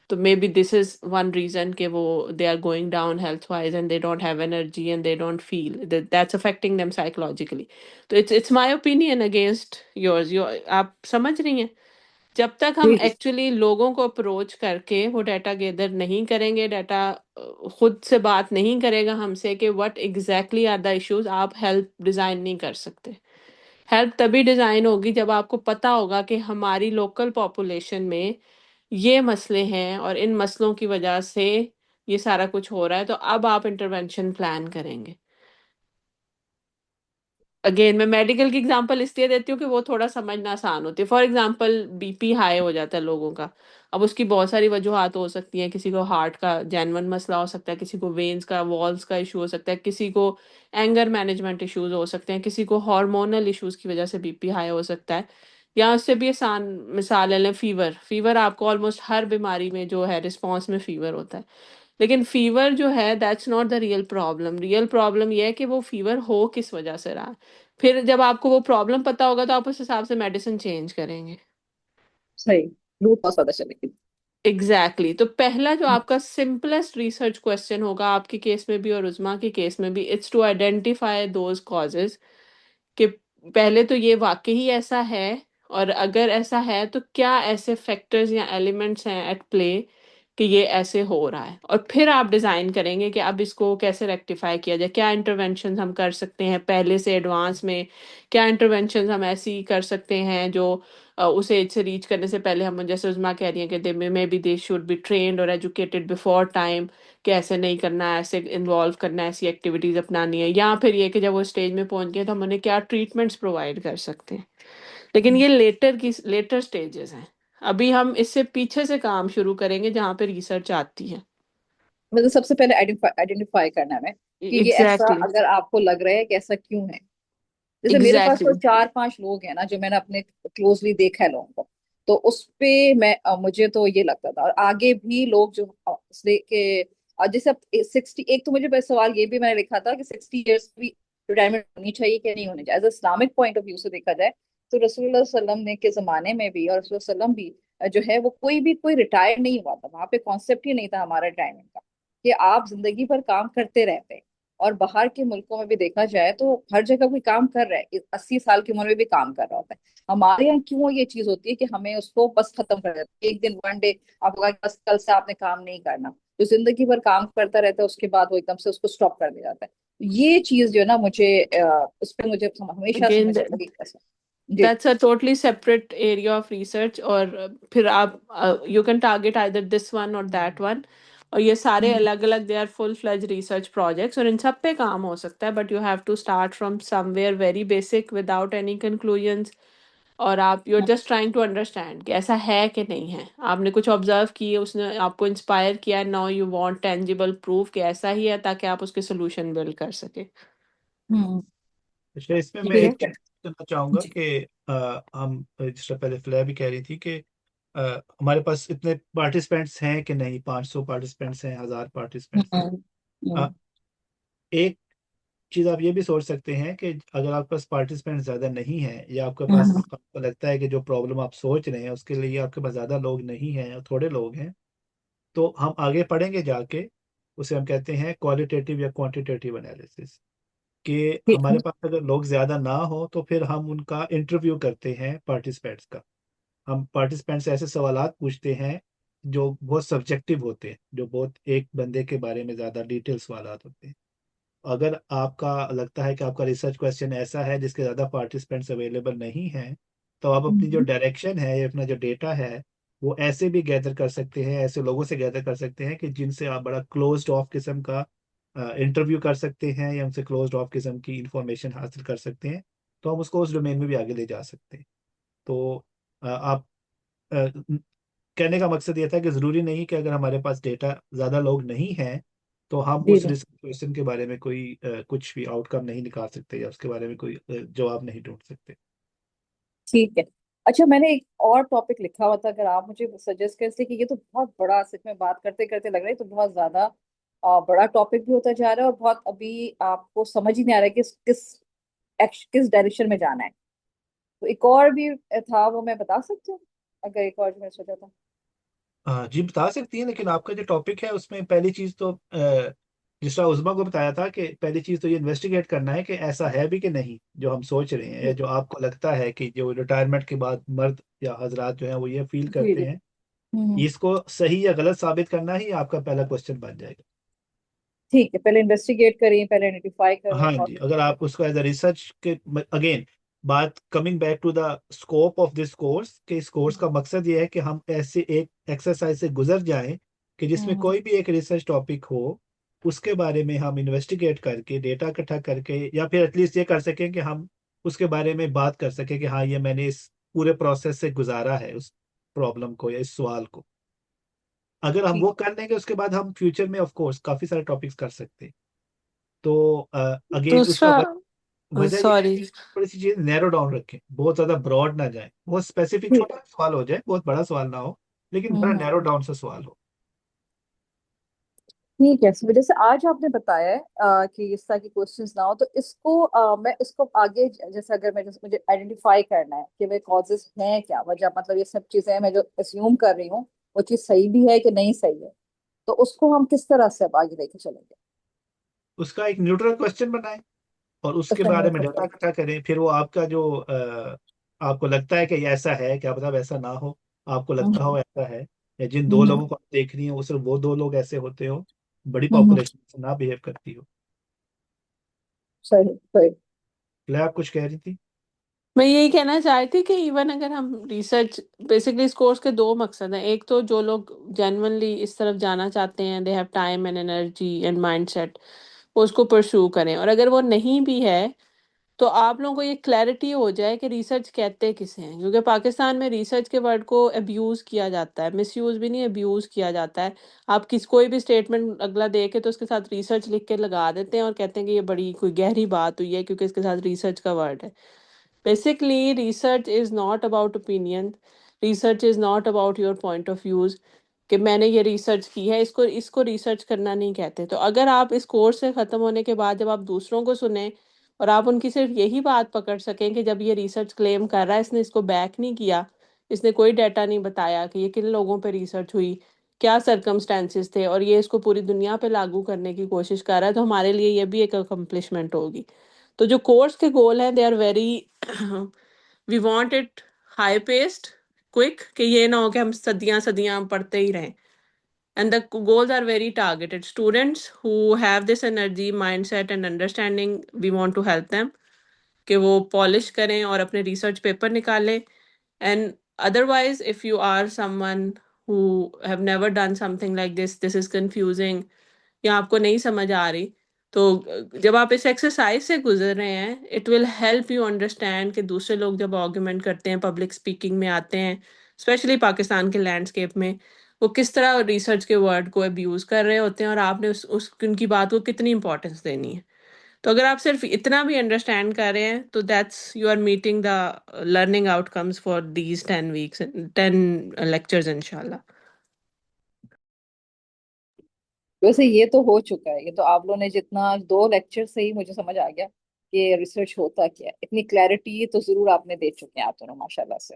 तो maybe this is one reason कि वो they are going down health wise and they don't have energy and they don't feel that's affecting them psychologically. तो it's my opinion against yours. आप समझ रही हैं? जब तक हम जी जी। एक्चुअली लोगों को अप्रोच करके वो डाटा गैदर नहीं करेंगे, डाटा खुद से बात नहीं करेगा हमसे कि what exactly are the issues, आप हेल्प डिजाइन नहीं कर सकते। हेल्प तभी डिजाइन होगी जब आपको पता होगा कि हमारी लोकल पॉपुलेशन में ये मसले हैं और इन मसलों की वजह से ये सारा कुछ हो रहा है, तो अब आप इंटरवेंशन प्लान करेंगे। अगेन मैं मेडिकल की एग्जांपल इसलिए देती हूँ कि वो थोड़ा समझना आसान होती है। फॉर एग्जांपल बीपी हाई हो जाता है लोगों का। अब उसकी बहुत सारी वजूहात हो सकती हैं। किसी को हार्ट का जेन्युइन मसला हो सकता है, किसी को वेन्स का, वॉल्स का इशू हो सकता है, किसी को एंगर मैनेजमेंट इश्यूज हो सकते हैं, किसी को हार्मोनल इश्यूज की वजह से बीपी हाई हो सकता है, या उससे भी आसान मिसाल ले लें, फीवर आपको ऑलमोस्ट हर बीमारी में जो है रिस्पॉन्स में फीवर होता है, लेकिन फीवर जो है that's not the real problem ये है कि वो फीवर हो किस वजह से रहा है। फिर जब आपको वो प्रॉब्लम पता होगा तो आप उस हिसाब से मेडिसिन चेंज करेंगे। सही, रूट कॉज पता चलेगी। एग्जैक्टली तो पहला जो आपका सिंपलेस्ट रिसर्च क्वेश्चन होगा आपके केस में भी और उज़मा के केस में भी, it's to identify those causes कि पहले तो ये वाकई ही ऐसा है, और अगर ऐसा है तो क्या ऐसे फैक्टर्स या एलिमेंट्स हैं एट प्ले कि ये ऐसे हो रहा है, और फिर आप डिज़ाइन करेंगे कि अब इसको कैसे रेक्टिफाई किया जाए, क्या इंटरवेंशन हम कर सकते हैं पहले से एडवांस में, क्या इंटरवेंशन हम ऐसी कर सकते हैं जो उस एज से रीच करने से पहले, हम जैसे उज़मा कह रही हैं कि they maybe they should be trained और एजुकेटेड बिफोर टाइम कि ऐसे नहीं करना है, ऐसे इन्वॉल्व करना है, ऐसी एक्टिविटीज अपनानी है, या फिर ये कि जब वो स्टेज में पहुंच गए तो हम उन्हें क्या ट्रीटमेंट्स प्रोवाइड कर सकते हैं। लेकिन ये लेटर स्टेजेस हैं, अभी हम इससे पीछे से काम शुरू करेंगे जहाँ पे रिसर्च आती है। मतलब सबसे पहले आइडेंटिफाई करना है कि ये ऐसा, एग्जैक्टली अगर आपको लग रहा है कि ऐसा क्यों है। जैसे मेरे पास तो एग्जैक्टली 4-5 लोग हैं ना जो मैंने अपने क्लोजली देखा है लोगों को, तो उस पे मैं मुझे तो ये लगता था, और आगे भी लोग जो इसलिए कि जैसे अब 60, एक तो मुझे पहले सवाल ये भी मैंने लिखा था कि 60 ईयर्स भी रिटायरमेंट होनी चाहिए कि नहीं होनी चाहिए। As Islamic point of view से देखा जाए तो रसूलुल्लाह सल्लम ने के जमाने में भी, और रसूलुल्लाह सल्लम भी जो है वो कोई रिटायर नहीं हुआ था। वहां पे कॉन्सेप्ट ही नहीं था हमारा रिटायरमेंट का, कि आप जिंदगी भर काम करते रहते हैं। और बाहर के मुल्कों में भी देखा जाए तो हर जगह कोई काम कर रहा है, 80 साल की उम्र में भी काम कर रहा होता है। हमारे यहाँ क्यों ये चीज होती है कि हमें उसको बस खत्म कर देते हैं एक दिन, वन डे आपको कहा कि बस कल से आपने काम नहीं करना, जो जिंदगी भर काम करता रहता है उसके बाद वो एकदम से उसको स्टॉप कर दिया जाता है। ये चीज जो है ना, मुझे उस पर मुझे हमेशा से अगेन मुझे लगी कैसा। जी। that's a totally separate area of research, और फिर आप you can target either this one or that one, और ये सारे हम्म। अलग अलग, they are full fledge research projects और इन सब पे काम हो सकता है, but you have to start from somewhere very basic without any conclusions, और आप you are just trying to understand कि ऐसा है कि नहीं है, आपने कुछ ऑब्जर्व किए, उसने आपको इंस्पायर किया, now you want tangible proof कि ऐसा ही है, ताकि आप उसके सोल्यूशन बिल्ड कर सके। हम्म। अच्छा, इसमें मैं ठीक एक है। ठीक है। चीज करना चाहूंगा जी। कि हम जिस तरह पहले फ्लैय भी कह रही थी कि हमारे पास इतने पार्टिसिपेंट्स हैं कि नहीं, 500 पार्टिसिपेंट्स हैं, 1000 पार्टिसिपेंट्स हैं। हम्म। अ, हम्म। एक चीज आप ये भी सोच सकते हैं कि अगर आपके पास पार्टिसिपेंट ज्यादा नहीं है, या आपके पास, हम्म। आपको लगता है कि जो प्रॉब्लम आप सोच रहे हैं उसके लिए आपके पास ज्यादा लोग नहीं हैं और थोड़े लोग हैं, तो हम आगे पढ़ेंगे जाके, उसे हम कहते हैं क्वालिटेटिव या क्वांटिटेटिव एनालिसिस। कि ठीक है। हमारे पास अगर लोग ज्यादा ना हो तो फिर हम उनका इंटरव्यू करते हैं पार्टिसिपेंट्स का। हम पार्टिसिपेंट्स से ऐसे सवालात पूछते हैं जो बहुत सब्जेक्टिव होते हैं, जो बहुत एक बंदे के बारे में ज्यादा डिटेल सवालात होते हैं। अगर आपका लगता है कि आपका रिसर्च क्वेश्चन ऐसा है जिसके ज़्यादा पार्टिसिपेंट्स अवेलेबल नहीं हैं, तो आप अपनी जो हम्म। डायरेक्शन है या अपना जो डेटा है वो ऐसे भी गैदर कर सकते हैं, ऐसे लोगों से गैदर कर सकते हैं कि जिनसे आप बड़ा क्लोज्ड ऑफ किस्म का इंटरव्यू कर सकते हैं, या उनसे क्लोज्ड ऑफ किस्म की इंफॉर्मेशन हासिल कर सकते हैं। तो हम उसको उस डोमेन में भी आगे ले जा सकते हैं। तो आप कहने का मकसद ये था कि ज़रूरी नहीं कि अगर हमारे पास डेटा ज़्यादा लोग नहीं हैं तो हम जी उस जी। रिसर्च क्वेश्चन के बारे में कोई कुछ भी आउटकम नहीं निकाल सकते, या उसके बारे में कोई जवाब नहीं ढूंढ सकते। ठीक है। अच्छा, मैंने एक और टॉपिक लिखा हुआ था, अगर आप मुझे सजेस्ट करते कि ये तो बहुत बड़ा, सच में बात करते करते लग रहा है तो बहुत ज्यादा बड़ा टॉपिक भी होता जा रहा है, और बहुत अभी आपको समझ ही नहीं आ रहा है कि किस डायरेक्शन में जाना है। तो एक और भी था, वो मैं बता सकती हूँ अगर एक और जो मैंने सोचा था। जी बता सकती हैं, लेकिन आपका जो टॉपिक है उसमें पहली चीज़ तो जिस तरह उज़मा को बताया था कि पहली चीज़ तो ये इन्वेस्टिगेट करना है कि ऐसा है भी कि नहीं जो हम सोच रहे हैं, या जी जो आपको लगता है कि जो रिटायरमेंट के बाद मर्द या हजरात जो हैं वो ये फील जी करते जी। हैं, हम्म। इसको सही या गलत साबित करना ही आपका पहला क्वेश्चन बन जाएगा। ठीक है, पहले इन्वेस्टिगेट करें, पहले आइडेंटिफाई करें हाँ और जी, अगर आप उसको एज अ रिसर्च के, अगेन बात coming back to the scope of this course, कि इस कोर्स का मकसद ये है कि हम ऐसे एक एक्सरसाइज से गुजर जाएं कि जिसमें हम्म। कोई भी एक रिसर्च टॉपिक हो, उसके बारे में हम इन्वेस्टिगेट करके डेटा इकट्ठा करके, या फिर एटलीस्ट ये कर सकें कि हम उसके बारे में बात कर सकें कि हाँ ये मैंने इस पूरे प्रोसेस से गुजारा है उस प्रॉब्लम को या इस सवाल को। अगर हम ठीक। वो कर लेंगे उसके बाद हम फ्यूचर में ऑफ कोर्स काफी सारे टॉपिक्स कर सकते हैं। तो अगेन उसका दूसरा वक्त। वजह यह है सॉरी। कि थोड़ी सी चीज नैरो डाउन रखें, बहुत ज्यादा ब्रॉड ना जाए, बहुत स्पेसिफिक छोटा सवाल हो जाए, बहुत बड़ा सवाल ना हो, लेकिन बड़ा नैरो डाउन सा सवाल हो। ठीक है, so जैसे आज आपने बताया है कि इस तरह की क्वेश्चंस ना हो, तो इसको मैं इसको आगे जैसे अगर मैं जैसे मुझे आइडेंटिफाई करना है कि वे कॉजेस हैं क्या, वजह मतलब ये सब चीजें हैं मैं जो अस्यूम कर रही हूँ वो चीज सही भी है कि नहीं सही है, तो उसको हम किस तरह से अब आगे लेके चलेंगे? उसका एक न्यूट्रल क्वेश्चन बनाएं और उसके उसका बारे में न्यूट्रल डाटा इकट्ठा करें। फिर वो आपका जो आपको लगता है कि ये ऐसा है, क्या पता वैसा ना हो, आपको लगता हो ऐसा है, या जिन दो लोगों को आप देख रही हो वो सिर्फ वो दो लोग ऐसे होते हो, बड़ी पॉपुलेशन से ना बिहेव करती हो। सही सही। क्या आप कुछ कह रही थी? मैं यही कहना चाह रही थी कि इवन अगर हम रिसर्च, बेसिकली इस कोर्स के दो मकसद हैं। एक तो जो लोग जेन्युइनली इस तरफ जाना चाहते हैं, they have time and energy and mindset, वो उसको परस्यू करें। और अगर वो नहीं भी है तो आप लोगों को ये क्लैरिटी हो जाए कि रिसर्च कहते किसे हैं, क्योंकि पाकिस्तान में रिसर्च के वर्ड को अब्यूज़ किया जाता है, मिसयूज़ भी नहीं, अब्यूज़ किया जाता है। आप कोई भी स्टेटमेंट अगला दे के तो उसके साथ रिसर्च लिख के लगा देते हैं और कहते हैं कि ये बड़ी कोई गहरी बात हुई है क्योंकि इसके साथ रिसर्च का वर्ड है। Basically, research is not about opinion. Research is not about your point of views. कि मैंने ये रिसर्च की है, इसको इसको रिसर्च करना नहीं कहते। तो अगर आप इस कोर्स से ख़त्म होने के बाद जब आप दूसरों को सुने और आप उनकी सिर्फ यही बात पकड़ सकें कि जब ये रिसर्च क्लेम कर रहा है, इसने इसको बैक नहीं किया, इसने कोई डाटा नहीं बताया कि ये किन लोगों पे रिसर्च हुई, क्या सर्कमस्टेंसेस थे, और ये इसको पूरी दुनिया पे लागू करने की कोशिश कर रहा है, तो हमारे लिए ये भी एक अकम्पलिशमेंट होगी। तो जो कोर्स के गोल हैं, they are very we want it high paced, quick, कि ये ना हो कि हम सदियां सदियां पढ़ते ही रहें। And the goals are very targeted. Students who have this energy, mindset and understanding, we want to help them कि वो पॉलिश करें और अपने रिसर्च पेपर निकालें। And otherwise, if you are someone who have never done something like this is confusing, या आपको नहीं समझ आ रही, तो जब आप इस एक्सरसाइज से गुजर रहे हैं, it will help you understand कि दूसरे लोग जब आर्गुमेंट करते हैं, पब्लिक स्पीकिंग में आते हैं, स्पेशली पाकिस्तान के लैंडस्केप में, वो किस तरह रिसर्च के वर्ड को अब्यूज कर रहे होते हैं और आपने उस उनकी बात को कितनी इंपॉर्टेंस देनी है। तो अगर आप सिर्फ इतना भी अंडरस्टैंड कर रहे हैं तो that's you are meeting the learning outcomes for these 10 weeks, 10 lectures इंशाल्लाह। वैसे ये तो हो चुका है, ये तो आप लोगों ने जितना 2 लेक्चर से ही मुझे समझ आ गया कि रिसर्च होता क्या है, इतनी क्लैरिटी तो जरूर आपने दे चुके हैं आप दोनों माशाल्लाह से।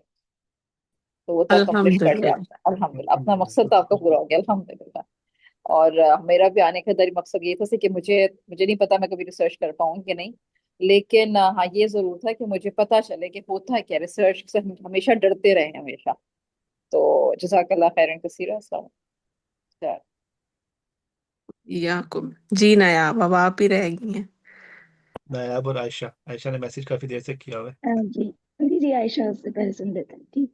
तो वो तो अकम्प्लिश कर लिया अल्हम्दुलिल्लाह। आपने अल्हम्दुलिल्लाह, अपना मकसद तो आपका पूरा हो गया अल्हम्दुलिल्लाह। और मेरा भी आने का दरी मकसद ये था कि मुझे मुझे नहीं पता मैं कभी रिसर्च कर पाऊंगी कि नहीं, लेकिन हाँ ये जरूर था कि मुझे पता चले कि होता है क्या, रिसर्च से हम हमेशा डरते रहे हमेशा। तो जज़ाकल्लाह खैरन कसीरा। अस्सलाम वालेकुम। याकुम जी, नायाब अब आप ही रह गई हैं। नायाब और आयशा, आयशा ने मैसेज काफी देर से किया हुआ है। जी दीदी आयशा से पहले सुन लेते हैं ठीक।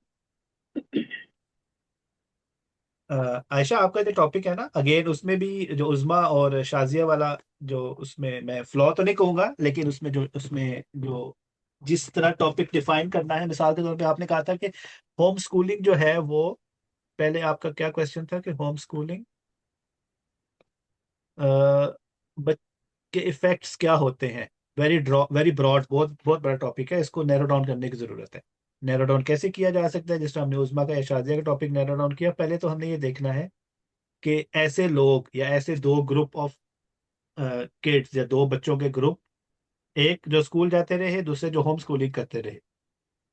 आयशा, आपका जो टॉपिक है ना, अगेन उसमें भी जो उज़्मा और शाजिया वाला, जो उसमें मैं फ्लॉ तो नहीं कहूंगा, लेकिन उसमें जो जिस तरह टॉपिक डिफाइन करना है, मिसाल के तौर पे आपने कहा था कि होम स्कूलिंग जो है वो, पहले आपका क्या क्वेश्चन था कि होम स्कूलिंग के इफेक्ट्स क्या होते हैं। वेरी ब्रॉड, बहुत बहुत बड़ा टॉपिक है, इसको नैरो डाउन करने की जरूरत है। नैरो डाउन कैसे किया जा सकता है? जिस तरह हमने उज़्मा का या शाजिया का टॉपिक नैरो डाउन किया, पहले तो हमने ये देखना है कि ऐसे लोग या ऐसे दो ग्रुप ऑफ किड्स या दो बच्चों के ग्रुप, एक जो स्कूल जाते रहे, दूसरे जो होम स्कूलिंग करते रहे,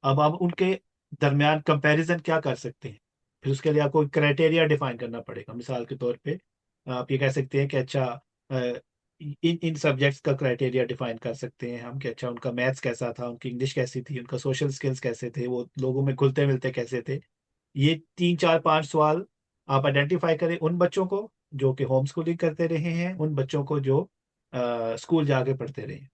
अब हम उनके दरमियान कंपैरिजन क्या कर सकते हैं। फिर उसके लिए आपको क्राइटेरिया डिफाइन करना पड़ेगा। मिसाल के तौर पे आप ये कह सकते हैं कि अच्छा, अ, इन इन सब्जेक्ट्स का क्राइटेरिया डिफाइन कर सकते हैं हम कि अच्छा उनका मैथ्स कैसा था, उनकी इंग्लिश कैसी थी, उनका सोशल स्किल्स कैसे थे, वो लोगों में घुलते मिलते कैसे थे। ये 3 4 5 सवाल आप आइडेंटिफाई करें उन बच्चों को जो कि होम स्कूलिंग करते रहे हैं, उन बच्चों को जो स्कूल जाके पढ़ते रहे हैं।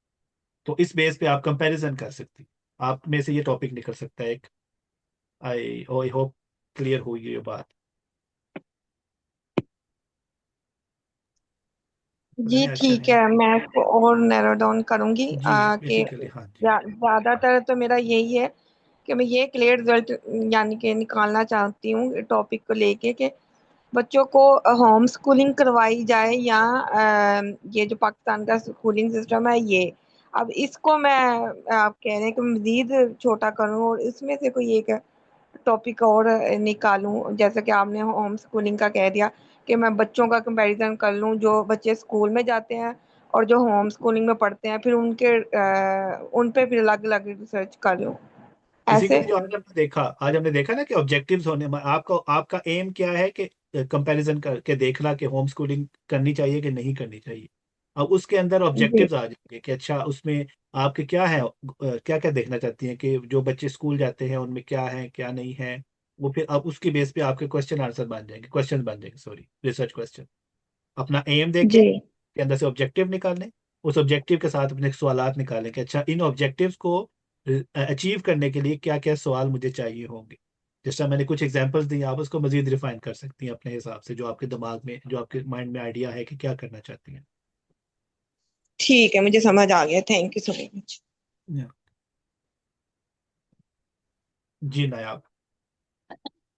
तो इस बेस पे आप कंपैरिजन कर सकते हैं। आप में से ये टॉपिक निकल सकता है एक। आई होप क्लियर हुई ये बात। पता जी नहीं अच्छा ठीक है। है, मैं इसको और नैरो डाउन करूंगी जी कि बेसिकली हाँ जी। ज्यादातर तो मेरा यही है कि मैं ये क्लियर रिजल्ट यानी कि निकालना चाहती हूँ टॉपिक को लेके कि बच्चों को होम स्कूलिंग करवाई जाए या ये जो पाकिस्तान का स्कूलिंग सिस्टम है ये, अब इसको मैं आप कह रहे हैं कि मजीद छोटा करूं और इसमें से कोई एक टॉपिक और निकालूं, जैसे कि आपने होम स्कूलिंग का कह दिया कि मैं बच्चों का कंपैरिजन कर लूं जो बच्चे स्कूल में जाते हैं और जो होम स्कूलिंग में पढ़ते हैं, फिर उन पे फिर अलग अलग रिसर्च कर लूं, ऐसे। बेसिकली जो आज हमने देखा ना कि ऑब्जेक्टिव्स होने में आपका एम क्या है कि कंपैरिजन करके देखना कि होम स्कूलिंग करनी चाहिए कि नहीं करनी चाहिए। अब उसके अंदर जी ऑब्जेक्टिव्स आ जाएंगे कि अच्छा उसमें आपके क्या है, क्या क्या देखना चाहती हैं कि जो बच्चे स्कूल जाते हैं उनमें क्या है क्या नहीं है। वो फिर अब उसकी बेस पे आपके क्वेश्चन बन जाएंगे, सॉरी, रिसर्च क्वेश्चन। अपना एम देखें जी के अंदर से ऑब्जेक्टिव निकालें, उस ऑब्जेक्टिव के साथ अपने सवालात निकालें कि अच्छा इन ऑब्जेक्टिव्स को अचीव करने के लिए क्या क्या सवाल मुझे चाहिए होंगे। जिस तरह मैंने कुछ एग्जांपल्स दी, आप उसको मजीद रिफाइन कर सकती हैं अपने हिसाब से, जो आपके दिमाग में, जो आपके माइंड में आइडिया है कि क्या करना चाहती हैं। ठीक है, मुझे समझ आ गया, थैंक यू सो मच। या, जी नायाब।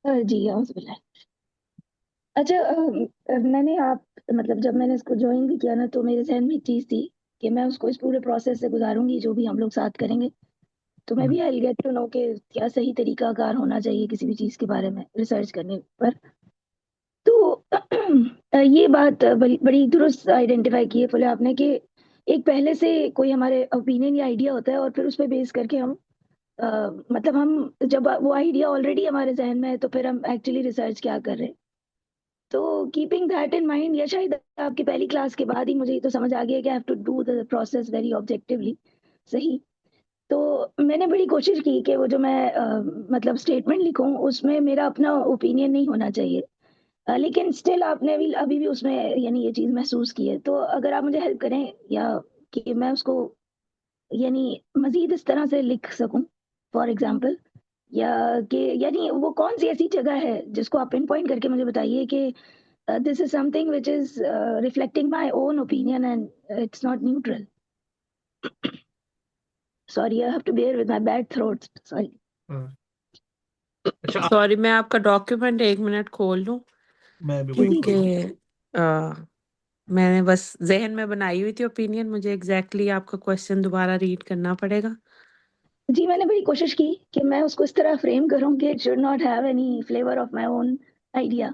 जी औज़ुबिल्लाह। अच्छा, मैंने आप मतलब जब मैंने इसको ज्वाइन भी किया ना, तो मेरे जहन में एक चीज़ थी कि मैं उसको इस पूरे प्रोसेस से गुजारूंगी जो भी हम लोग साथ करेंगे, तो मैं भी आई गेट टू नो कि क्या सही तरीकाकार होना चाहिए किसी भी चीज़ के बारे में रिसर्च करने पर। तो ये बात बड़ी बड़ी दुरुस्त आइडेंटिफाई की है फुले आपने कि एक पहले से कोई हमारे ओपिनियन या आइडिया होता है और फिर उस पे बेस करके हम मतलब हम जब वो आइडिया ऑलरेडी हमारे जहन में है तो फिर हम एक्चुअली रिसर्च क्या कर रहे हैं। तो कीपिंग दैट इन माइंड, या शायद आपकी पहली क्लास के बाद ही मुझे ये तो समझ आ गया कि I have to do the process very objectively. सही। तो मैंने बड़ी कोशिश की कि वो जो मैं मतलब स्टेटमेंट लिखूं उसमें मेरा अपना ओपिनियन नहीं होना चाहिए। लेकिन स्टिल आपने भी अभी भी उसमें यानी ये चीज़ महसूस की है, तो अगर आप मुझे हेल्प करें या कि मैं उसको यानी मज़ीद इस तरह से लिख सकूं, फॉर एग्जांपल, या कि यानी वो कौन-सी ऐसी जगह है जिसको आप पिन पॉइंट करके मुझे बताइए कि this is something which is reflecting my own opinion and it's not neutral. Sorry, I have to bear with my bad throat. Sorry. अच्छा सॉरी, मैं आपका डॉक्यूमेंट 1 मिनट खोल लूं मैं भी वही जी क्योंकि खोल जी मैंने बस जहन में बनाई हुई थी ओपिनियन, मुझे एग्जैक्टली आपका क्वेश्चन दोबारा रीड करना पड़ेगा। जी, मैंने बड़ी कोशिश की कि मैं उसको इस तरह फ्रेम करूं कि it should not have any flavor of my own idea.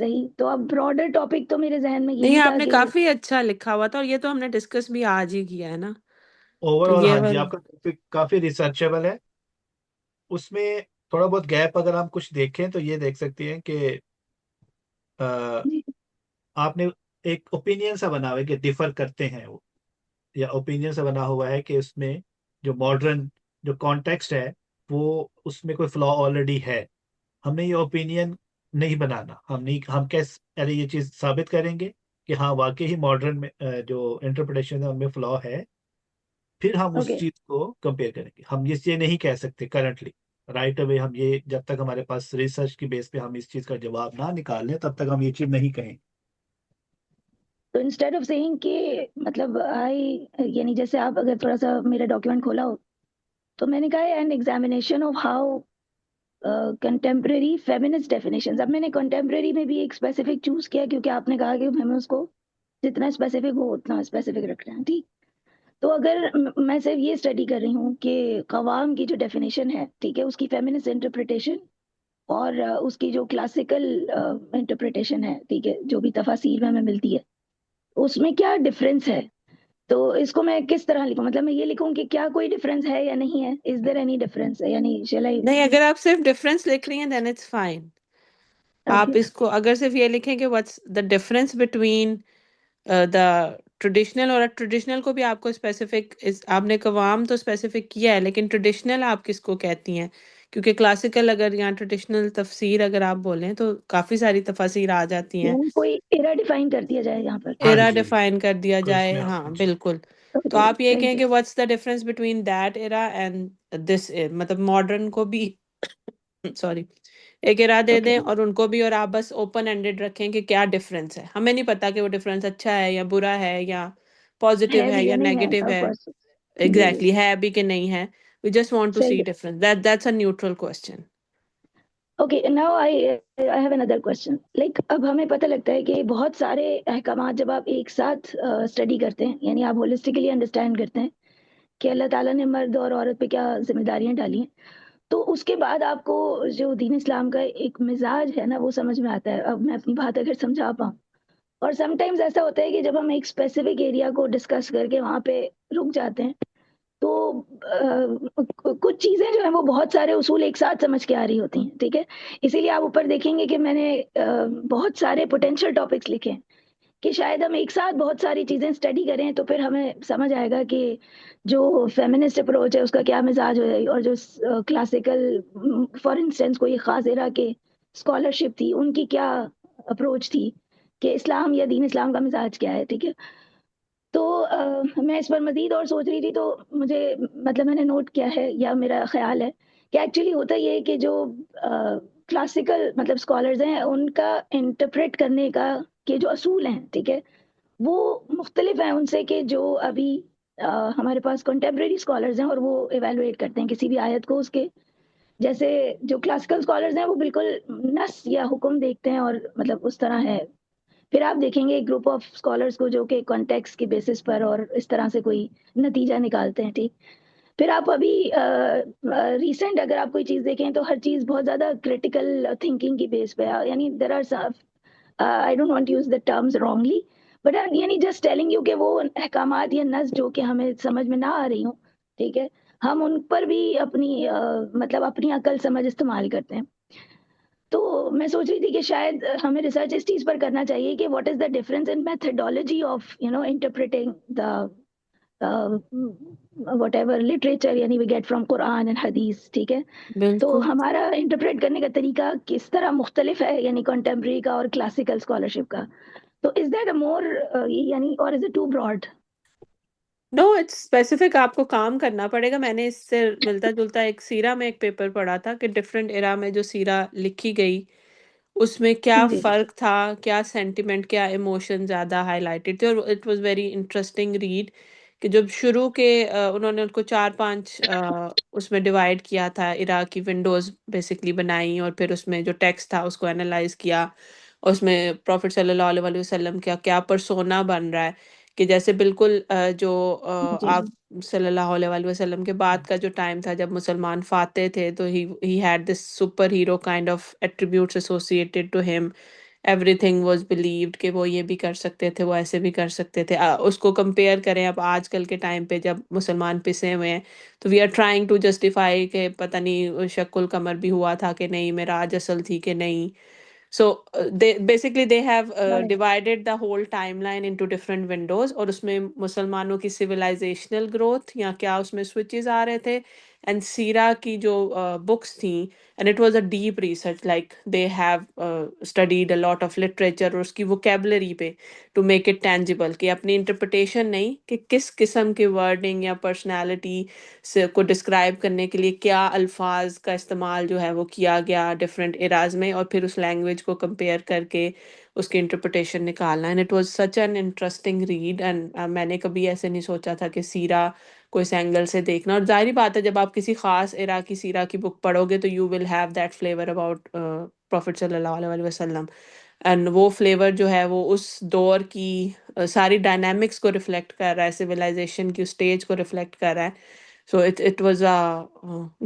सही। तो अब ब्रॉडर टॉपिक तो मेरे जहन में नहीं, यही था आपने कि काफी अच्छा लिखा हुआ था और ये तो हमने डिस्कस भी आज ही किया है ना, तो ओवरऑल ये हाँ जी, वाला। आपका टॉपिक काफी रिसर्चेबल है। उसमें थोड़ा बहुत गैप अगर हम कुछ देखें तो ये देख सकते हैं कि अ, जी आपने एक ओपिनियन सा बना हुआ है कि डिफर करते हैं वो, या ओपिनियन से बना हुआ है कि उसमें जो मॉडर्न जो कॉन्टेक्स्ट है वो उसमें कोई फ्लॉ ऑलरेडी है। हमने ये ओपिनियन नहीं बनाना, हम नहीं, हम कैसे पहले ये चीज़ साबित करेंगे कि हाँ वाकई ही मॉडर्न में जो इंटरप्रिटेशन है उनमें फ्लॉ है। फिर हम उस ओके। चीज़ को कंपेयर करेंगे। हम ये नहीं कह सकते करंटली राइट अवे, हम ये जब तक हमारे पास रिसर्च की बेस पे हम इस चीज़ का जवाब ना निकाल लें तब तक हम ये चीज़ नहीं कहें। तो इंस्टेड ऑफ सेइंग कि मतलब आई यानी जैसे आप अगर थोड़ा सा मेरा डॉक्यूमेंट खोला हो तो मैंने कहा an examination of how contemporary feminist definitions. अब मैंने कंटेम्प्रेरी में भी एक स्पेसिफिक चूज किया क्योंकि आपने कहा कि हमें उसको जितना स्पेसिफिक हो उतना स्पेसिफिक रखना है। ठीक। तो अगर मैं सिर्फ ये स्टडी कर रही हूँ कि कवाम की जो डेफिनेशन है, ठीक है, उसकी फेमिनिस्ट इंटरप्रिटेशन और उसकी जो क्लासिकल इंटरप्रिटेशन है, ठीक है, जो भी तफासीर में हमें मिलती है, उसमें क्या डिफरेंस है। तो इसको मैं किस तरह लिखूं, मतलब मैं ये लिखूं कि क्या कोई डिफरेंस है या नहीं है, इज देयर एनी डिफरेंस, यानी शैल आई। नहीं, अगर आप सिर्फ डिफरेंस लिख रही हैं देन इट्स फाइन। आप ओके। इसको अगर सिर्फ ये लिखें कि what's the difference between the traditional, और ट्रेडिशनल को भी आपको स्पेसिफिक, इस आपने कवाम तो स्पेसिफिक किया है लेकिन ट्रेडिशनल आप किसको कहती हैं, क्योंकि क्लासिकल अगर या ट्रेडिशनल तफसीर अगर आप बोलें तो काफ़ी सारी तफासीर आ जाती हैं। यानी कोई एरा डिफाइन कर दिया जाए यहाँ पर। हाँ एरा जी, डिफाइन कर दिया तो जाए, इसमें आप हाँ जी बिल्कुल। तो ओके, आप ये सही कहें कि सही। What's the difference between that era and this, मतलब मॉडर्न को भी सॉरी एक एरा दे ओके। दें और उनको भी, और आप बस ओपन एंडेड रखें कि क्या डिफरेंस है। हमें नहीं पता कि वो डिफरेंस अच्छा है या बुरा है या पॉजिटिव है है भी या या नहीं है, नेगेटिव ऑफ है, कोर्स। जी जी। एग्जैक्टली है भी कि नहीं है। वी जस्ट वांट टू सही सी है। Difference, that's a neutral question. Okay, now I have another question. Like अब हमें पता लगता है कि बहुत सारे अहकामात जब आप एक साथ स्टडी करते हैं, यानी आप होलिस्टिकली अंडरस्टैंड करते हैं, कि अल्लाह ताला ने मर्द और औरत पे क्या जिम्मेदारियां डाली हैं, तो उसके बाद आपको जो दीन इस्लाम का एक मिजाज है ना वो समझ में आता है। अब मैं अपनी बात अगर समझा पाऊँ, और समटाइम्स ऐसा होता है कि जब हम एक स्पेसिफिक एरिया को डिस्कस करके वहाँ पे रुक जाते हैं, तो कुछ चीजें जो है वो बहुत सारे उसूल एक साथ समझ के आ रही होती हैं, ठीक है। इसीलिए आप ऊपर देखेंगे कि मैंने बहुत सारे पोटेंशियल टॉपिक्स लिखे हैं कि शायद हम एक साथ बहुत सारी चीजें स्टडी करें तो फिर हमें समझ आएगा कि जो फेमिनिस्ट अप्रोच है उसका क्या मिजाज है, और जो क्लासिकल फॉर इंस्टेंस कोई खास एरा के स्कॉलरशिप थी उनकी क्या अप्रोच थी, कि इस्लाम या दीन इस्लाम का मिजाज क्या है, ठीक है। तो मैं इस पर मजीद और सोच रही थी, तो मुझे मतलब मैंने नोट किया है या मेरा ख्याल है कि एक्चुअली होता ये है कि जो क्लासिकल मतलब स्कॉलर्स हैं उनका इंटरप्रेट करने का के जो असूल हैं, ठीक है, वो मुख्तलिफ हैं उनसे कि जो अभी अ, हमारे पास कंटेम्प्रेरी स्कॉलर्स हैं और वो इवेलुएट करते हैं किसी भी आयत को उसके, जैसे जो क्लासिकल स्कॉलर्स हैं वो बिल्कुल नस या हुक्म देखते हैं और मतलब उस तरह है। फिर आप देखेंगे एक ग्रुप ऑफ स्कॉलर्स को जो कि कॉन्टेक्स्ट के बेसिस पर और इस तरह से कोई नतीजा निकालते हैं, ठीक। फिर आप अभी रिसेंट अगर आप कोई चीज़ देखें तो हर चीज़ बहुत ज़्यादा क्रिटिकल थिंकिंग की बेस पे है, यानी there are I don't want use the terms wrongly, but यानी जस्ट टेलिंग यू कि वो अहकामात या नस जो कि हमें समझ में ना आ रही हूँ, ठीक है, हम उन पर भी अपनी मतलब अपनी अकल समझ इस्तेमाल करते हैं। तो मैं सोच रही थी कि शायद हमें रिसर्च इस चीज़ पर करना चाहिए कि what is the difference in methodology of interpreting the whatever literature यानी we get from Quran and Hadith, ठीक है। तो बिल्कुल। हमारा इंटरप्रेट करने का तरीका किस तरह मुख्तलिफ है, यानी कंटेम्प्रेरी का और क्लासिकल स्कॉलरशिप का। तो इज दैट अ मोर यानी और is it too broad? No, it's specific, आपको काम करना पड़ेगा। मैंने इससे मिलता जुलता एक सीरा में एक पेपर पढ़ा था कि डिफरेंट एरा में जो सीरा लिखी गई उसमें क्या जी फर्क था, क्या सेंटिमेंट, क्या इमोशन ज्यादा हाईलाइटेड थे। और it was very interesting read कि जब शुरू के उन्होंने उनको 4-5 उसमें डिवाइड किया था, इरा की विंडोज बेसिकली बनाई और फिर उसमें जो टेक्स्ट था उसको एनालाइज किया। और उसमें प्रॉफिट सल्लल्लाहु अलैहि वसल्लम का क्या परसोना बन रहा है, कि जैसे बिल्कुल जो जी आप सल्लल्लाहु अलैहि वसल्लम के बाद का जो टाइम था जब मुसलमान फाते थे, तो he had this super hero kind of attributes associated to him. Everything was believed कि वो ये भी कर सकते थे, वो ऐसे भी कर सकते थे। उसको कंपेयर करें अब आजकल के टाइम पे जब मुसलमान पिसे हुए हैं, तो we are trying to justify कि पता नहीं शक्कुल कमर भी हुआ था कि नहीं, मेराज असल थी कि नहीं। So they basically they have right. divided the whole timeline into different windows, और उसमें मुसलमानों की civilizational growth या क्या उसमें switches आ रहे थे, and सीरा की जो books थी, and it was a deep research, like they have studied a lot of literature और उसकी vocabulary पे to make it tangible, कि अपनी interpretation नहीं, कि किस किस्म की wording या personality से को डिस्क्राइब करने के लिए क्या अल्फाज का इस्तेमाल जो है वो किया गया डिफरेंट इराज में, और फिर उस लैंग्वेज को कंपेयर करके उसकी इंटरप्रिटेशन निकालना। And it was such an interesting read, and मैंने कभी ऐसे नहीं सोचा था कि सीरा को इस एंगल से देखना। और जाहिर बात है जब आप किसी खास इरा की सीरा की बुक पढ़ोगे तो you will have that flavour about profit सल्लल्लाहु अलैहि वसल्लम, एंड वो फ्लेवर जो है वो उस दौर की सारी डायनामिक्स को रिफ्लेक्ट कर रहा है, सिविलाइजेशन की स्टेज को रिफ्लेक्ट कर रहा है। So it was a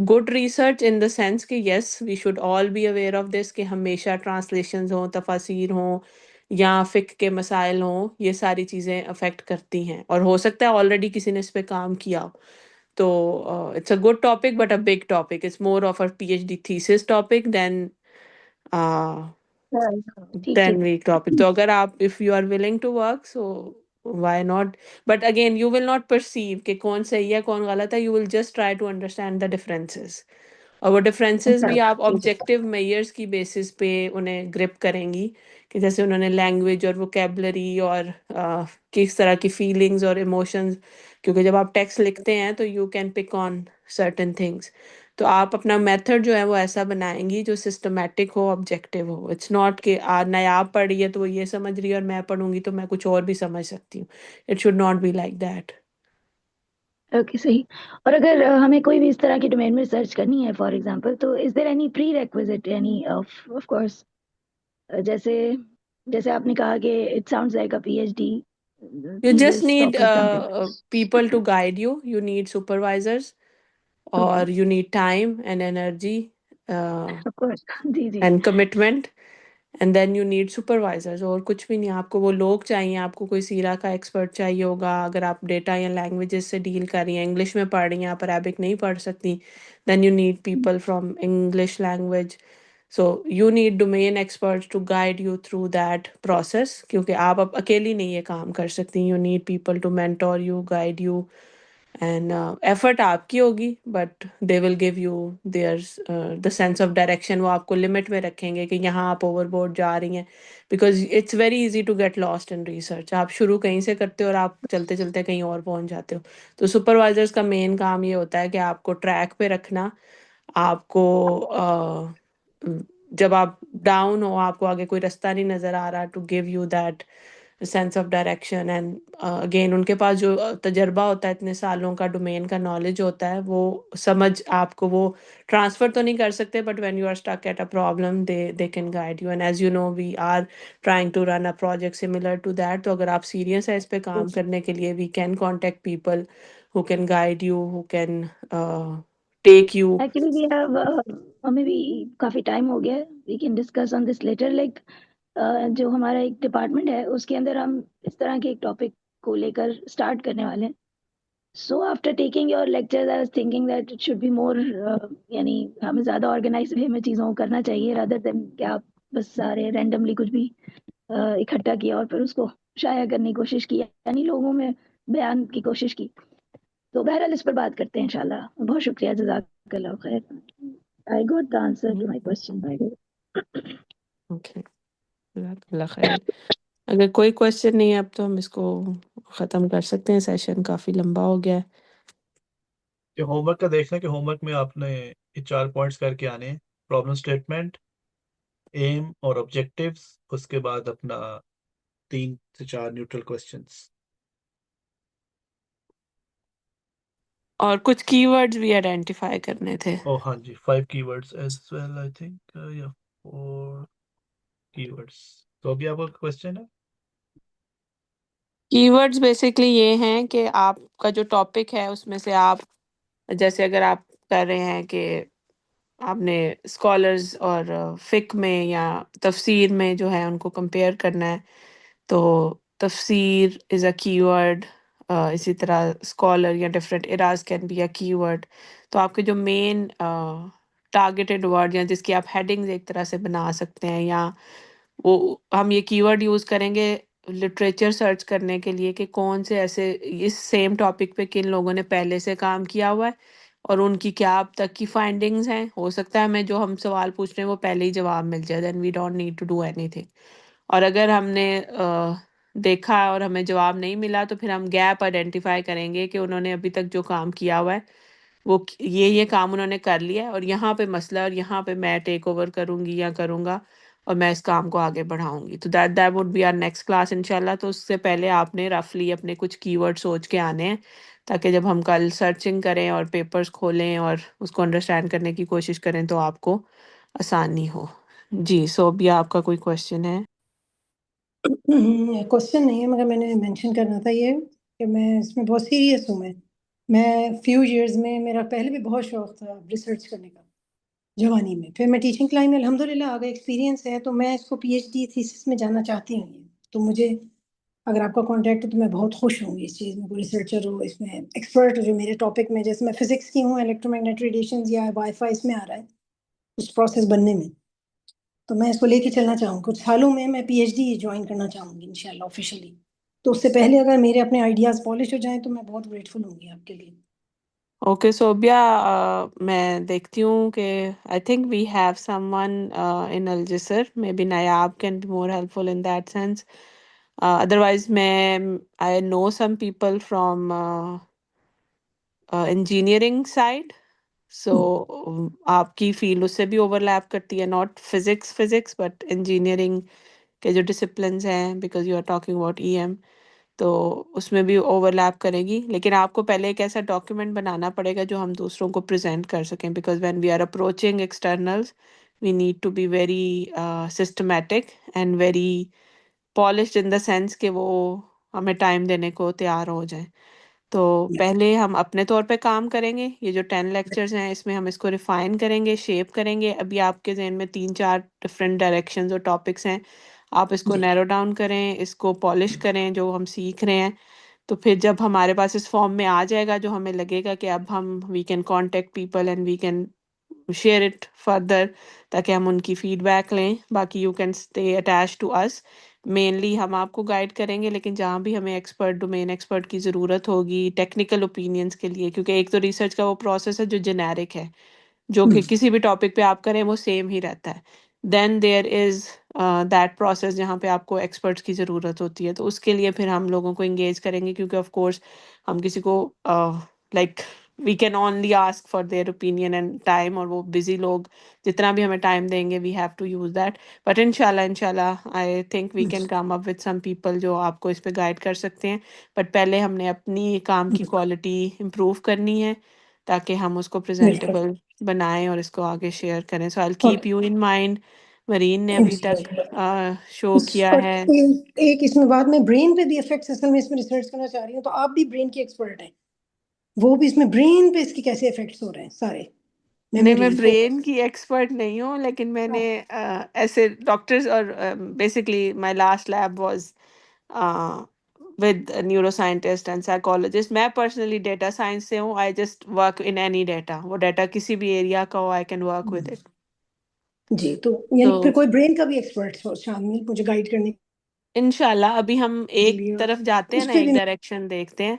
good research in the sense कि yes, we should all be aware of this, कि हमेशा translations हों, तफासिर हों या फिक के मसाइल हों, ये सारी चीज़ें अफेक्ट करती हैं, और हो सकता है ऑलरेडी किसी ने इस पे काम किया हो। तो it's a good topic but a big topic. It's more of a PhD thesis topic than uh, ठीक 10 ठीक। week topic. तो अगर आप if you are willing to work, so why not? But again, you will not perceive कि कौन सही है कौन गलत है, you will just try to understand the differences, और वो डिफरेंसेस भी आप ठीक है। ऑब्जेक्टिव मेयर्स की बेसिस पे उन्हें ग्रिप करेंगी, कि जैसे उन्होंने लैंग्वेज और वोकेबलरी और किस तरह की फीलिंग्स और इमोशंस, क्योंकि जब आप टेक्स्ट लिखते हैं तो you can pick on certain things. तो आप अपना मेथड जो है वो ऐसा बनाएंगी जो सिस्टमैटिक हो, ऑब्जेक्टिव हो। इट्स नॉट कि नायाब पढ़ रही है तो वो ये समझ रही है और मैं पढ़ूंगी तो मैं कुछ और भी समझ सकती हूँ। It should not be like that. Okay सही। और अगर हमें कोई भी इस तरह की डोमेन में रिसर्च करनी है फॉर एग्जांपल, तो is there any prerequisite, यानी ऑफ कोर्स जैसे जैसे आपने कहा कि it sounds like a PhD, You just this need topic something. people to guide you. You need supervisors, Okay, or you need time and energy uh, of course. जी जी. and commitment. And then you need supervisors, और कुछ भी नहीं, आपको वो लोग चाहिए, आपको कोई सीरा का एक्सपर्ट चाहिए होगा। अगर आप डेटा या लैंग्वेजेस से डील कर रही हैं, इंग्लिश में पढ़ रही हैं, आप अरेबिक नहीं पढ़ सकती, then you need people from English language. So you need domain experts to guide you through that process, क्योंकि आप अब अकेली नहीं ये काम कर सकती। You need people to mentor you, guide you, and effort आपकी होगी, but they will give you their the sense of direction. वो आपको लिमिट में रखेंगे कि यहाँ आप ओवरबोर्ड जा रही हैं, because it's very easy to get lost in research. आप शुरू कहीं से करते हो और आप चलते चलते कहीं और पहुंच जाते हो। तो सुपरवाइजर्स का मेन काम ये होता है कि आपको ट्रैक पे रखना, आपको जब आप डाउन हो, आपको आगे कोई रास्ता नहीं नजर आ रहा, to give you that sense of direction. And again उनके पास जो तजर्बा होता है, इतने सालों का डोमेन का नॉलेज होता है, वो समझ आपको वो ट्रांसफर तो नहीं कर सकते, but when you are stuck at a problem they can guide you. And as you know we are trying to run a project similar to that. तो अगर आप सीरियस है इस पे काम करने के लिए, we can contact people who can guide you, who can take you. Actually, we have maybe काफी टाइम हो गया है. We can discuss on this later. Like जो हमारा एक डिपार्टमेंट है उसके अंदर हम इस तरह के एक टॉपिक को लेकर स्टार्ट करने वाले हैं. So after taking your lectures, I was thinking that it should be more यानी हमें ज़्यादा ऑर्गेनाइज वे में चीज़ों को करना चाहिए rather than कि आप बस सारे रैंडमली कुछ भी इकट्ठा किया और फिर उसको शाया करने की कोशिश की, यानी लोगों में बयान की कोशिश की. तो बहरहाल इस पर बात करते हैं इंशाल्लाह. बहुत शुक्रिया, जज़ाकल्लाह खैर. I got the answer to my question by the way. Okay, जज़ाकल्लाह खैर। अगर कोई क्वेश्चन नहीं है अब तो हम इसको ख़त्म कर सकते हैं, सेशन काफ़ी लंबा हो गया है। ये होमवर्क का देखना कि होमवर्क में आपने ये 4 पॉइंट्स करके आने हैं। प्रॉब्लम स्टेटमेंट, एम और ऑब्जेक्टिव्स, उसके बाद अपना 3 से 4 न्यूट्रल क्वेश्चंस। और कुछ कीवर्ड्स भी आइडेंटिफाई करने थे। ओह हाँ जी, 5 keywords as well I think, या 4 कीवर्ड्स। तो अभी आपका क्वेश्चन है? कीवर्ड्स बेसिकली ये हैं कि आपका जो टॉपिक है उसमें से आप, जैसे अगर आप कर रहे हैं कि आपने स्कॉलर्स और फ़िक़्ह में या तफ़सीर में जो है उनको कंपेयर करना है, तो तफ़सीर इज़ अ कीवर्ड, इसी तरह स्कॉलर या different eras can be a keyword. तो आपके जो मेन टारगेटेड वर्ड या जिसकी आप हेडिंग्स एक तरह से बना सकते हैं, या वो हम ये कीवर्ड यूज़ करेंगे लिटरेचर सर्च करने के लिए कि कौन से ऐसे इस सेम टॉपिक पे किन लोगों ने पहले से काम किया हुआ है और उनकी क्या अब तक की फाइंडिंग्स हैं। हो सकता है हमें जो हम सवाल पूछ रहे हैं वो पहले ही जवाब मिल जाए, then we don't need to do anything. और अगर हमने देखा और हमें जवाब नहीं मिला तो फिर हम गैप आइडेंटिफाई करेंगे कि उन्होंने अभी तक जो काम किया हुआ है वो ये काम उन्होंने कर लिया है, और यहाँ पे मसला है और यहाँ पे मैं टेक ओवर करूँगी या करूँगा और मैं इस काम को आगे बढ़ाऊँगी। तो that would be our next class इंशाल्लाह। तो उससे पहले आपने रफली अपने कुछ कीवर्ड सोच के आने हैं, ताकि जब हम कल सर्चिंग करें और पेपर्स खोलें और उसको अंडरस्टैंड करने की कोशिश करें तो आपको आसानी हो। जी, सो अभी आपका कोई क्वेश्चन है? क्वेश्चन नहीं है, मगर मैंने मेंशन करना था ये कि मैं इसमें बहुत सीरियस हूँ. मैं फ्यू इयर्स में, मेरा पहले भी बहुत शौक था रिसर्च करने का जवानी में. फिर मैं टीचिंग लाइन में अल्हम्दुलिल्लाह आ गई, एक्सपीरियंस है, तो मैं इसको पीएचडी थीसिस में जाना चाहती हूँ. तो मुझे अगर आपका कॉन्टैक्ट है तो मैं बहुत खुश होंगी इस चीज़ में. कोई रिसर्चर हो इसमें, एक्सपर्ट हो जो मेरे टॉपिक में, जैसे मैं फिजिक्स की हूँ, इलेक्ट्रोमैग्नेटिक रेडिएशंस या वाईफाई इसमें आ रहा है उस प्रोसेस बनने में, तो मैं इसको लेके चलना चाहूँगी. कुछ सालों में मैं पीएचडी ज्वाइन करना चाहूँगी इंशाल्लाह ऑफिशियली. तो उससे पहले अगर मेरे अपने आइडियाज़ पॉलिश हो जाएँ तो मैं बहुत ग्रेटफुल होंगी आपके लिए. ओके सोबिया, मैं देखती हूँ कि I think we have someone in Al Azhar, maybe Nayab can be more helpful in that sense. Otherwise मैं I know some people from engineering side. So आपकी फील्ड उससे भी ओवरलैप करती है, not physics physics but engineering के जो disciplines हैं, because you are talking about EM, तो उसमें भी ओवरलैप करेगी. लेकिन आपको पहले एक ऐसा डॉक्यूमेंट बनाना पड़ेगा जो हम दूसरों को प्रेजेंट कर सकें, because when we are approaching externals we need to be very systematic and very polished in the sense कि वो हमें टाइम देने को तैयार हो जाएं। तो पहले हम अपने तौर पे काम करेंगे, ये जो 10 लेक्चर्स हैं इसमें हम इसको रिफाइन करेंगे, शेप करेंगे। अभी आपके जहन में 3-4 डिफरेंट डायरेक्शंस और टॉपिक्स हैं, आप इसको जी नैरो डाउन करें, इसको पॉलिश करें जो हम सीख रहे हैं। तो फिर जब हमारे पास इस फॉर्म में आ जाएगा जो हमें लगेगा कि अब हम we can contact people and we can share it further, ताकि हम उनकी फीडबैक लें। बाकी you can stay attach to us, mainly हम आपको गाइड करेंगे, लेकिन जहाँ भी हमें एक्सपर्ट, डोमेन एक्सपर्ट की ज़रूरत होगी टेक्निकल ओपिनियंस के लिए, क्योंकि एक तो रिसर्च का वो प्रोसेस है जो जेनेरिक है, जो कि किसी भी टॉपिक पे आप करें वो सेम ही रहता है। Then there is that process जहाँ पे आपको एक्सपर्ट्स की ज़रूरत होती है, तो उसके लिए फिर हम लोगों को इंगेज करेंगे, क्योंकि ऑफ कोर्स हम किसी को like we can only ask for their opinion and time, और वो बिजी लोग जितना भी हमें टाइम देंगे we have to use that. But इंशाल्लाह I think we can come up with some people जो आपको इस पे गाइड कर सकते हैं। बट पहले हमने अपनी काम की क्वालिटी इम्प्रूव करनी है, ताकि हम उसको बिल्कुल प्रेजेंटेबल बनाएं और इसको आगे शेयर करें। सो आई और keep you in mind. Marine ने अभी तक शो किया बट है। एक इसमें बाद में ब्रेन पे भी इफेक्ट्स असल में इसमें रिसर्च करना चाह रही हूँ, तो आप भी ब्रेन की एक्सपर्ट हैं, वो भी इसमें ब्रेन पे इसके कैसे इफेक्ट्स हो रहे हैं सारे, नहीं, मैं मेमोरी ब्रेन की एक्सपर्ट नहीं हूँ, लेकिन मैंने ऐसे डॉक्टर्स और basically my last lab was with neuroscientist and psychologist. मैं फोर्सनली डेटा साइंस से हूँ, I just work in any data, वो डाटा किसी भी एरिया का हो I can work with it. जी, तो यानी तो फिर कोई ब्रेन का भी एक्सपर्ट हो शामिल मुझे गाइड करने इंशाल्लाह अभी हम के एक लिए, तरफ जाते हैं उस ना, पे एक भी डायरेक्शन देखते हैं।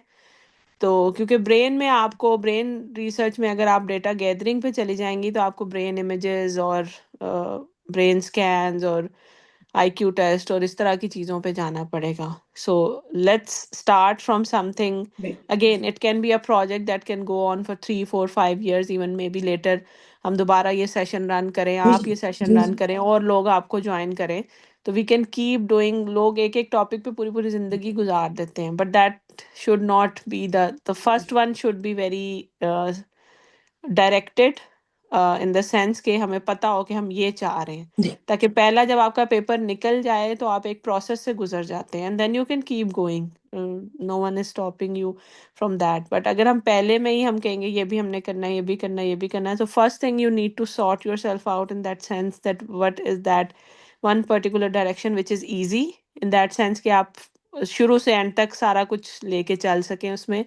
तो क्योंकि ब्रेन में आपको, ब्रेन रिसर्च में अगर आप डेटा गैदरिंग पे चली जाएंगी तो आपको ब्रेन इमेजेस और ब्रेन स्कैन्स और आईक्यू टेस्ट और इस तरह की चीज़ों पे जाना पड़ेगा। So let's start from something. Again it can be a project that can go on for 3-4-5 years, even maybe later हम दोबारा ये सेशन रन करें, जी आप ये सेशन जी रन करें और लोग आपको ज्वाइन करें, तो वी कैन कीप डूइंग। लोग एक एक टॉपिक पे पूरी पूरी जिंदगी गुजार देते हैं, but that should not be the first one should be very directed in the sense कि हमें पता हो कि हम ये चाह रहे हैं, जी ताकि पहला जब आपका पेपर निकल जाए तो आप एक प्रोसेस से गुजर जाते हैं and then you can keep going, no one is stopping you from that. But अगर हम पहले में ही हम कहेंगे ये भी हमने करना है, ये भी करना है, ये भी करना है, तो first thing you need to sort yourself out in that sense that what is that one particular direction which is easy, in that sense कि आप शुरू से एंड तक सारा कुछ लेके चल सकें उसमें,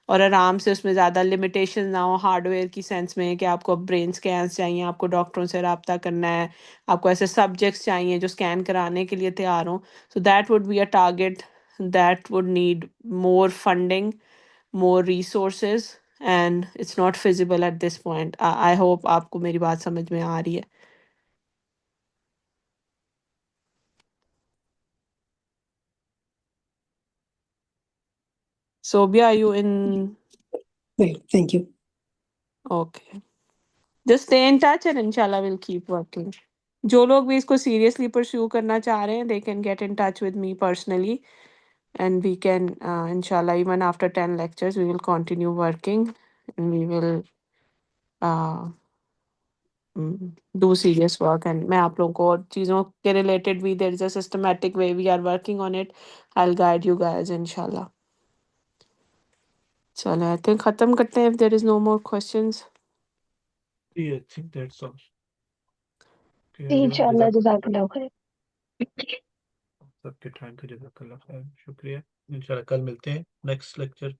और आराम से उसमें ज़्यादा लिमिटेशन ना हो हार्डवेयर की सेंस में कि आपको ब्रेन स्कैन्स चाहिए, आपको डॉक्टरों से रब्ता करना है, आपको ऐसे सब्जेक्ट्स चाहिए जो स्कैन कराने के लिए तैयार हों। So that would be a target that would need more funding, more resources, and it's not feasible at this point. I hope आपको मेरी बात समझ में आ रही है। Sobia, are you in? Thank you. Okay. Just stay in touch and inshallah we'll keep working. जो लोग भी इसको seriously pursue करना चाह रहे हैं, they can get in touch with me personally, and we can, inshallah, even after 10 lectures, we will continue working and we will uh, do serious work. And मैं आप लोगों को और चीज़ों के related भी, there is a systematic way we are working on it. I'll guide you guys, inshallah. चलो, I think ख़त्म करते हैं if there is no more questions. Yeah, I think that's all. Okay, everyone, इंशाल्लाह जज़ाकल्लाह खैर। सबके time के जज़ाकल्लाह खैर, शुक्रिया। इंशाल्लाह कल मिलते हैं नेक्स्ट लेक्चर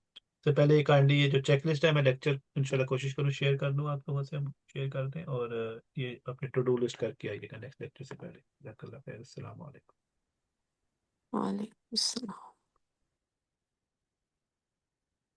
से पहले। काइंडली ये जो चेकलिस्ट है मैं लेक्चर इंशाल्लाह कोशिश करूँ शेयर कर दूँ आप लोगों से, हम शेयर कर दें, और ये अपनी टू डू लिस्ट करके आइएगा नेक्स्ट लेक्चर से पहले। जज़ाकल्लाह खैर, अस्सलाम वालेकुम। वालेकुम अस्सलाम।